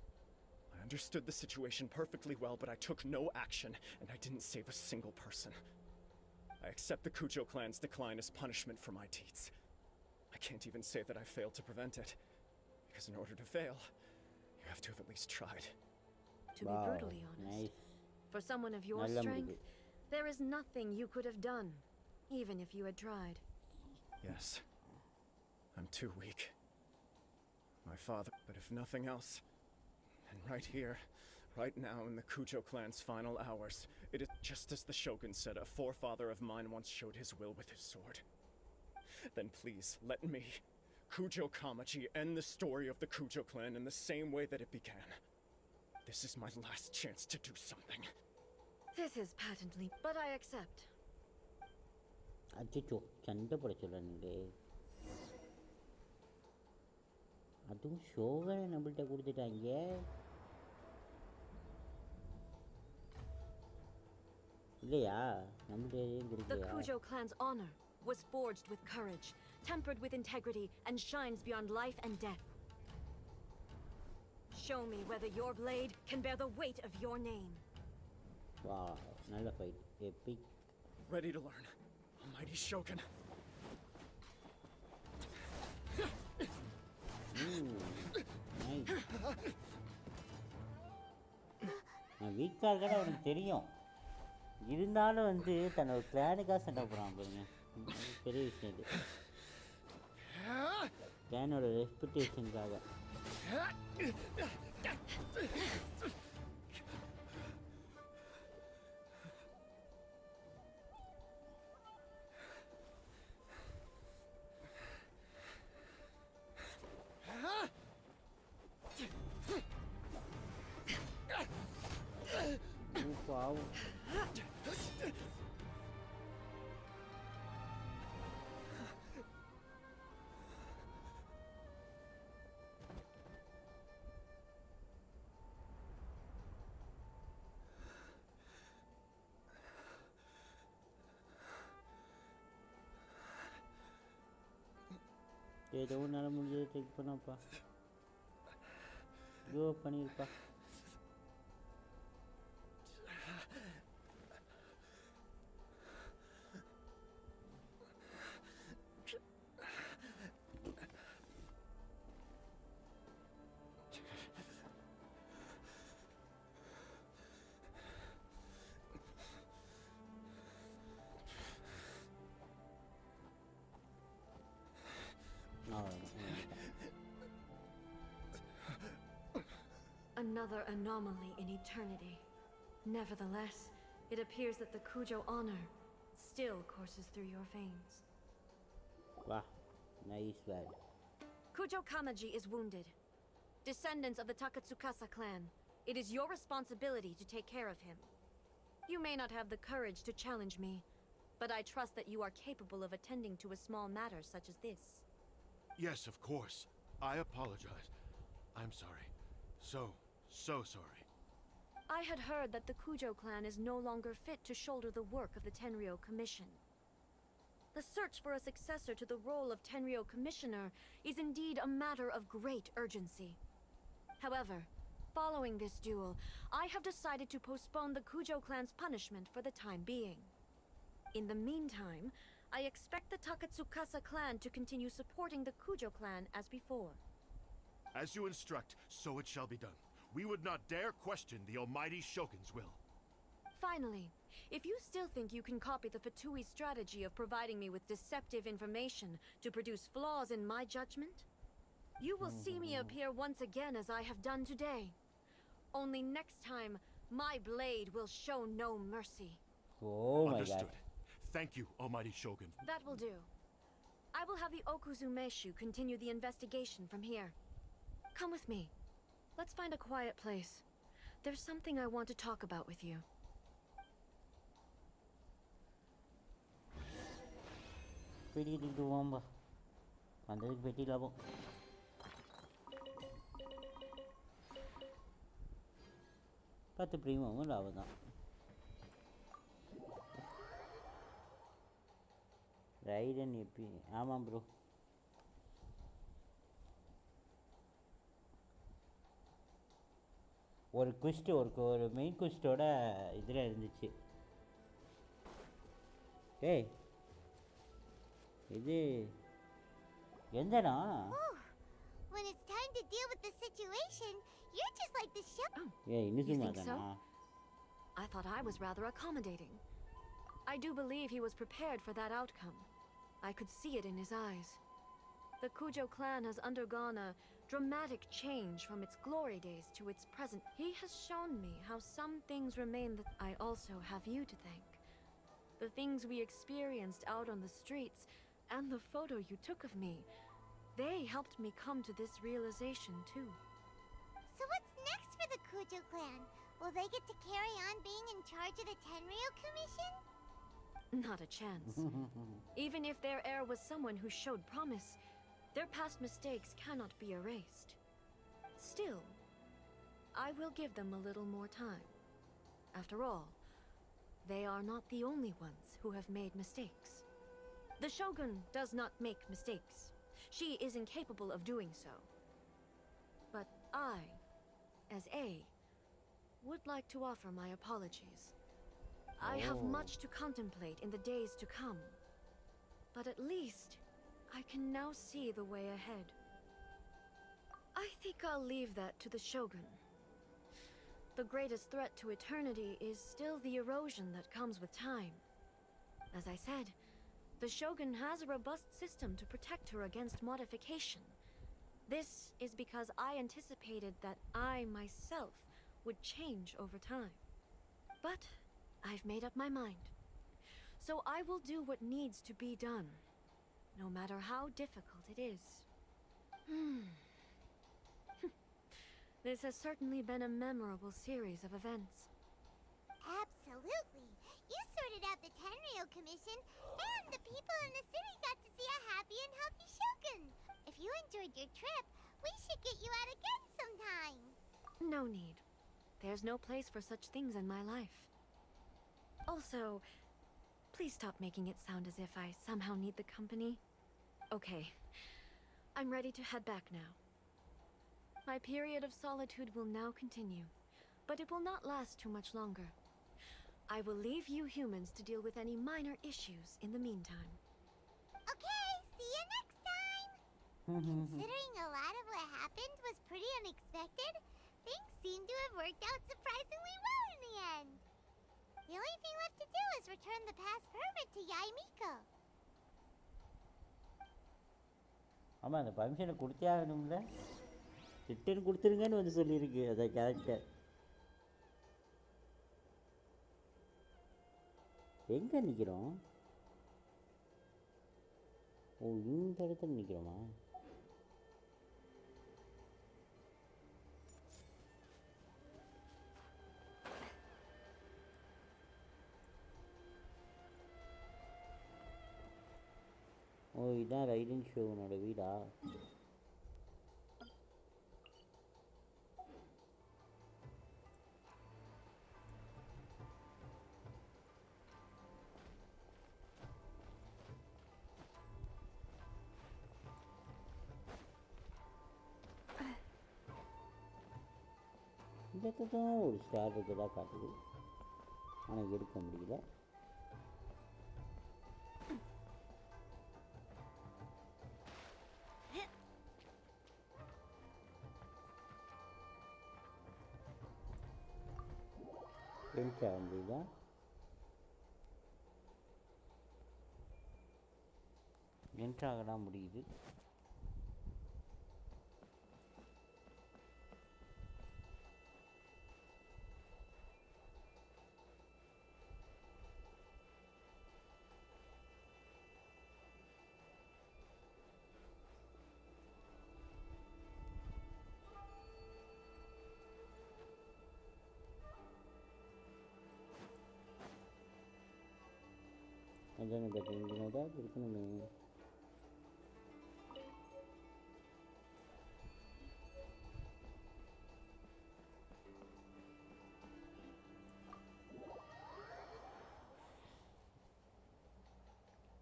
I understood the situation perfectly well, but I took no action, and I didn't save a single person. I accept the Kujo clan's decline as punishment for my deeds. I can't even say that I failed to prevent it, because in order to fail, you have to have at least tried. To be brutally honest, for someone of your strength, there is nothing you could have done, even if you had tried. Yes, I'm too weak. My father, but if nothing else, and right here, right now in the Kujo clan's final hours, it is just as the Shogun said a forefather of mine once showed his will with his sword. Then please, let me, Kujo Kamaji, end the story of the Kujo clan in the same way that it began. This is my last chance to do something. This is patently, but I accept. அச்சோ சண்டை போட சொல்லுங்க. அதுவும் ஷோவை நம்மள்கிட்ட கொடுத்துட்டாங்க. இல்லையா நம்மள்கிட்ட கொடுக்கலையா? The Kujo clan's honor was forged with courage, tempered with integrity, and shines beyond life and death. Show me whether your blade can bear the weight of your name. Wow, நல்ல fight. Epic. Ready to learn. Almighty Shogun. Nice. நான் வீக்காக கூட அவனுக்கு தெரியும், இருந்தாலும் வந்து தன்னோட கிளானுக்காக சண்டை போடுறான் பாருங்க. பெரிய விஷயம் இது. கிளானோட ரெஸ்பெக்டேஷனுக்காக. Wow. ஏதோ உன்னால முடிஞ்சதை செக் பண்ணப்பா. கோ பண்ணிருப்பா. Another anomaly in eternity. Nevertheless, it appears that the Kujo honor still courses through your veins. Wow, nice lad. Kujo Kamaji is wounded. Descendants of the Takatsukasa clan, it is your responsibility to take care of him. You may not have the courage to challenge me, but I trust that you are capable of attending to a small matter such as this. Yes, of course. I apologize. I'm sorry. So sorry. I had heard that the Kujo clan is no longer fit to shoulder the work of the Tenryo Commission. The search for a successor to the role of Tenryo Commissioner is indeed a matter of great urgency. However, following this duel, I have decided to postpone the Kujo clan's punishment for the time being. In the meantime, I expect the Takatsukasa clan to continue supporting the Kujo clan as before. As you instruct, so it shall be done. We would not dare question the almighty Shogun's will. Finally, if you still think you can copy the Fatui's strategy of providing me with deceptive information to produce flaws in my judgment, you will see me appear once again as I have done today. Only next time, my blade will show no mercy. Oh my Understood. god. Thank you, almighty Shogun. That will do. I will have the Okuzumeshu continue the investigation from here. Come with me. Let's find a quiet place. There's something I want to talk about with you. பெட்டிக்கிட்டு போவோம்பா வந்ததுக்கு பெட்டி லாபம் பத்து ப்ரீமியமும் லாபம் தான் ரைடன் எப்படி ஆமாம் bro ஒரு குவிஸ்ட் ஒரு மெயின் குவிஸ்டோட இதில் இருந்துச்சு ஏய் இது எந்தனா When it's time to deal with the situation, you're just like the show. ஏய் You இன்னும் think so? தானா I thought I was rather accommodating. I do believe he was prepared for that outcome. I could see it in his eyes. The Kujo clan has undergone a dramatic change from its glory days to its present. He has shown me how some things remain that I also have you to thank. The things we experienced out on the streets and the photo you took of me, they helped me come to this realization too. So what's next for the Kujo clan? Will they get to carry on being in charge of the Tenryo Commission? Not a chance. Even if their heir was someone who showed promise, their past mistakes cannot be erased. Still, I will give them a little more time. After all, they are not the only ones who have made mistakes. The Shogun does not make mistakes. She is incapable of doing so. But I, as A, would like to offer my apologies. I have much to contemplate in the days to come. But at least, I can now see the way ahead. I think I'll leave that to the Shogun. The greatest threat to eternity is still the erosion that comes with time. As I said, the Shogun has a robust system to protect her against modification. This is because I anticipated that I myself would change over time. But I've made up my mind. So I will do what needs to be done, no matter how difficult it is. This has certainly been a memorable series of events. Absolutely. You sorted out the Tenryo Commission, and the people in the city got to see a happy and healthy Shogun. If you enjoyed your trip, we should get you out again sometime. No need. There's no place for such things in my life. Also, please stop making it sound as if I somehow need the company. Okay, I'm ready to head back now. My period of solitude will now continue, but it will not last too much longer. I will leave you humans to deal with any minor issues in the meantime. Okay, see you next time! Considering a lot of what happened was pretty unexpected, things seem to have worked out surprisingly well in the end. The only thing left to do is return the past permit to Yaimiko. ஆமாம் அந்த பர்மிஷனை கொடுத்தே ஆகணும்ல return கொடுத்துருங்கன்னு வந்து சொல்லியிருக்கு அதை character எங்கே நிற்கிறோம் ஓ இந்த இடத்துல நிற்கிறோமா ஓ இதான் ரைடன் ஷோனோட வீடா இந்த இடத்துல தான் ஒரு ஸ்டார் இருக்கிறதா காட்டுது, ஆனால் எடுக்க முடியல. என்ட்ரு ஆக முடியுதா? என்ட்ரு ஆகலாம் முடியுது. அதானே பட் இங்கே ஏதாவது இருக்கணுமே.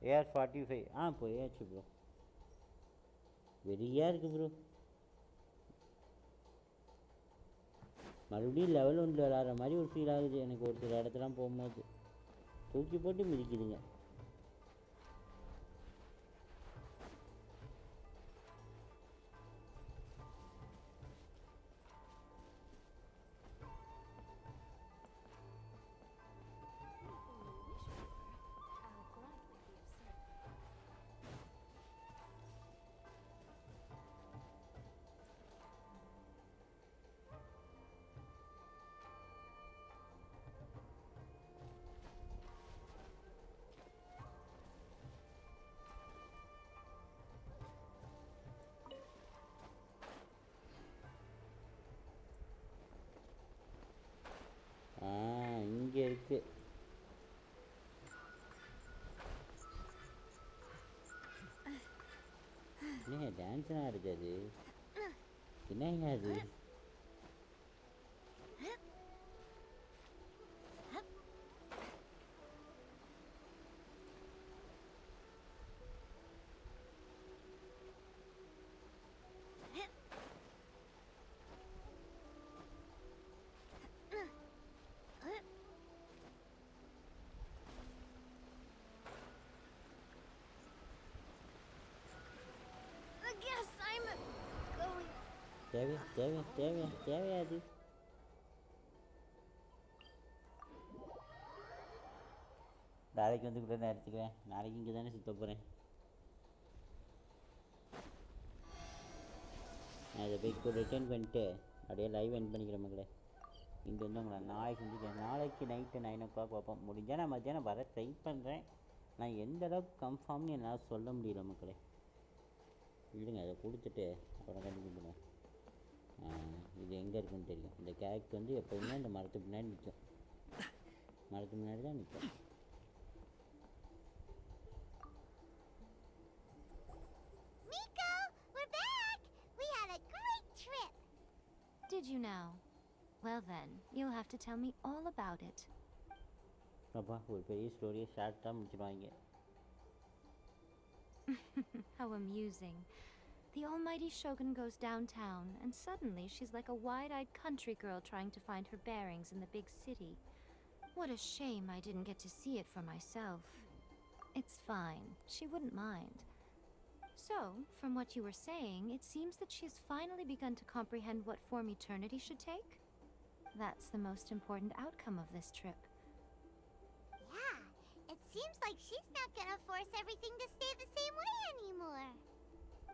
AR-45 போயாச்சு ப்ரோ. வெறியாக இருக்குது ப்ரோ. மறுபடியும் லெவல் 1 விளாட்ற மாதிரி ஒரு ஃபீல் ஆகுது எனக்கு. ஒரு சில இடத்துலாம் போகும்போது தூக்கி போட்டு மிதிக்குதுங்க. இங்கே இருக்கு. என்னங்க டான்ஸ்லாம் ஆடுது அது? என்னங்க அது? தேவையாது. நாளைக்கு வந்து கூட நான் எடுத்துக்கிறேன். நாளைக்கு இங்கே தானே சுற்ற போகிறேன். நான் இதை போய் ரிட்டர்ன் பண்ணிட்டு அப்படியே லைவ் எண்ட் பண்ணிக்கிறேன் மக்களே. இங்கே வந்து உங்களை நாளைக்கு செஞ்சுக்கிறேன். நாளைக்கு நைட்டு 9 o'clock பார்ப்போம். முடிஞ்சால் நான் மத்தியானம் வர ட்ரை பண்ணுறேன். நான் எந்த அளவுக்கு கன்ஃபார்ம்னு என்னால் சொல்ல முடியல மக்களே. இல்லைங்க அதை கொடுத்துட்டு அப்புறம் கண்டிப்பாக பண்ணுவேன். இது எங்கே இருக்குன்னு தெரியும். இந்த கேரக்டர் வந்து எப்போதுமே இந்த மரத்துக்கு பின்னாடி நிற்கும். மரத்துக்கு முன்னாடி தான் நிற்கும். Miko, we're back! We had a great trip! Did you now? Well then, you'll have to tell me all about it. அப்பா ஒரு பெரிய ஸ்டோரியை ஷார்ட்டாக முடிச்சிடுவாங்க. How amusing. The almighty Shogun goes downtown, and suddenly she's like a wide-eyed country girl trying to find her bearings in the big city. What a shame I didn't get to see it for myself. It's fine. She wouldn't mind. So, from what you were saying, it seems that she has finally begun to comprehend what form eternity should take? That's the most important outcome of this trip. Yeah, it seems like she's not gonna force everything to stay the same way anymore.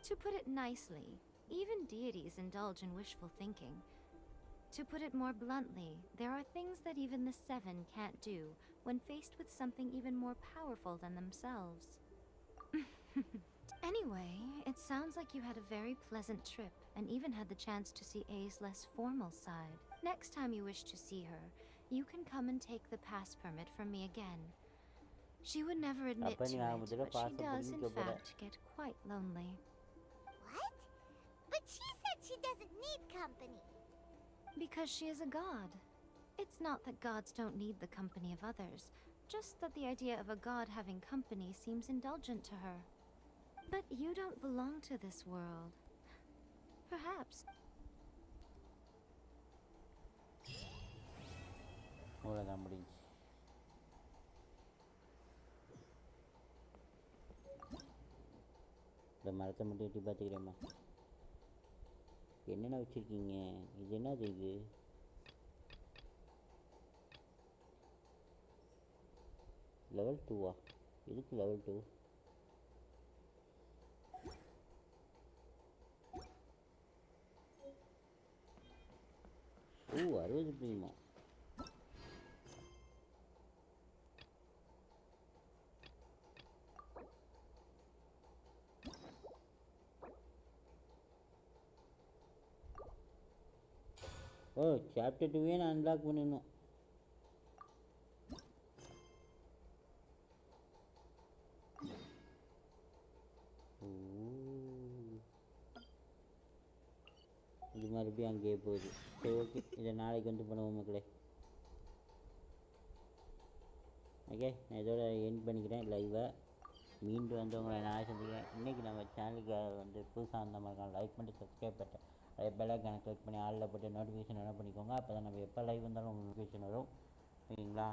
To put it nicely, even deities indulge in wishful thinking. To put it more bluntly, there are things that even the Seven can't do when faced with something even more powerful than themselves. Anyway, it sounds like you had a very pleasant trip and even had the chance to see A's less formal side. Next time you wish to see her, you can come and take the pass permit from me again. She would never admit to it, but she does in fact get quite lonely. What? But she said she doesn't need company. Because she is a god. It's not that gods don't need the company of others, just that the idea of a god having company seems indulgent to her. But you don't belong to this world. Perhaps. அவ்வளோதான் முடிஞ்சு. இந்த மரத்தை மட்டும் எட்டி பார்த்துக்கிறேம்மா. என்னென்ன வச்சுருக்கீங்க? இது என்னது இது? லெவல் 2வா? இதுக்கு லெவல் 2? ஓ 60 ப்ரீமோ. ஓ சாப்டர் 2வே நான் அன்லாக் பண்ணணும். இது மறுபடியும் அங்கேயே போகுது. சரி ஓகே, இதை நாளைக்கு வந்து பண்ணுவோம் மக்களே. ஓகே, நான் இதோட எண்ட் பண்ணிக்கிறேன் லைவை. மீண்டும் வந்து உங்களை நான் சந்திக்கிறேன். இன்றைக்கி நம்ம சேனலுக்கு வந்து புதுசாக வந்த மாதிரி லைக் பண்ணி சப்ஸ்கிரைப் பண்ணிட்டேன். அதே பெல்லைக்கான கிளிக் பண்ணி ஆளில் போட்டு நோட்டிஃபிகேஷன் என்ன பண்ணிக்கோங்க. அப்போ தான் நம்ம எப்போ லைவ் வந்தாலும் உங்களுக்கு நோட்டிஃபிகேஷன் வரும். ஓகேங்களா?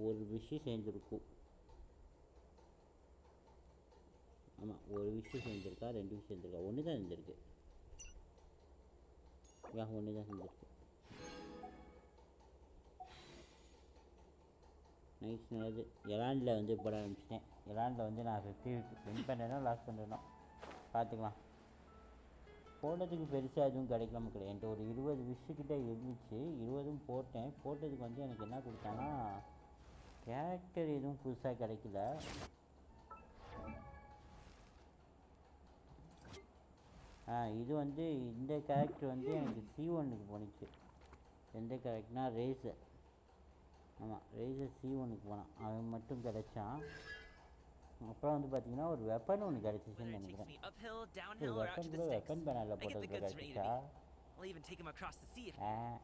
ஒரு விஷு சேர்ந்துருக்கும். ஆமாம், ஒரு விஷயம் செஞ்சுருக்கா, 2 விஷயம் செஞ்சுருக்கா, 1 தான் செஞ்சுருக்கு. ஏன் 1 தான் செஞ்சுருக்கு. நைஸ், நல்லது. எலாண்டில் வந்து போட ஆரம்பிச்சிட்டேன். எலாண்டில் வந்து நான் 50 வின் பண்ணேன்னா லாஸ் பண்ணுறேன்னா பார்த்துக்கலாம். போட்டதுக்கு பெருசாக எதுவும் கிடைக்கல மக்கள். என்கிட்ட ஒரு 20 விஷயக்கிட்ட இருந்துச்சு. 20ம் போட்டேன். போட்டதுக்கு வந்து எனக்கு என்ன கொடுத்தாங்கன்னா கேரக்டர் எதுவும் புதுசாக கிடைக்கல. இது வந்து இந்த கேரக்டர் வந்து எனக்கு C1க்கு போணுச்சு. எந்த கேரக்டர்னா ரேசர். ஆமாம், ரேசர் C1க்கு போனான். அவன் மட்டும் கிடைச்சான். அப்புறம் வந்து பார்த்தீங்கன்னா ஒரு வெப்பன் ஒன்று கிடச்சிச்சின்னு நினைக்கிறேன். ஒரு வெப்பன் கூட வெப்பன் பேனரில் போட்டது கிடச்சிச்சா?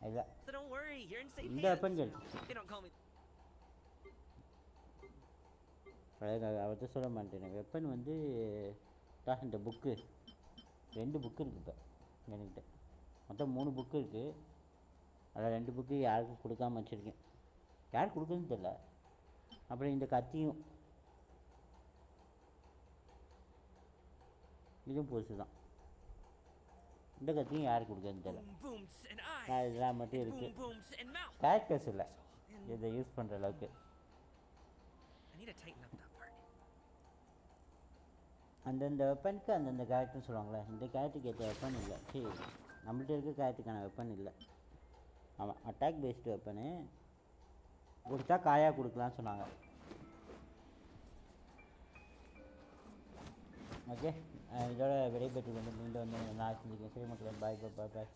இல்லை, இந்த வெப்பன் கிடச்சிச்சு. அவர்கிட்ட சொல்ல மாட்டேன். வெப்பன் வந்து இந்த புக்கு 2 புக்கு இருக்குது இப்போ என்கிட்ட. மொத்தம் 3 புக்கு இருக்குது. அதில் 2 புக்கு யாருக்கும் கொடுக்காம வச்சுருக்கேன். யார் கொடுக்குறதுன்னு தெரியல. அப்புறம் இந்த கத்தியும், இதுவும் புதுசு தான். இந்த கத்தியும் யார் கொடுக்குறதுன்னு தெரியல. நான் இதெல்லாம் மட்டும் இருக்குது. கேரக்டர்ஸ் இல்லை இதை யூஸ் பண்ணுற அளவுக்கு. அந்தந்த வெப்பனுக்கு அந்தந்த கேரக்டர்னு சொல்லுவாங்களே, இந்த கேரக்டருக்கு ஏற்ற வெப்பன் இல்லை. சரி, நம்மள்ட்ட இருக்க கேரக்டருக்கான வெப்பன் இல்லை. ஆமாம், அட்டாக் பேஸ்டு வெப்பனு கொடுத்தா காயாக கொடுக்கலான்னு சொன்னாங்க. ஓகே, இதோட விடைபெற்று கொண்டு மீண்டும் வந்து நான் செஞ்சுக்கேன். சரி மக்களே, பாய் பாய் பாய் பாய்.